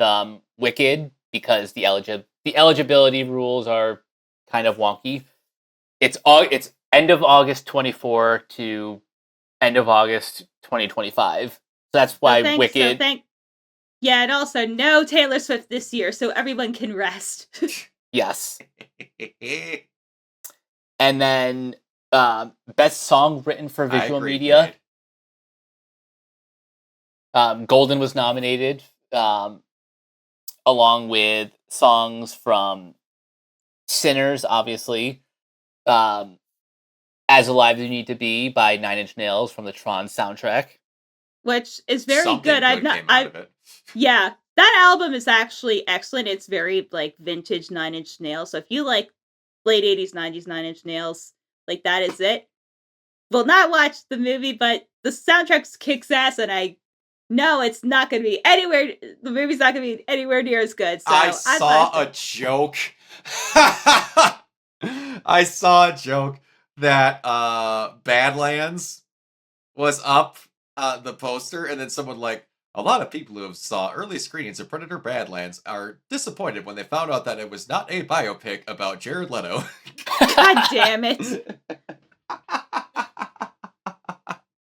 [SPEAKER 3] Wicked because the eligibility rules are kind of wonky. It's end of August 24 to end of August 2025. So that's why Wicked.
[SPEAKER 2] Yeah, and also no Taylor Swift this year, so everyone can rest.
[SPEAKER 3] Yes. And then Best Song Written for Visual Media. Golden was nominated, along with songs from Sinners, obviously. As Alive As You Need to Be by 9 Inch Nails from the Tron soundtrack.
[SPEAKER 2] Which is very good. Yeah, that album is actually excellent. It's very like vintage 9 Inch Nails. So if you like late 80s, 90s 9 Inch Nails, like that is it. Will not watch the movie, but the soundtrack kicks ass, and I know it's not going to be anywhere. The movie's not going to be anywhere near as good. So
[SPEAKER 1] I saw a joke. I saw a joke that Badlands was up the poster, and then someone like, a lot of people who have saw early screenings of Predator Badlands are disappointed when they found out that it was not a biopic about Jared Leto.
[SPEAKER 2] God damn it.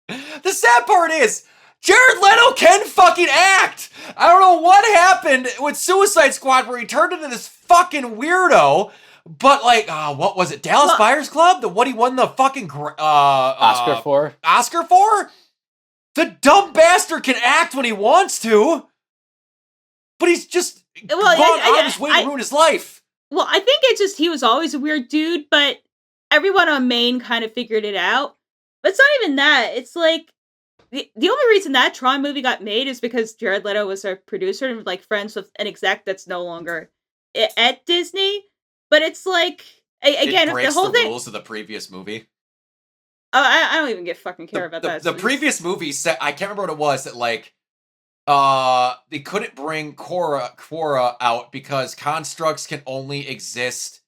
[SPEAKER 1] The sad part is, Jared Leto can fucking act! I don't know what happened with Suicide Squad where he turned into this fucking weirdo, but like, what was it, Dallas Buyers Club? What he won the fucking
[SPEAKER 3] Oscar for?
[SPEAKER 1] Oscar for? The dumb bastard can act when he wants to, but he's just gone out of his way to ruin his life.
[SPEAKER 2] Well, I think it's just he was always a weird dude, but everyone on Maine kind of figured it out. But it's not even that. It's like, the only reason that Tron movie got made is because Jared Leto was a producer and like friends with an exec that's no longer at Disney. But it's like, again,
[SPEAKER 1] it breaks
[SPEAKER 2] the whole thing
[SPEAKER 1] rules of the previous movie.
[SPEAKER 2] I don't even fucking care about that.
[SPEAKER 1] The previous movie said, I can't remember what it was, that like they couldn't bring Quora out because constructs can only exist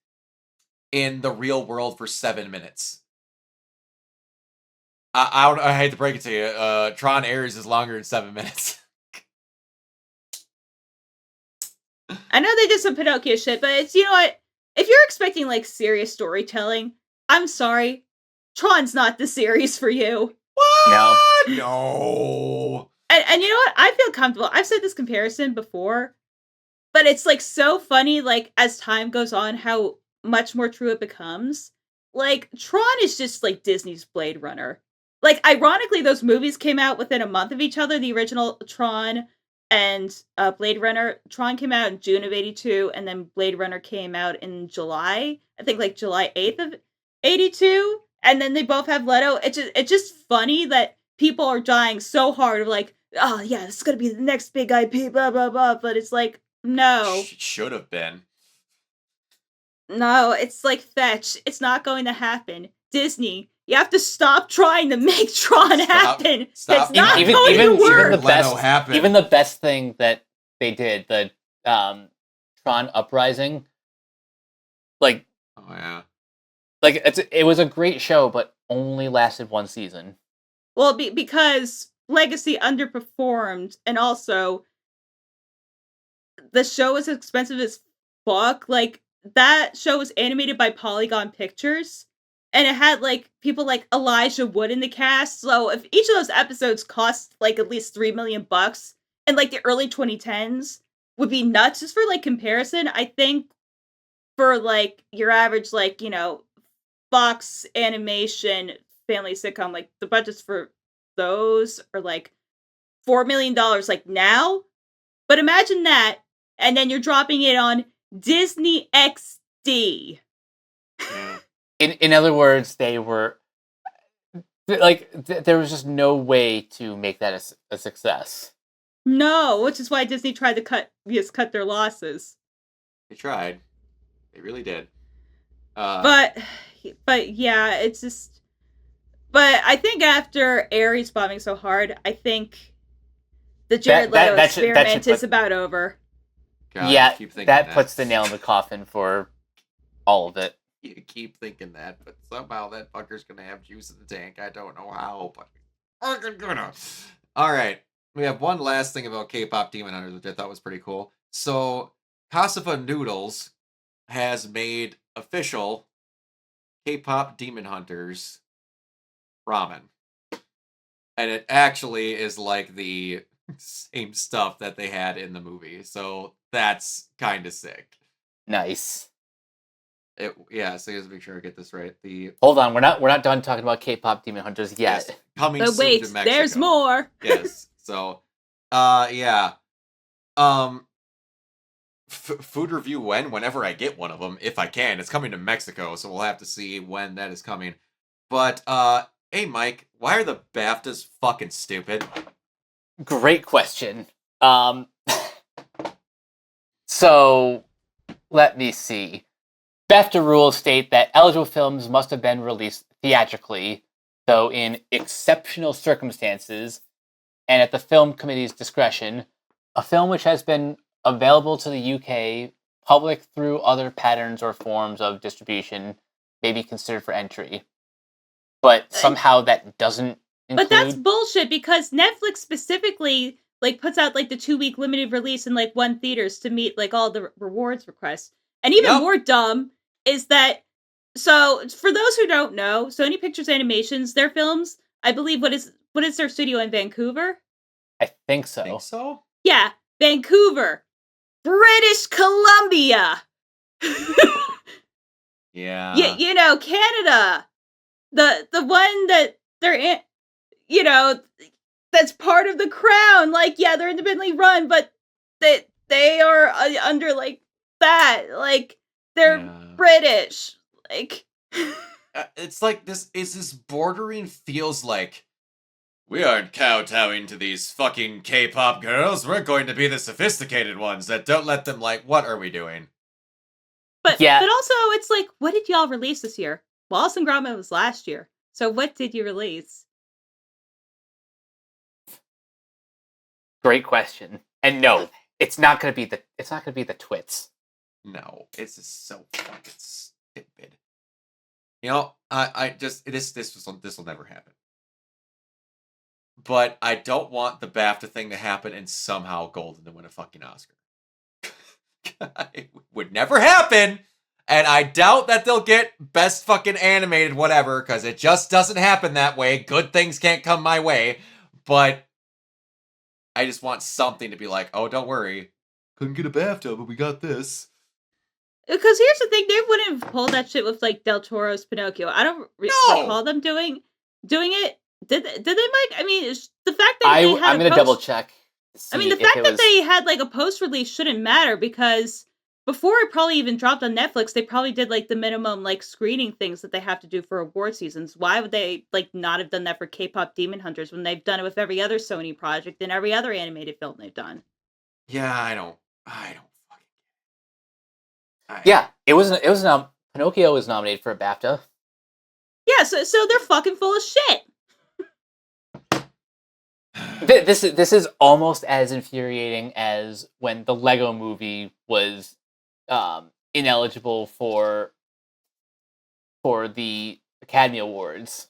[SPEAKER 1] in the real world for 7 minutes. I hate to break it to you. Tron Ares is longer than 7 minutes.
[SPEAKER 2] I know they did some Pinocchio shit, but it's, you know what? If you're expecting like serious storytelling, I'm sorry. Tron's not the series for you.
[SPEAKER 1] What? No.
[SPEAKER 2] And you know what? I feel comfortable. I've said this comparison before, but it's like so funny, like as time goes on, how much more true it becomes. Like Tron is just like Disney's Blade Runner. Like ironically, those movies came out within a month of each other. The original Tron and Blade Runner. Tron came out in June of '82, and then Blade Runner came out in July. I think like July 8th of '82. And then they both have Leto. It's just funny that people are dying so hard of like, oh yeah, this is gonna be the next big IP, blah blah blah. But it's like, no,
[SPEAKER 1] should have been.
[SPEAKER 2] No, it's like fetch. It's not going to happen. Disney, you have to stop trying to make Tron happen.
[SPEAKER 1] Stop.
[SPEAKER 2] It's not going to work.
[SPEAKER 3] Even the best thing that they did, the Tron Uprising, like,
[SPEAKER 1] oh yeah.
[SPEAKER 3] Like, it was a great show, but only lasted one season.
[SPEAKER 2] Well, because Legacy underperformed, and also the show was expensive as fuck. Like, that show was animated by Polygon Pictures, and it had, like, people like Elijah Wood in the cast. So if each of those episodes cost, like, at least $3 million in, like, the early 2010s would be nuts. Just for, like, comparison, I think for, like, your average, like, you know, Fox animation family sitcom, like the budgets for those are like $4 million like now. But imagine that, and then you're dropping it on Disney XD.
[SPEAKER 3] In other words, they were like there was just no way to make that a success.
[SPEAKER 2] No, which is why Disney tried to cut their losses.
[SPEAKER 1] They tried. They really did.
[SPEAKER 2] But yeah, it's just. But I think after Ares bombing so hard, I think the Jared Leto experiment is about over.
[SPEAKER 3] God, that puts the nail in the coffin for all of it.
[SPEAKER 1] You keep thinking that, but somehow that fucker's gonna have juice in the tank. I don't know how, but fucking gonna. All right, we have one last thing about K-pop Demon Hunters, which I thought was pretty cool. So, Kasafa Noodles has made official K-pop Demon Hunters ramen, and it actually is like the same stuff that they had in the movie. So that's kind of sick.
[SPEAKER 3] Nice.
[SPEAKER 1] Yeah, so let's make sure I get this right.
[SPEAKER 3] Hold on, we're not done talking about K-pop Demon Hunters yet.
[SPEAKER 1] Yes, coming
[SPEAKER 2] But
[SPEAKER 1] soon
[SPEAKER 2] wait,
[SPEAKER 1] to Mexico.
[SPEAKER 2] there's more.
[SPEAKER 1] Yes. So, yeah. Food review whenever I get one of them, if I can. It's coming to Mexico, so we'll have to see when that is coming. But hey Mike, why are the BAFTAs fucking stupid?
[SPEAKER 3] Great question. So let me see. BAFTA rules state that eligible films must have been released theatrically, though in exceptional circumstances, and at the film committee's discretion, a film which has been available to the UK, public through other patterns or forms of distribution, may be considered for entry. But somehow that doesn't include...
[SPEAKER 2] But that's bullshit, because Netflix specifically like puts out like the 2-week limited release in like one theaters to meet like all the rewards requests. And even more dumb is that, so for those who don't know, Sony Pictures Animations, their films, I believe, what is their studio in Vancouver?
[SPEAKER 3] I think so.
[SPEAKER 1] Think so?
[SPEAKER 2] Yeah, Vancouver, British Columbia.
[SPEAKER 1] Yeah.
[SPEAKER 2] You know, Canada. The one that they're in, you know, that's part of the Crown. Like, yeah, they're independently run, but they are under like that. Like, they're British. Like,
[SPEAKER 1] it's like this bordering feels like we aren't kowtowing to these fucking K-pop girls. We're going to be the sophisticated ones that don't let them, like, what are we doing?
[SPEAKER 2] But also, it's like, what did y'all release this year? Wallace and Gromit was last year. So what did you release?
[SPEAKER 3] Great question. And no, it's not gonna be the twits.
[SPEAKER 1] No, it's just so fucking stupid. You know, I just this will never happen. But I don't want the BAFTA thing to happen and somehow Golden to win a fucking Oscar. It would never happen, and I doubt that they'll get best fucking animated whatever, because it just doesn't happen that way. Good things can't come my way, but I just want something to be like, oh, don't worry, couldn't get a BAFTA, but we got this.
[SPEAKER 2] Because here's the thing, they wouldn't have pulled that shit with like Del Toro's Pinocchio. I don't recall them doing it. Did they, Mike? I mean, the fact that
[SPEAKER 3] I'm gonna double check.
[SPEAKER 2] I mean, the fact that they had like a post release shouldn't matter, because before it probably even dropped on Netflix, they probably did like the minimum like screening things that they have to do for award seasons. Why would they like not have done that for K-pop Demon Hunters when they've done it with every other Sony project and every other animated film they've done?
[SPEAKER 1] Yeah, I don't fucking get it.
[SPEAKER 3] Yeah, it was Pinocchio was nominated for a BAFTA.
[SPEAKER 2] Yeah, so they're fucking full of shit.
[SPEAKER 3] This is almost as infuriating as when the Lego Movie was ineligible for the Academy Awards.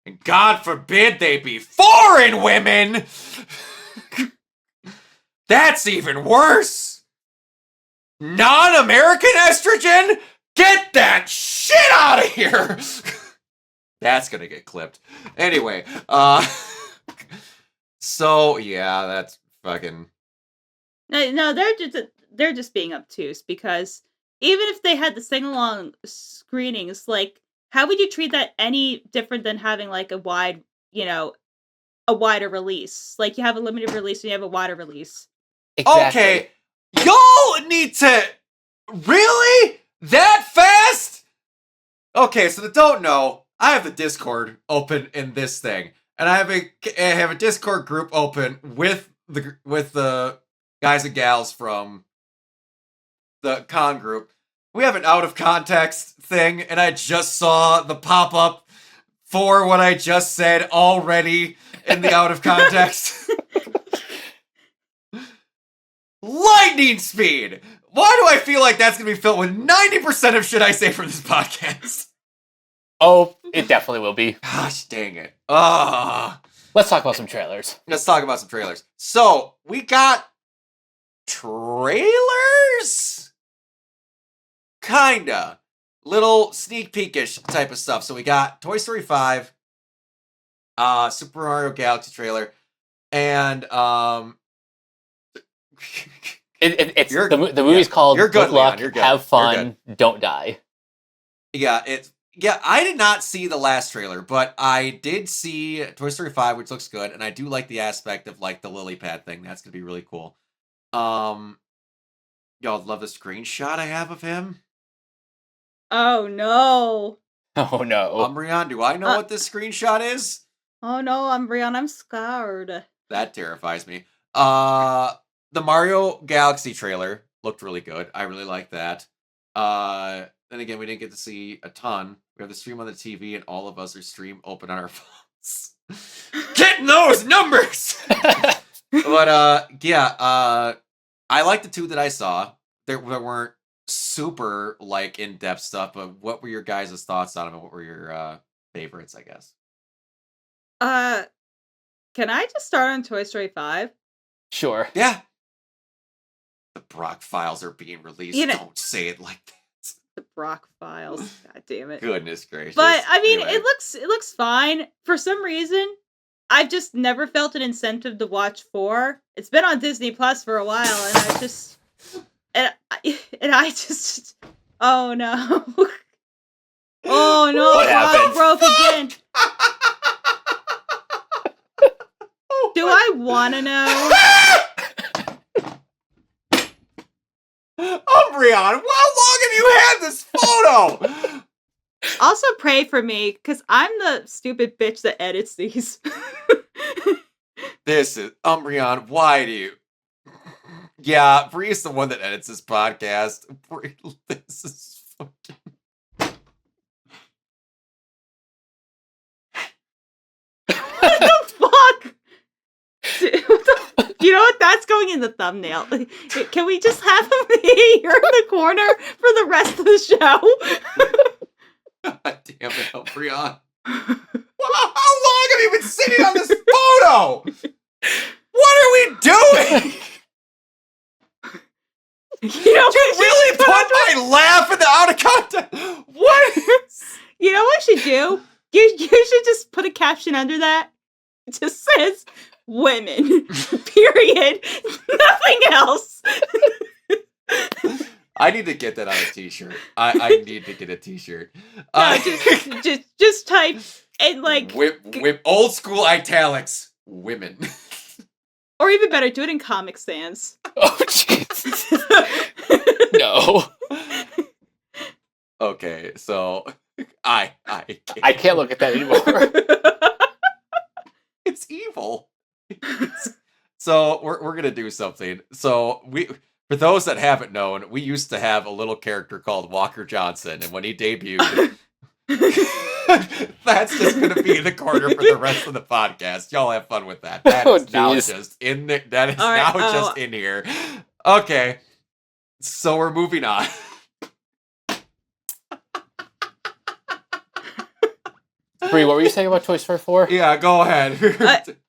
[SPEAKER 1] And God forbid they be foreign women! That's even worse! Non-American estrogen? Get that shit out of here! That's gonna get clipped. Anyway, so yeah, that's fucking...
[SPEAKER 2] No, they're just being obtuse, because even if they had the sing-along screenings, like, how would you treat that any different than having like a wider release? Like, you have a limited release and you have a wider release.
[SPEAKER 3] Exactly.
[SPEAKER 1] Okay, y'all need to... Really? That fast? Okay, so that don't know, I have the Discord open in this thing, and I have a Discord group open with the guys and gals from the con group. We have an out of context thing, and I just saw the pop up for what I just said already in the out of context. lightning speed. Why do I feel like that's going to be filled with 90% of shit I say from this podcast?
[SPEAKER 3] Oh, it definitely will be.
[SPEAKER 1] Gosh dang it.
[SPEAKER 3] Let's talk about some trailers.
[SPEAKER 1] Let's talk about some trailers. So, we got trailers? Kinda. Little sneak peekish type of stuff. So we got Toy Story 5, Super Mario Galaxy trailer, and
[SPEAKER 3] it's the movie's called
[SPEAKER 1] you're good,
[SPEAKER 3] Good Luck,
[SPEAKER 1] Leon, you're good.
[SPEAKER 3] Have Fun, Don't Die.
[SPEAKER 1] Yeah, I did not see the last trailer, but I did see Toy Story 5, which looks good, and I do like the aspect of like the lily pad thing. That's gonna be really cool. Y'all love the screenshot I have of him.
[SPEAKER 2] Oh no.
[SPEAKER 3] Oh no.
[SPEAKER 1] Umbreon, do I know what this screenshot is?
[SPEAKER 2] Oh no, Umbreon, I'm scared.
[SPEAKER 1] That terrifies me. The Mario Galaxy trailer looked really good. I really like that. Then again, we didn't get to see a ton. We have the stream on the TV, and all of us are stream open on our phones. Getting those numbers! But, I like the two that I saw. There weren't super, like, in-depth stuff, but what were your guys' thoughts on them, and what were your, favorites, I guess?
[SPEAKER 2] Can I just start on Toy Story 5?
[SPEAKER 3] Sure.
[SPEAKER 1] Yeah. The Brock files are being released. Don't say it like that.
[SPEAKER 2] The Brock files. God damn it.
[SPEAKER 1] Goodness gracious.
[SPEAKER 2] But I mean,
[SPEAKER 1] Anyway.
[SPEAKER 2] it looks fine. For some reason, I've just never felt an incentive to watch 4. It's been on Disney Plus for a while, and I just oh no. Oh no,
[SPEAKER 3] What happened?
[SPEAKER 2] broke again. Do I want to know?
[SPEAKER 1] Umbreon, how long have you had this photo?
[SPEAKER 2] Also pray for me, because I'm the stupid bitch that edits these.
[SPEAKER 1] This is Umbreon. Why do you? Yeah, Bree's the one that edits this podcast. Bree, this is fucking.
[SPEAKER 2] What the fuck? You know what? That's going in the thumbnail. Can we just have him here in the corner for the rest of the show?
[SPEAKER 1] God damn it, Umbreon. How long have you been sitting on this photo? What are we doing?
[SPEAKER 2] You know,
[SPEAKER 1] Did you really put my laugh in the out of context? What?
[SPEAKER 2] You know what you should do? You should just put a caption under that. It just says women. Period. Nothing else.
[SPEAKER 1] I need to get that on a t-shirt. I need to get a t-shirt.
[SPEAKER 2] No, just type and like
[SPEAKER 1] whip old school italics. Women.
[SPEAKER 2] Or even better, do it in Comic Sans.
[SPEAKER 3] Oh Jesus. No.
[SPEAKER 1] Okay, so I
[SPEAKER 3] can't look at that anymore.
[SPEAKER 1] It's evil. So we're gonna do something. So for those that haven't known, we used to have a little character called Walker Johnson, and when he debuted, that's just gonna be in the corner for the rest of the podcast. Y'all have fun with that. That is now just in the, that is
[SPEAKER 2] right,
[SPEAKER 1] now just in here. Okay, so we're moving on.
[SPEAKER 3] Bree, what were you saying about Toy Story 4?
[SPEAKER 1] Yeah, go ahead.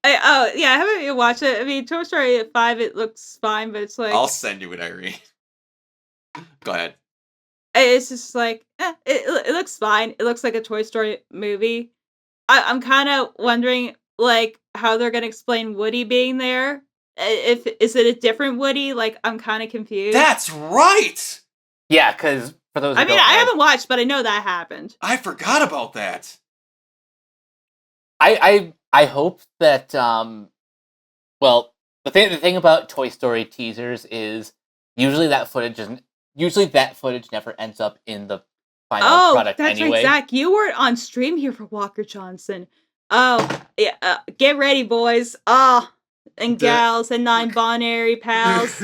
[SPEAKER 2] I haven't even watched it. I mean, Toy Story 5, it looks fine, but it's like
[SPEAKER 1] I'll send you it, Irene. Go ahead.
[SPEAKER 2] it's just like it looks fine. It looks like a Toy Story movie. I'm kind of wondering like how they're gonna explain Woody being there. If is it a different Woody? Like I'm kind of confused.
[SPEAKER 1] That's right.
[SPEAKER 3] Yeah, because for those.
[SPEAKER 2] I mean, I haven't watched, but I know that happened.
[SPEAKER 1] I forgot about that.
[SPEAKER 3] I hope that well the thing about Toy Story teasers is usually that footage never ends up in the final product
[SPEAKER 2] that's
[SPEAKER 3] anyway.
[SPEAKER 2] right, Zach. You weren't on stream here for Walker Johnson. Oh yeah, get ready, boys. And gals and non-binary pals.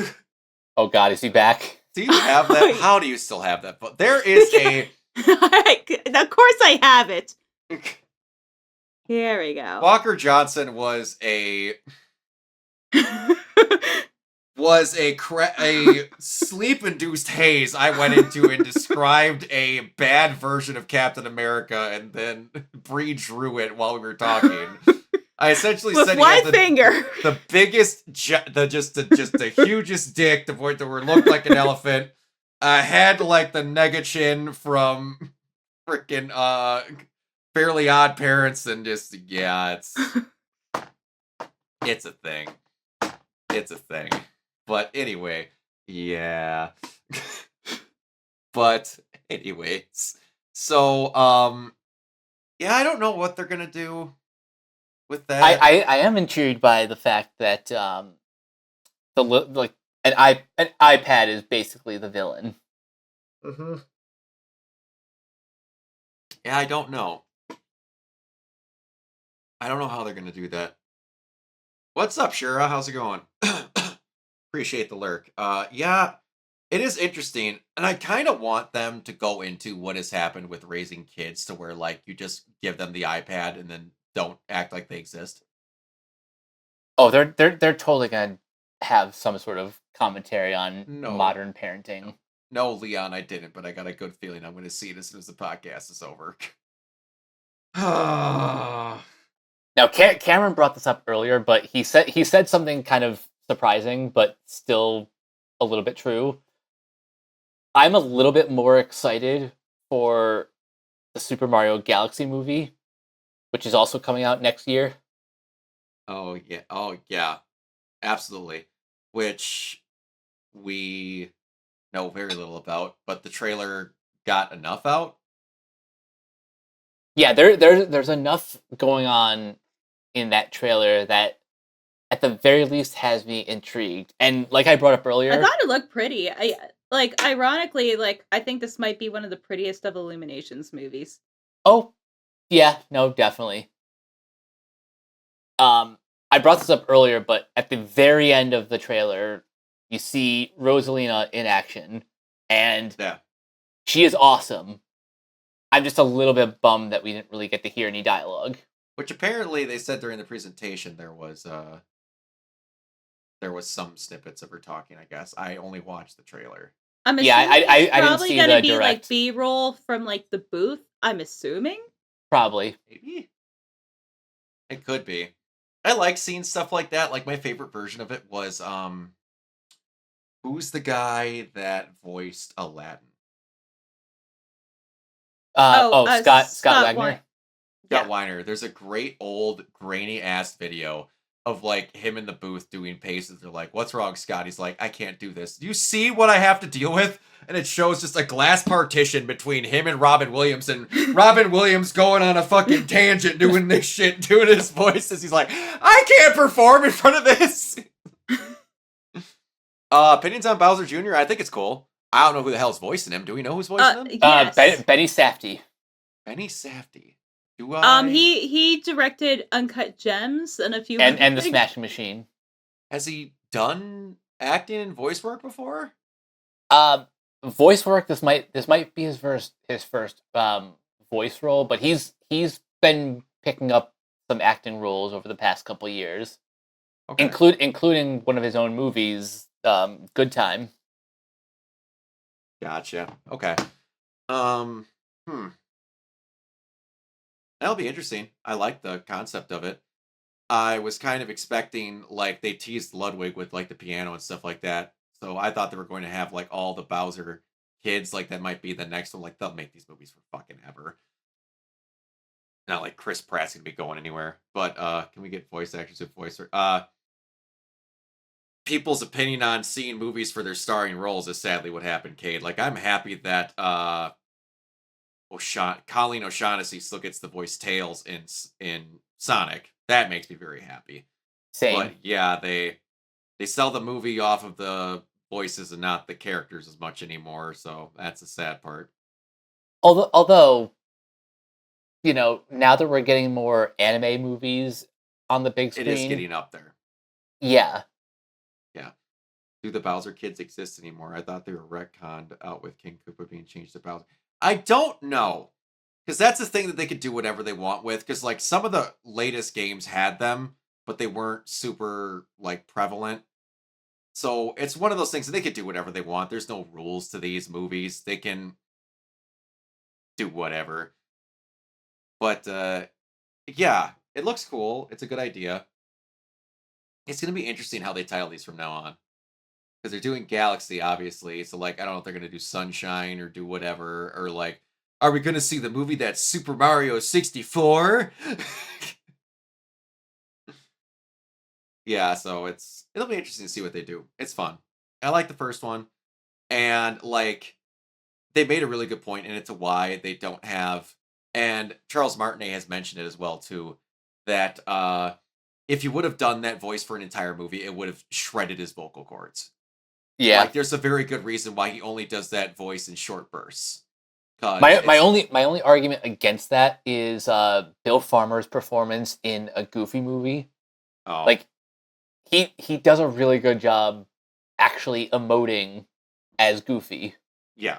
[SPEAKER 3] Oh God, is he back?
[SPEAKER 1] Do you have that? How do you still have that? But there is a.
[SPEAKER 2] Of course, I have it. Here we go.
[SPEAKER 1] Walker Johnson was was a sleep-induced haze I went into and described a bad version of Captain America, and then Bree drew it while we were talking. I essentially
[SPEAKER 2] With
[SPEAKER 1] said he
[SPEAKER 2] one
[SPEAKER 1] had
[SPEAKER 2] finger.
[SPEAKER 1] the biggest, just the hugest dick, to the point where it looked like an elephant. Had like the nega chin from freaking Fairly Odd Parents, and just it's a thing. It's a thing. But anyway, yeah. But anyways, so yeah, I don't know what they're gonna do with that.
[SPEAKER 3] I am intrigued by the fact that like an iPad is basically the villain.
[SPEAKER 1] Mm-hmm. Yeah, I don't know. I don't know how they're gonna do that. What's up, Shira? How's it going? Appreciate the lurk. Yeah, it is interesting, and I kind of want them to go into what has happened with raising kids, to where like you just give them the iPad and then don't act like they exist.
[SPEAKER 3] Oh, they're totally gonna have some sort of commentary on modern parenting.
[SPEAKER 1] No, Leon, I didn't, but I got a good feeling I'm going to see it as soon as the podcast is over.
[SPEAKER 3] Now, Cameron brought this up earlier, but he said something kind of surprising, but still a little bit true. I'm a little bit more excited for the Super Mario Galaxy movie, which is also coming out next year.
[SPEAKER 1] Oh yeah, absolutely. Which we know very little about, but the trailer got enough out.
[SPEAKER 3] Yeah, there's enough going on in that trailer that at the very least has me intrigued. And like I brought up earlier,
[SPEAKER 2] I thought it looked pretty. Ironically, I think this might be one of the prettiest of Illumination's movies.
[SPEAKER 3] Oh, yeah, no, definitely. I brought this up earlier, but at the very end of the trailer, you see Rosalina in action, and she is awesome. I'm just a little bit bummed that we didn't really get to hear any dialogue.
[SPEAKER 1] Which apparently they said during the presentation there was some snippets of her talking. I guess I only watched the trailer.
[SPEAKER 2] I'm assuming I probably gonna be direct. Like B-roll from like the booth. I'm assuming.
[SPEAKER 3] Probably.
[SPEAKER 1] Maybe. It could be. I like seeing stuff like that. Like my favorite version of it was who's the guy that voiced Aladdin?
[SPEAKER 3] Scott Wagner.
[SPEAKER 1] Scott Weiner. There's a great old grainy ass video of like him in the booth doing paces. They're like, "What's wrong, Scott?" He's like, "I can't do this. Do you see what I have to deal with?" And it shows just a glass partition between him and Robin Williams, and Robin Williams going on a fucking tangent doing this shit, doing his voices. He's like, "I can't perform in front of this." Opinions on Bowser Jr.? I think it's cool. I don't know who the hell's voicing him. Do we know who's voicing him?
[SPEAKER 2] Yes.
[SPEAKER 3] Benny Safdie.
[SPEAKER 1] Benny Safdie. Do I?
[SPEAKER 2] He directed Uncut Gems and a few
[SPEAKER 3] and the Smashing Machine.
[SPEAKER 1] Has he done acting and voice work before?
[SPEAKER 3] Voice work. This might be his first voice role, but he's been picking up some acting roles over the past couple of years, okay. including one of his own movies, Good Time.
[SPEAKER 1] Gotcha. Okay. That'll be interesting. I like the concept of it. I was kind of expecting, like, they teased Ludwig with, like, the piano and stuff like that. So I thought they were going to have, like, all the Bowser kids, like, that might be the next one. Like, they'll make these movies for fucking ever. Not like Chris Pratt's gonna be going anywhere. But, can we get voice actors with voice... people's opinion on seeing movies for their starring roles is sadly what happened, Cade. Like, I'm happy that, Colleen O'Shaughnessy still gets the voice Tails in Sonic. That makes me very happy.
[SPEAKER 3] Same.
[SPEAKER 1] But yeah, they sell the movie off of the voices and not the characters as much anymore, so that's the sad part.
[SPEAKER 3] Although, you know, now that we're getting more anime movies on the big screen,
[SPEAKER 1] it is getting up there.
[SPEAKER 3] Yeah.
[SPEAKER 1] Yeah. Do the Bowser kids exist anymore? I thought they were retconned out with King Koopa being changed to Bowser. I don't know. Because that's the thing that they could do whatever they want with. Because, like, some of the latest games had them, but they weren't super, like, prevalent. So it's one of those things that they could do whatever they want. There's no rules to these movies. They can do whatever. But yeah, it looks cool. It's a good idea. It's going to be interesting how they title these from now on. Because they're doing Galaxy, obviously. So, like, I don't know if they're going to do Sunshine or do whatever. Or, like, are we going to see the movie that's Super Mario 64? Yeah, so it'll be interesting to see what they do. It's fun. I like the first one. And, like, they made a really good point into why they don't have, and Charles Martinet has mentioned it as well too, that if you would have done that voice for an entire movie, it would have shredded his vocal cords.
[SPEAKER 3] Yeah.
[SPEAKER 1] Like, there's a very good reason why he only does that voice in short bursts.
[SPEAKER 3] My only argument against that is Bill Farmer's performance in a Goofy movie.
[SPEAKER 1] Oh.
[SPEAKER 3] Like, he does a really good job actually emoting as Goofy.
[SPEAKER 1] Yeah.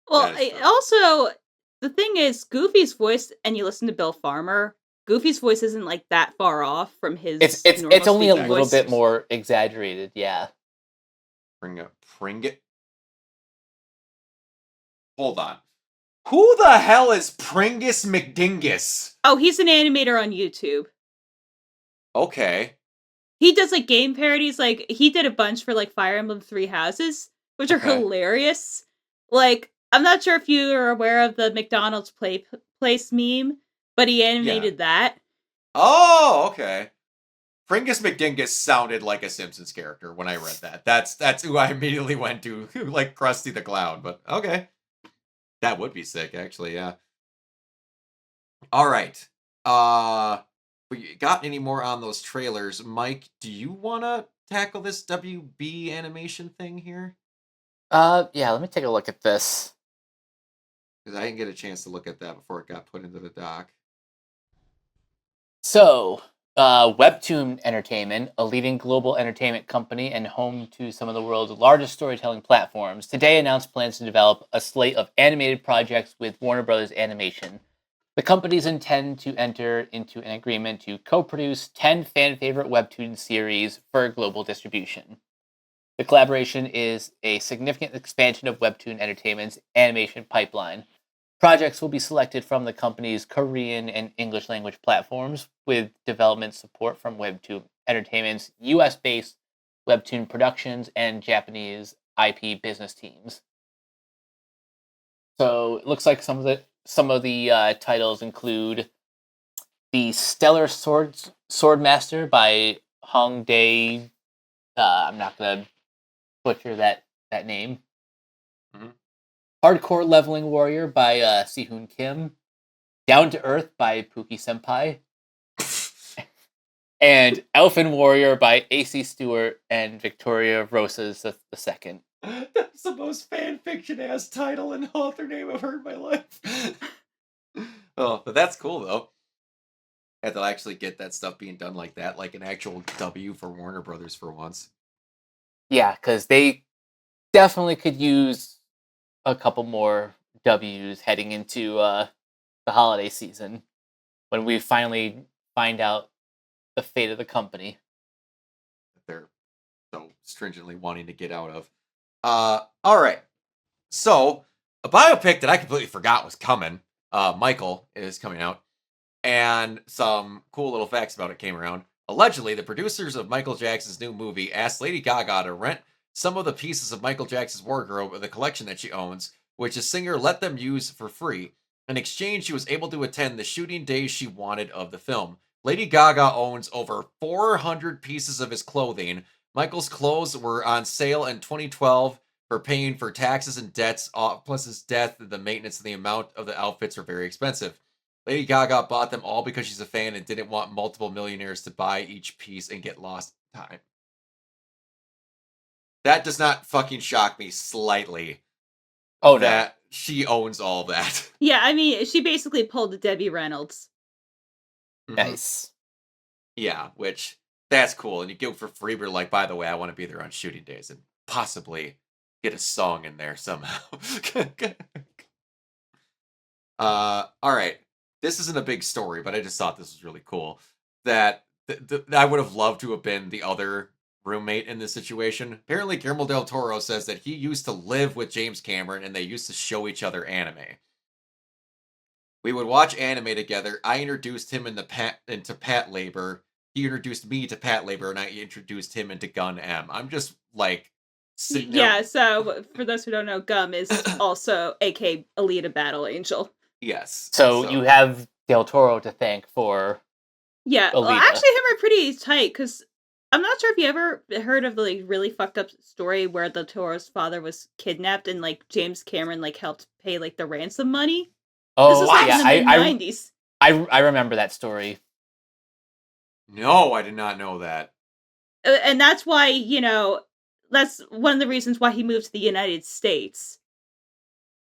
[SPEAKER 2] Well, also, the thing is, Goofy's voice, and you listen to Bill Farmer, Goofy's voice isn't like that far off from his.
[SPEAKER 3] It's only a
[SPEAKER 2] speaking
[SPEAKER 3] little
[SPEAKER 2] voice.
[SPEAKER 3] bit more exaggerated, yeah.
[SPEAKER 1] Pring it. Hold on. Who the hell is Pringus McDingus?
[SPEAKER 2] Oh, he's an animator on YouTube.
[SPEAKER 1] Okay.
[SPEAKER 2] He does like game parodies. Like he did a bunch for like Fire Emblem Three Houses, which are hilarious. Like I'm not sure if you are aware of the McDonald's place meme, but he animated that.
[SPEAKER 1] Oh, okay. Pringus McDingus sounded like a Simpsons character when I read that. That's who I immediately went to, like Krusty the Clown. But okay, that would be sick, actually. Yeah. All right. We got any more on those trailers, Mike? Do you want to tackle this WB animation thing here?
[SPEAKER 3] Yeah. Let me take a look at this
[SPEAKER 1] Because I didn't get a chance to look at that before it got put into the doc.
[SPEAKER 3] So, Webtoon Entertainment, a leading global entertainment company and home to some of the world's largest storytelling platforms, today announced plans to develop a slate of animated projects with Warner Brothers Animation. The companies intend to enter into an agreement to co-produce 10 fan-favorite Webtoon series for global distribution. The collaboration is a significant expansion of Webtoon Entertainment's animation pipeline. Projects will be selected from the company's Korean and English language platforms, with development support from Webtoon Entertainment's US-based Webtoon Productions and Japanese IP business teams. So it looks like some of the titles include The Stellar Swordmaster by Hong Dae. I'm not gonna butcher that name.
[SPEAKER 1] Mm-hmm.
[SPEAKER 3] Hardcore Leveling Warrior by Sehun Kim, Down to Earth by Pookie Senpai, and Elfin Warrior by AC Stewart and Victoria Rosas II.
[SPEAKER 1] That's the most fanfiction ass title and author name I've heard in my life. Oh, but that's cool though. And they'll actually get that stuff being done like that, like an actual W for Warner Brothers for once.
[SPEAKER 3] Yeah, because they definitely could use a couple more W's heading into the holiday season when we finally find out the fate of the company
[SPEAKER 1] That they're so stringently wanting to get out of. All right. So, a biopic that I completely forgot was coming. Michael is coming out. And some cool little facts about it came around. Allegedly, the producers of Michael Jackson's new movie asked Lady Gaga to rent some of the pieces of Michael Jackson's wardrobe of the collection that she owns, which the singer let them use for free. In exchange, she was able to attend the shooting days she wanted of the film. Lady Gaga owns over 400 pieces of his clothing. Michael's clothes were on sale in 2012 for paying for taxes and debts, plus his death, the maintenance and the amount of the outfits were very expensive. Lady Gaga bought them all because she's a fan and didn't want multiple millionaires to buy each piece and get lost in time. That does not fucking shock me slightly.
[SPEAKER 3] Oh, no.
[SPEAKER 1] That she owns all that.
[SPEAKER 2] Yeah, I mean, she basically pulled a Debbie Reynolds.
[SPEAKER 3] Nice.
[SPEAKER 1] Yeah, which, that's cool. And you go for free, but like, by the way, I want to be there on shooting days and possibly get a song in there somehow. All right. This isn't a big story, but I just thought this was really cool. That I would have loved to have been the other roommate in this situation. Apparently, Guillermo del Toro says that he used to live with James Cameron and they used to show each other anime. We would watch anime together. I introduced him into Pat Labor. He introduced me to Pat Labor, and I introduced him into Gun M. I'm just like sitting there.
[SPEAKER 2] Yeah, so for those who don't know, Gum is also aka Alita Battle Angel.
[SPEAKER 1] Yes.
[SPEAKER 3] So you have Del Toro to thank for
[SPEAKER 2] Yeah, well,
[SPEAKER 3] Alita.
[SPEAKER 2] actually, him are pretty tight because I'm not sure if you ever heard of the like really fucked up story where Del Toro's father was kidnapped and like James Cameron like helped pay like the ransom money. This
[SPEAKER 3] Oh,
[SPEAKER 2] was like
[SPEAKER 3] yeah,
[SPEAKER 2] in the mid '90s,
[SPEAKER 3] I remember that story.
[SPEAKER 1] No, I did not know that.
[SPEAKER 2] And that's why that's one of the reasons why he moved to the United States.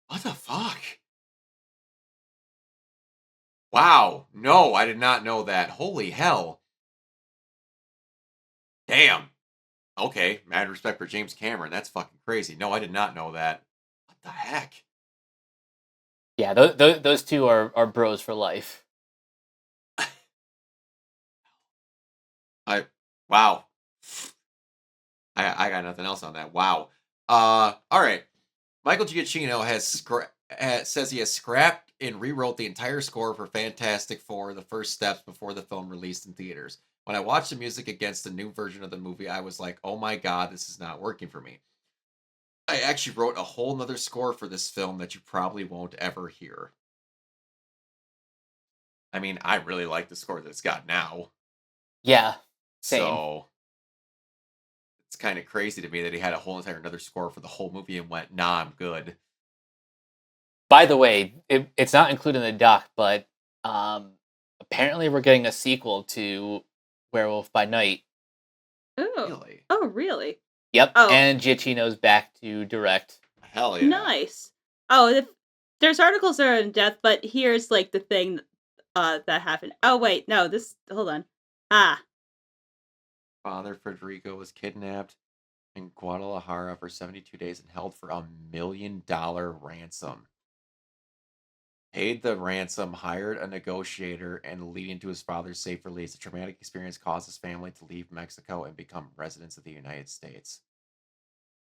[SPEAKER 1] What the fuck? Wow. No, I did not know that. Holy hell. Damn. Okay, mad respect for James Cameron. That's fucking crazy. No, I did not know that. What the heck?
[SPEAKER 3] Yeah, those two are bros for life.
[SPEAKER 1] Wow. I got nothing else on that. Wow. All right. Michael Giacchino says he has scrapped and rewrote the entire score for Fantastic Four: The First Steps before the film released in theaters. When I watched the music against the new version of the movie, I was like, oh my god, this is not working for me. I actually wrote a whole nother score for this film that you probably won't ever hear. I mean, I really like the score that it's got now.
[SPEAKER 3] Yeah, same.
[SPEAKER 1] So it's kind of crazy to me that he had a whole entire another score for the whole movie and went, nah, I'm good.
[SPEAKER 3] By the way, it's not included in the doc, but apparently we're getting a sequel to Werewolf by Night.
[SPEAKER 2] Oh,
[SPEAKER 1] Really?
[SPEAKER 2] oh, really?
[SPEAKER 3] Yep,
[SPEAKER 2] Oh.
[SPEAKER 3] and Giacchino's back to direct.
[SPEAKER 1] Hell yeah.
[SPEAKER 2] Nice. Oh, there's articles that are in depth, but here's like the thing that happened. Oh wait, no, hold on.
[SPEAKER 1] Father Federico was kidnapped in Guadalajara for 72 days and held for $1 million ransom. Paid the ransom, hired a negotiator, and leading to his father's safe release. The traumatic experience caused his family to leave Mexico and become residents of the United States.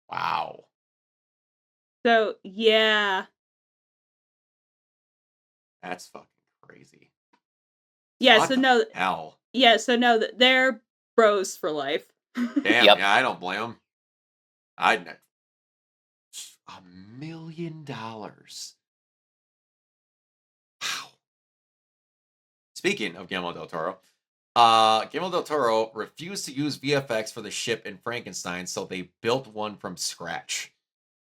[SPEAKER 1] Wow.
[SPEAKER 2] So yeah.
[SPEAKER 1] That's fucking crazy.
[SPEAKER 2] Yeah,
[SPEAKER 1] What
[SPEAKER 2] so
[SPEAKER 1] the
[SPEAKER 2] no
[SPEAKER 1] hell?
[SPEAKER 2] Yeah, so no, they're bros for life.
[SPEAKER 1] Damn,
[SPEAKER 3] Yep.
[SPEAKER 1] yeah, I don't blame him. $1 million. Wow. Speaking of Guillermo del Toro, Guillermo del Toro refused to use VFX for the ship in Frankenstein, so they built one from scratch.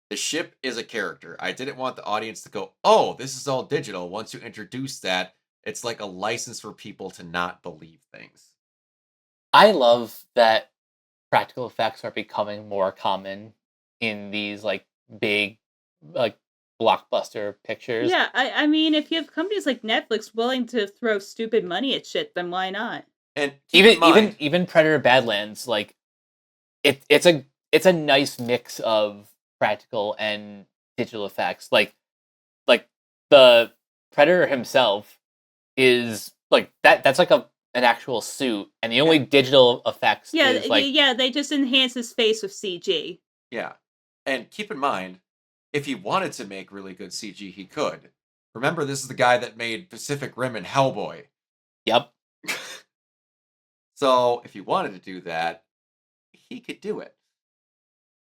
[SPEAKER 1] The ship is a character. I didn't want the audience to go, oh, this is all digital. Once you introduce that, it's like a license for people to not believe things.
[SPEAKER 3] I love that practical effects are becoming more common in these like big like blockbuster pictures.
[SPEAKER 2] Yeah, I mean, if you have companies like Netflix willing to throw stupid money at shit, then why not?
[SPEAKER 1] And keep in mind,
[SPEAKER 3] even Predator Badlands, like it's a nice mix of practical and digital effects. Like the Predator himself is like that's like an actual suit, and the only digital effects
[SPEAKER 2] Yeah,
[SPEAKER 3] is like
[SPEAKER 2] yeah, they just enhance his face with CG.
[SPEAKER 1] yeah. And keep in mind, if he wanted to make really good CG, he could. Remember, this is the guy that made Pacific Rim and Hellboy.
[SPEAKER 3] Yep.
[SPEAKER 1] So if he wanted to do that, he could do it.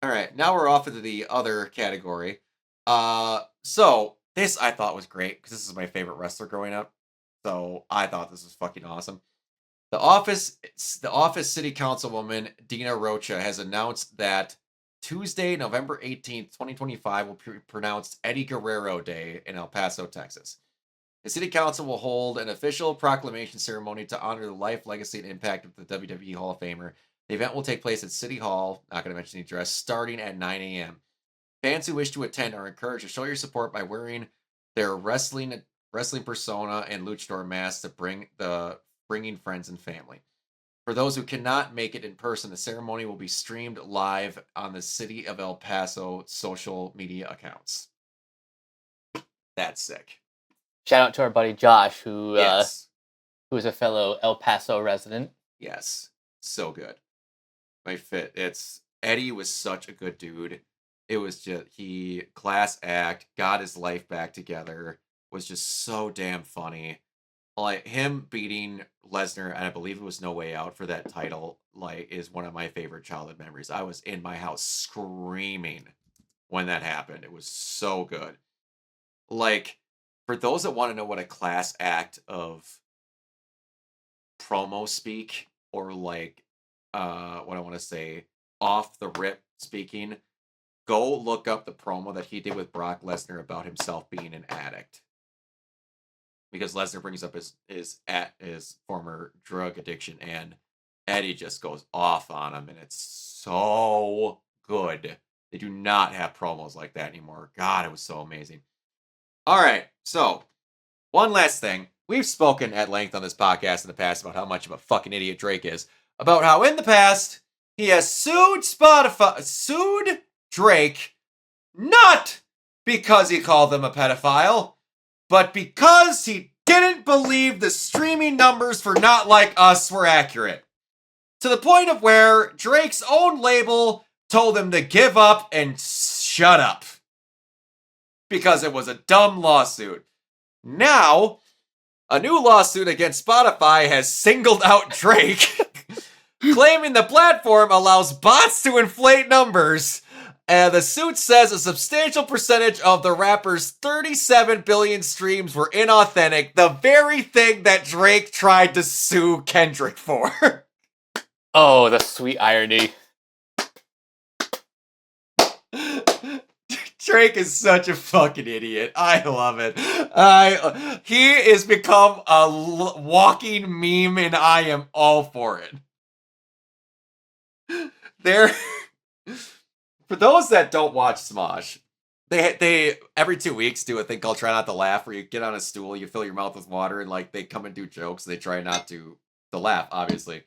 [SPEAKER 1] All right, now we're off into the other category. So this I thought was great because this is my favorite wrestler growing up. So I thought this was fucking awesome. The Office City Councilwoman Dina Rocha has announced that Tuesday, November 18th, 2025 will be pronounced Eddie Guerrero Day in El Paso, Texas. The City Council will hold an official proclamation ceremony to honor the life, legacy, and impact of the WWE Hall of Famer. The event will take place at City Hall, not going to mention the address, starting at 9 a.m. Fans who wish to attend are encouraged to show your support by wearing their wrestling persona and luchador masks to bringing friends and family. For those who cannot make it in person, the ceremony will be streamed live on the City of El Paso social media accounts. That's sick.
[SPEAKER 3] Shout out to our buddy Josh, who
[SPEAKER 1] Yes.
[SPEAKER 3] who is a fellow El Paso resident.
[SPEAKER 1] Yes. So good. fit. Eddie was such a good dude. It was just class act, got his life back together, was just so damn funny. Like him beating Lesnar, and I believe it was No Way Out for that title, like is one of my favorite childhood memories. I was in my house screaming when that happened. It was so good. Like, for those that want to know what a class act of promo speak or like what I want to say off the rip speaking, go look up the promo that he did with Brock Lesnar about himself being an addict. Because Lesnar brings up his former drug addiction, and Eddie just goes off on him, and it's so good. They do not have promos like that anymore. God, it was so amazing. All right, so one last thing. We've spoken at length on this podcast in the past about how much of a fucking idiot Drake is. About how in the past he has sued Drake, not because he called them a pedophile, but because he didn't believe the streaming numbers for Not Like Us were accurate. To the point of where Drake's own label told him to give up and shut up. Because it was a dumb lawsuit. Now, a new lawsuit against Spotify has singled out Drake, claiming the platform allows bots to inflate numbers. And the suit says a substantial percentage of the rapper's 37 billion streams were inauthentic, the very thing that Drake tried to sue Kendrick for.
[SPEAKER 3] Oh, the sweet irony.
[SPEAKER 1] Drake is such a fucking idiot. I love it. He has become a walking meme, and I am all for it. For those that don't watch Smosh, they every 2 weeks do a thing called Try Not to Laugh, where you get on a stool, you fill your mouth with water, and like they come and do jokes. They try not to laugh, obviously.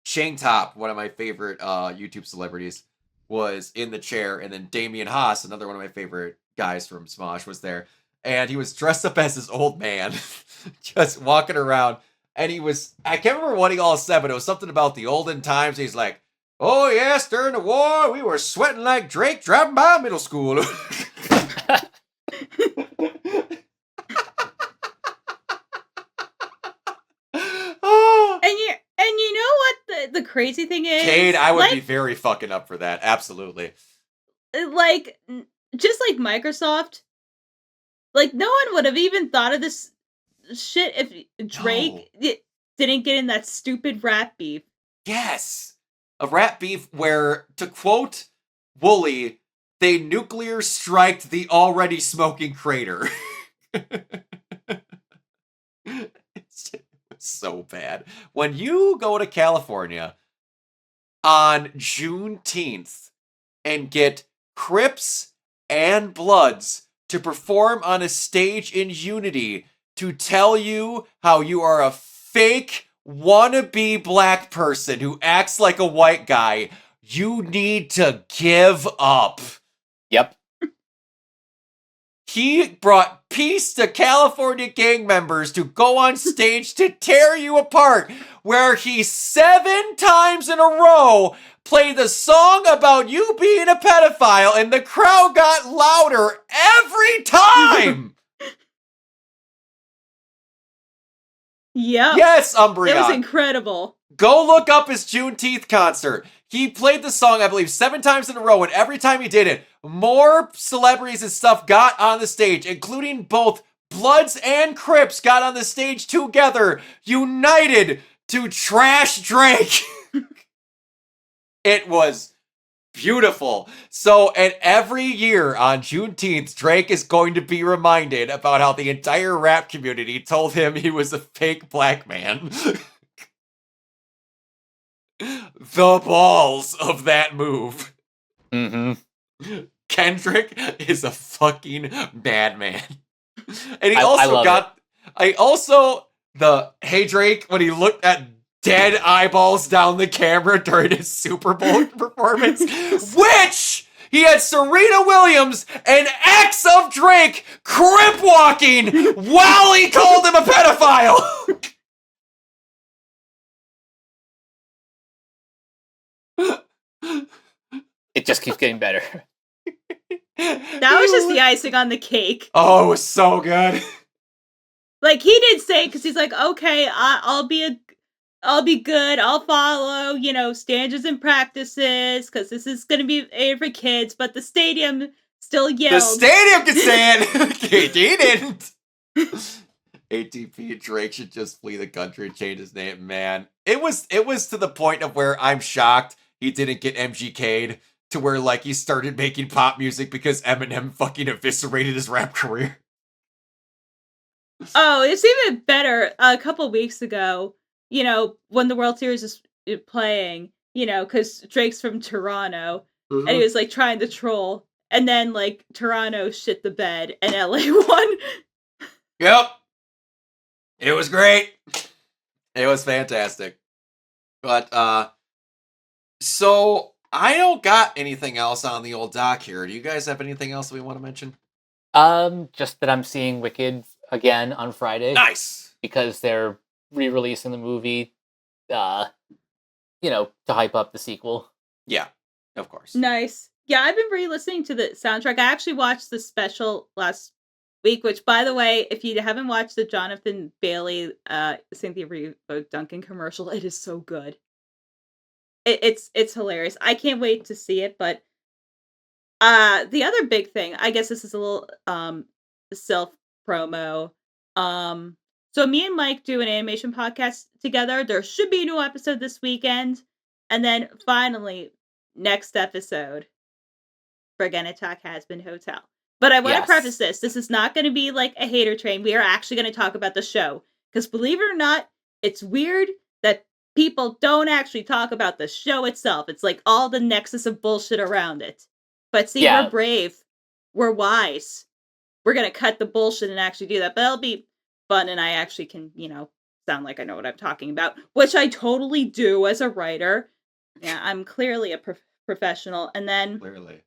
[SPEAKER 1] Shane Top, one of my favorite YouTube celebrities, was in the chair, and then Damian Haas, another one of my favorite guys from Smosh, was there, and he was dressed up as his old man, just walking around, and I can't remember what he all said, but it was something about the olden times. He's like, oh yes, during the war, we were sweating like Drake driving by middle school.
[SPEAKER 2] And you know what the crazy thing is?
[SPEAKER 1] Cade, I would be very fucking up for that. Absolutely.
[SPEAKER 2] Like, just like Microsoft, like, no one would have even thought of this shit if Drake didn't get in that stupid rap beef.
[SPEAKER 1] Yes! A rap beef where, to quote Wooly, they nuclear striked the already smoking crater. It's so bad. When you go to California on Juneteenth and get Crips and Bloods to perform on a stage in unity to tell you how you are a fake wannabe black person who acts like a white guy, you need to give up.
[SPEAKER 3] Yep.
[SPEAKER 1] He brought peace to California gang members to go on stage to tear you apart, where he 7 times in a row played the song about you being a pedophile, and the crowd got louder every time.
[SPEAKER 2] Yep.
[SPEAKER 1] Yes, Umbreon.
[SPEAKER 2] It was incredible.
[SPEAKER 1] Go look up his Juneteenth concert. He played the song, I believe, 7 times in a row, and every time he did it, more celebrities and stuff got on the stage, including both Bloods and Crips got on the stage together, united to trash Drake. It was beautiful. So, and every year on Juneteenth, Drake is going to be reminded about how the entire rap community told him he was a fake black man. The balls of that move.
[SPEAKER 3] Mm-hmm.
[SPEAKER 1] Kendrick is a fucking madman. And he also the Hey Drake, when he looked at dead eyeballs down the camera during his Super Bowl performance, which he had Serena Williams, an ex of Drake, crip walking while he called him a pedophile.
[SPEAKER 3] it just keeps getting better.
[SPEAKER 2] That was just the icing on the cake.
[SPEAKER 1] Oh, it was so good.
[SPEAKER 2] Like, he did say, because he's like, okay, I'll be good. I'll follow, standards and practices, because this is going to be aired for kids. But the stadium still yelled.
[SPEAKER 1] The stadium can say it. He didn't. ATP and Drake should just flee the country and change his name, man. It was to the point of where I'm shocked he didn't get MGK'd, to where, like, he started making pop music because Eminem fucking eviscerated his rap career.
[SPEAKER 2] Oh, it's even better. A couple weeks ago, when the World Series is playing, because Drake's from Toronto, and he was, like, trying to troll, and then, like, Toronto shit the bed, and LA won.
[SPEAKER 1] Yep. It was great. It was fantastic. But, so I don't got anything else on the old doc here. Do you guys have anything else we want to mention?
[SPEAKER 3] Just that I'm seeing Wicked again on Friday.
[SPEAKER 1] Nice.
[SPEAKER 3] Because they're re-releasing the movie, to hype up the sequel.
[SPEAKER 1] Yeah, of course.
[SPEAKER 2] Nice. Yeah, I've been re-listening to the soundtrack. I actually watched the special last week, which, by the way, if you haven't watched the Jonathan Bailey Cynthia Erivo Duncan commercial, it is so good. It's hilarious. I can't wait to see it. But the other big thing, I guess this is a little self promo. So me and Mike do an animation podcast together. There should be a new episode this weekend, and then finally next episode, Friggin' Attack Has Been Hotel. But I want to preface this. This is not going to be like a hater train. We are actually going to talk about the show. Because believe it or not, it's weird that people don't actually talk about the show itself. It's like all the nexus of bullshit around it. But see, we're brave. We're wise. We're going to cut the bullshit and actually do that. But it'll be fun, and I actually can, sound like I know what I'm talking about. Which I totally do as a writer. Yeah, I'm clearly a professional. And then...
[SPEAKER 1] Clearly.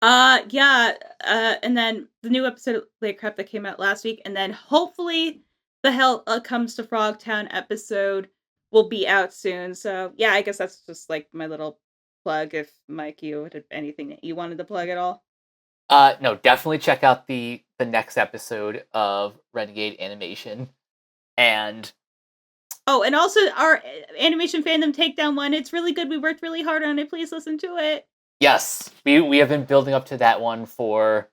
[SPEAKER 2] And then the new episode of Late Crap that came out last week, and then hopefully the Hell Comes to Frogtown episode will be out soon. So yeah, I guess that's just like my little plug. If Mike, you had anything that you wanted to plug at all?
[SPEAKER 3] No, definitely check out the next episode of Renegade Animation, and
[SPEAKER 2] also our animation fandom takedown one. It's really good. We worked really hard on it. Please listen to it.
[SPEAKER 3] Yes, we have been building up to that one for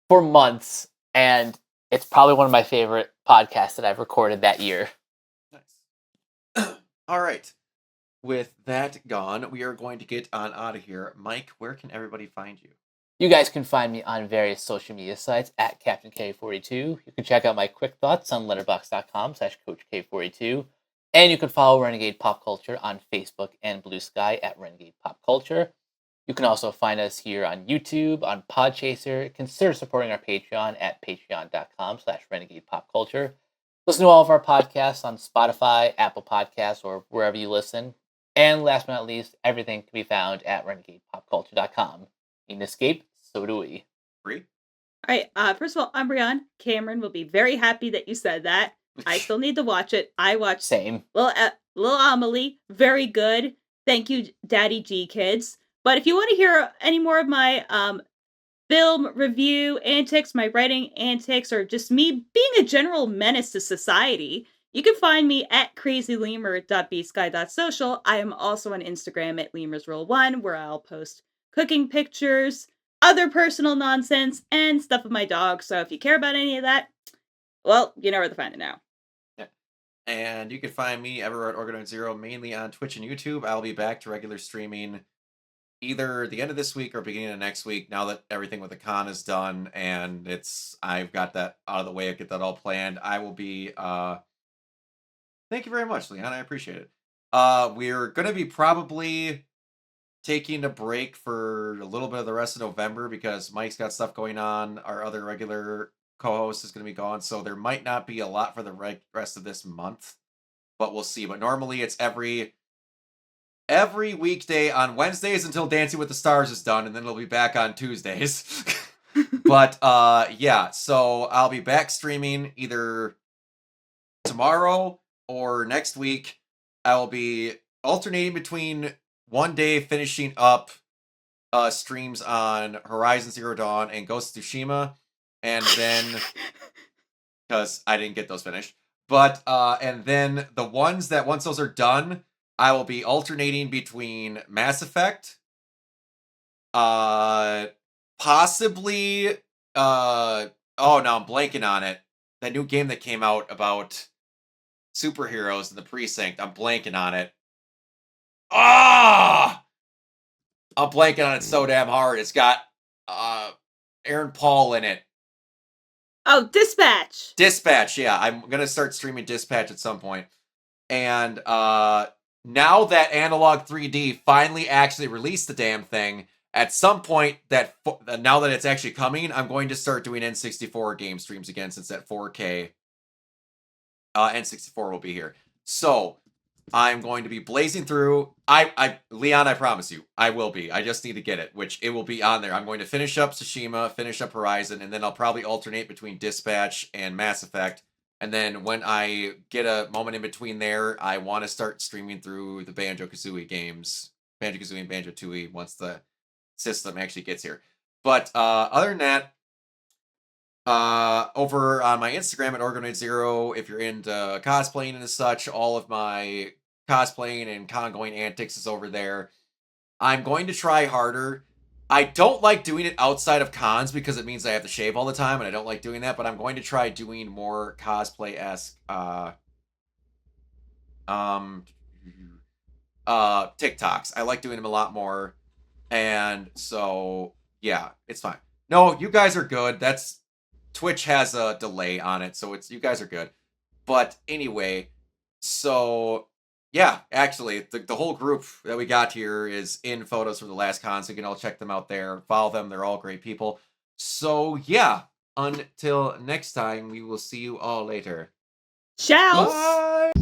[SPEAKER 3] months, and it's probably one of my favorite podcasts that I've recorded that year.
[SPEAKER 1] Nice. All right. With that gone, we are going to get on out of here. Mike, where can everybody find you?
[SPEAKER 3] You guys can find me on various social media sites at Captain K42. You can check out my quick thoughts on letterboxd.com/CoachK42. And you can follow Renegade Pop Culture on Facebook and Blue Sky at Renegade Pop Culture. You can also find us here on YouTube, on Podchaser. Consider supporting our Patreon at patreon.com/Renegade Pop Culture. Listen to all of our podcasts on Spotify, Apple Podcasts, or wherever you listen. And last but not least, everything can be found at renegadepopculture.com. Need an escape? So do we.
[SPEAKER 1] Free?
[SPEAKER 2] All right. First of all, I'm Brian. Cameron will be very happy that you said that. I still need to watch it. I watched
[SPEAKER 3] Same.
[SPEAKER 2] Little Amelie. Very good. Thank you, Daddy G Kids. But if you want to hear any more of my film review antics, my writing antics, or just me being a general menace to society, you can find me at crazylemur.bsky.social. I am also on Instagram at lemurs1, where I'll post cooking pictures, other personal nonsense, and stuff with my dog. So if you care about any of that, well, you know where to find it now.
[SPEAKER 1] Yeah. And you can find me everywhere at Organoid Zero, mainly on Twitch and YouTube. I'll be back to regular streaming either the end of this week or beginning of next week, now that everything with the con is done and I've got that out of the way, I get that all planned. I will be thank you very much, Leon. I appreciate it. We're gonna be probably taking a break for a little bit of the rest of November because Mike's got stuff going on. Our other regular co-host is gonna be gone, so there might not be a lot for the rest of this month, but we'll see. But normally it's every weekday on Wednesdays until Dancing with the Stars is done, and then it'll be back on Tuesdays. But yeah, so I'll be back streaming either tomorrow or next week. I will be alternating between one day finishing up streams on Horizon Zero Dawn and Ghost of Tsushima, and then because I didn't get those finished. But and then the ones that once those are done, I will be alternating between Mass Effect, possibly oh no, I'm blanking on it. That new game that came out about superheroes in the precinct. I'm blanking on it. Ah, I'm blanking on it so damn hard. It's got Aaron Paul in it.
[SPEAKER 2] Oh, Dispatch.
[SPEAKER 1] Dispatch, yeah. I'm gonna start streaming Dispatch at some point. And now that Analog 3D finally actually released the damn thing, at some point now that it's actually coming, I'm going to start doing N64 game streams again since that 4K N64 will be here. So I'm going to be blazing through. Leon, I promise you, I will be. I just need to get it, which it will be on there. I'm going to finish up Tsushima, finish up Horizon, and then I'll probably alternate between Dispatch and Mass Effect. And then when I get a moment in between there, I want to start streaming through the Banjo-Kazooie games, Banjo-Kazooie and Banjo-Tooie, once the system actually gets here. But other than that, over on my Instagram at Organoid0, if you're into cosplaying and such, all of my cosplaying and con-going antics is over there. I'm going to try harder. I don't like doing it outside of cons because it means I have to shave all the time, and I don't like doing that, but I'm going to try doing more cosplay-esque TikToks. I like doing them a lot more. And so yeah, it's fine. No, you guys are good. Twitch has a delay on it, so you guys are good. But anyway, so yeah, actually, the whole group that we got here is in photos from the last con, so you can all check them out there. Follow them; they're all great people. So yeah, until next time, we will see you all later.
[SPEAKER 2] Ciao.
[SPEAKER 1] Bye.